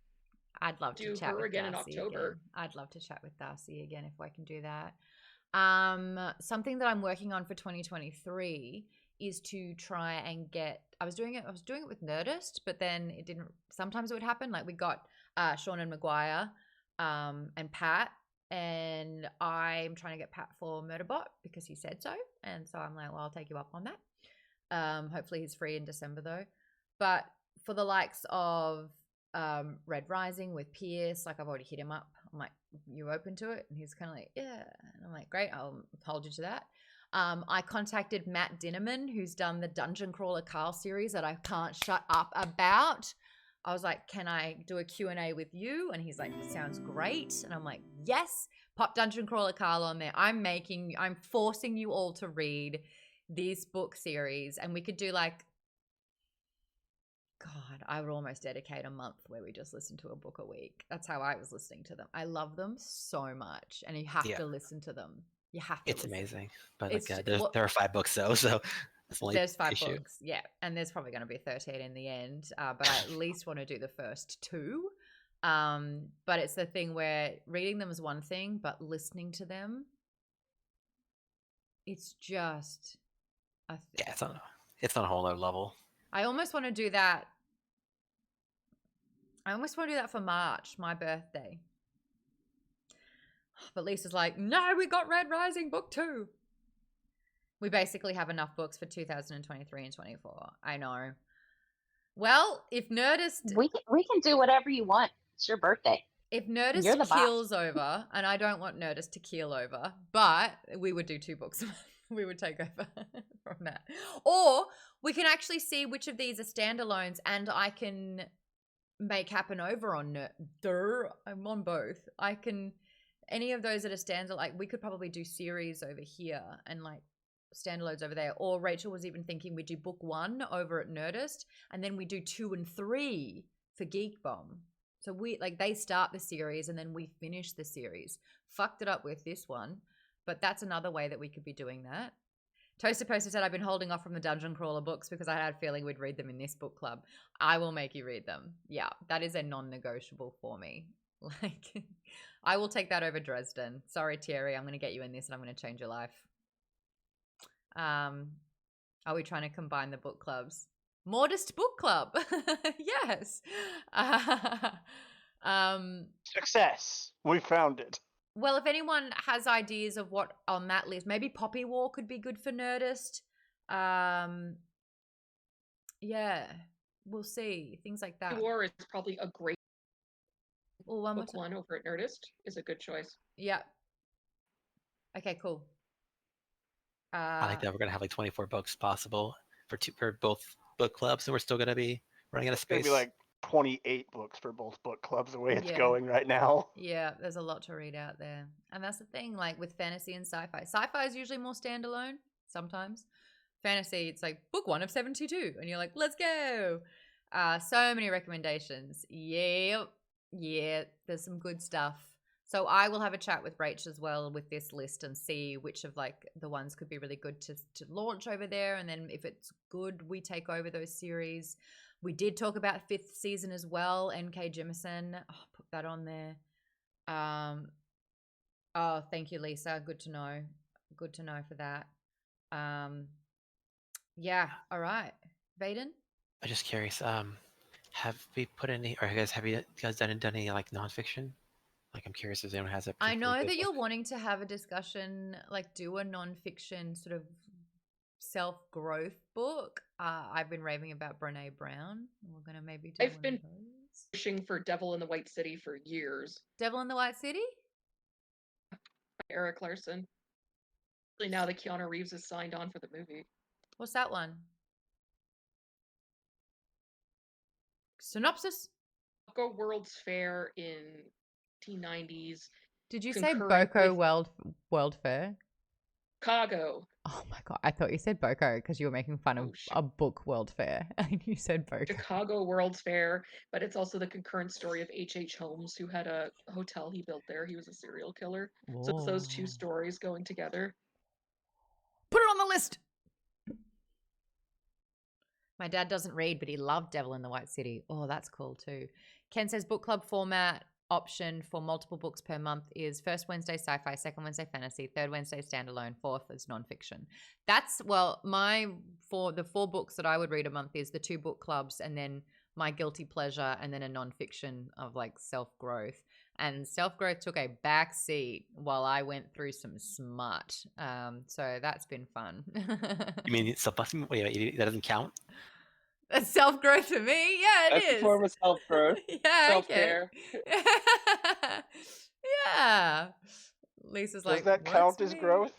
I'd love to chat with again Darcy in October. Again. I'd love to chat with Darcy again if I can do that. Something that I'm working on for 2023 is to try and get. I was doing it with Nerdist, but then it didn't. Sometimes it would happen. Like we got Sean and Maguire, and Pat, and I'm trying to get Pat for Murderbot because he said so, and so I'm like, well, I'll take you up on that. Hopefully he's free in December though. But for the likes of Red Rising with Pierce, like I've already hit him up. I'm like, you open to it? And he's kind of like, yeah. And I'm like, great, I'll hold you to that. I contacted Matt Dinnerman, who's done the Dungeon Crawler Carl series that I can't shut up about. I was like, can I do a Q&A with you? And he's like, sounds great. And I'm like, yes, pop Dungeon Crawler Carl on there. I'm forcing you all to read this book series. And we could do like, God, I would almost dedicate a month where we just listen to a book a week. That's how I was listening to them. I love them so much. And you have to listen to them. You have to. It's amazing. But there are 5 books though, so there's 5 books. Yeah. And there's probably going to be 13 in the end. But I at least want to do the first 2. But it's the thing where reading them is one thing, but listening to them, it's just it's on a whole other level. I almost want to do that. For March, my birthday. But Lisa's like, no, we got Red Rising book 2. We basically have enough books for 2023 and 24. I know. Well, if Nerdist... We can do whatever you want. It's your birthday. If Nerdist keels over, and I don't want Nerdist to keel over, but we would do 2 books a month. We would take over from that. Or we can actually see which of these are standalones and I can make happen over on I'm on both. Any of those that are standalone, like we could probably do series over here and like standalones over there. Or Rachel was even thinking we do book 1 over at Nerdist and then we do 2 and 3 for Geek Bomb. So they start the series and then we finish the series. Fucked it up with this one. But that's another way that we could be doing that. Toaster Poster said, I've been holding off from the Dungeon Crawler books because I had a feeling we'd read them in this book club. I will make you read them. Yeah, that is a non-negotiable for me. Like, I will take that over Dresden. Sorry, Thierry, I'm going to get you in this and I'm going to change your life. Are we trying to combine the book clubs? Modest Book Club. Yes. Success. We found it. Well, if anyone has ideas of what on that list, maybe Poppy War could be good for Nerdist. Yeah, we'll see. Things like that. Poppy War is probably a great book 1 over at Nerdist is a good choice. Yeah. Okay, cool. I like that we're gonna have like 24 books possible for both book clubs, and we're still gonna be running out of space. It's gonna be like 28 books for both book clubs the way it's going right now. Yeah, there's a lot to read out there. And that's the thing, like with fantasy and sci-fi. Sci-fi is usually more standalone, sometimes. Fantasy, it's like book 1 of 72. And you're like, let's go. So many recommendations. Yeah, there's some good stuff. So I will have a chat with Rach as well with this list and see which of like the ones could be really good to launch over there. And then if it's good, we take over those series. We did talk about 5th season as well. N.K. Jemisin. Oh, put that on there. Oh, thank you, Lisa. Good to know. Good to know for that. Yeah. All right. Vaden? I'm just curious. Have we put any, or have you guys done any like nonfiction? Like, I'm curious if anyone has a. I know that you're wanting to have a discussion, like do a nonfiction sort of self-growth book. I've been raving about Brene Brown. We're gonna maybe do. I've been pushing for Devil in the White City for years. Devil in the White City? Eric Larson. Now that Keanu Reeves is signed on for the movie. What's that one? Synopsis? Chicago World's Fair in 1990s. Did you say Boko with World Fair? Chicago. Oh my god, I thought you said Boko because you were making fun of a book World Fair and you said Boko. Chicago World's Fair, but it's also the concurrent story of H.H. Holmes, who had a hotel he built there. He was a serial killer. Whoa. So it's those two stories going together. Put it on the list! My dad doesn't read, but he loved Devil in the White City. Oh, that's cool too. Ken says book club format option for multiple books per month is first Wednesday sci-fi, second Wednesday fantasy, third Wednesday standalone, fourth is nonfiction. That's, well, the 4 books that I would read a month is the 2 book clubs and then my guilty pleasure and then a nonfiction of like self-growth. And self-growth took a back seat while I went through some smut. So that's been fun. You mean self-busting? Wait, that doesn't count? That's self-growth for me? Yeah, it is. That's a form of self-growth. Yeah, Self-care. Okay. Yeah. Lisa's Does like, that count as growth?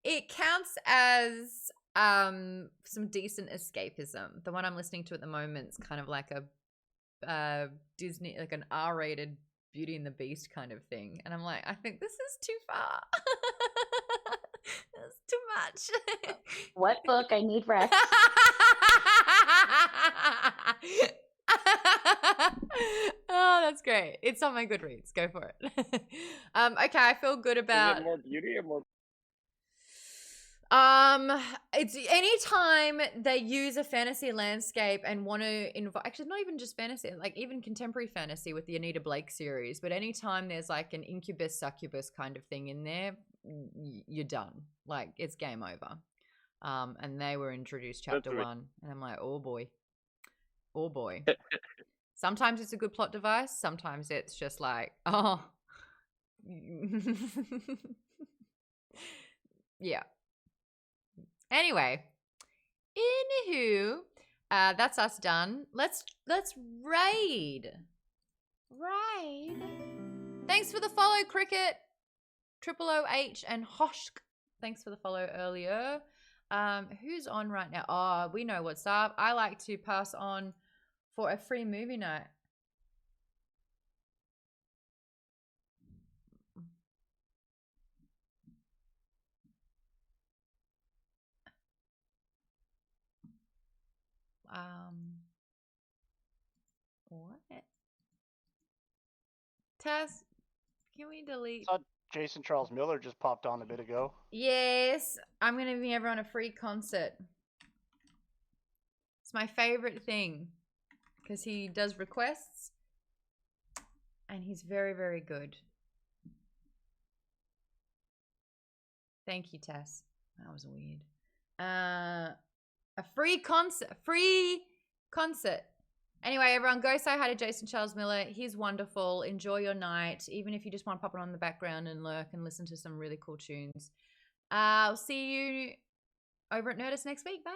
It counts as some decent escapism. The one I'm listening to at the moment is kind of like a Disney, like an R-rated Beauty and the Beast kind of thing. And I'm like, I think this is too far. It's too much. What book? I need rest. Oh, that's great. It's on my Goodreads. Go for it. Okay, I feel good about. Is it more beauty or more? It's anytime they use a fantasy landscape and want to invite, actually not even just fantasy, like even contemporary fantasy with the Anita Blake series, but anytime there's like an incubus succubus kind of thing in there, you're done. Like it's game over. And they were introduced chapter 1 and I'm like, oh boy. Sometimes it's a good plot device. Sometimes it's just like, oh, yeah. Anyway, anywho, that's us done. Let's raid. Thanks for the follow, Cricket. 000H and Hoshk. Thanks for the follow earlier. Who's on right now? Oh, we know what's up. I like to pass on for a free movie night. What? Tess, can we delete? I saw Jason Charles Miller just popped on a bit ago. Yes, I'm going to give everyone a free concert. It's my favorite thing because he does requests and he's very, very good. Thank you, Tess. That was weird. A free concert. Anyway, everyone, go say hi to Jason Charles Miller. He's wonderful. Enjoy your night, even if you just want to pop it on in the background and lurk and listen to some really cool tunes. I'll see you over at Nerdist next week. Bye.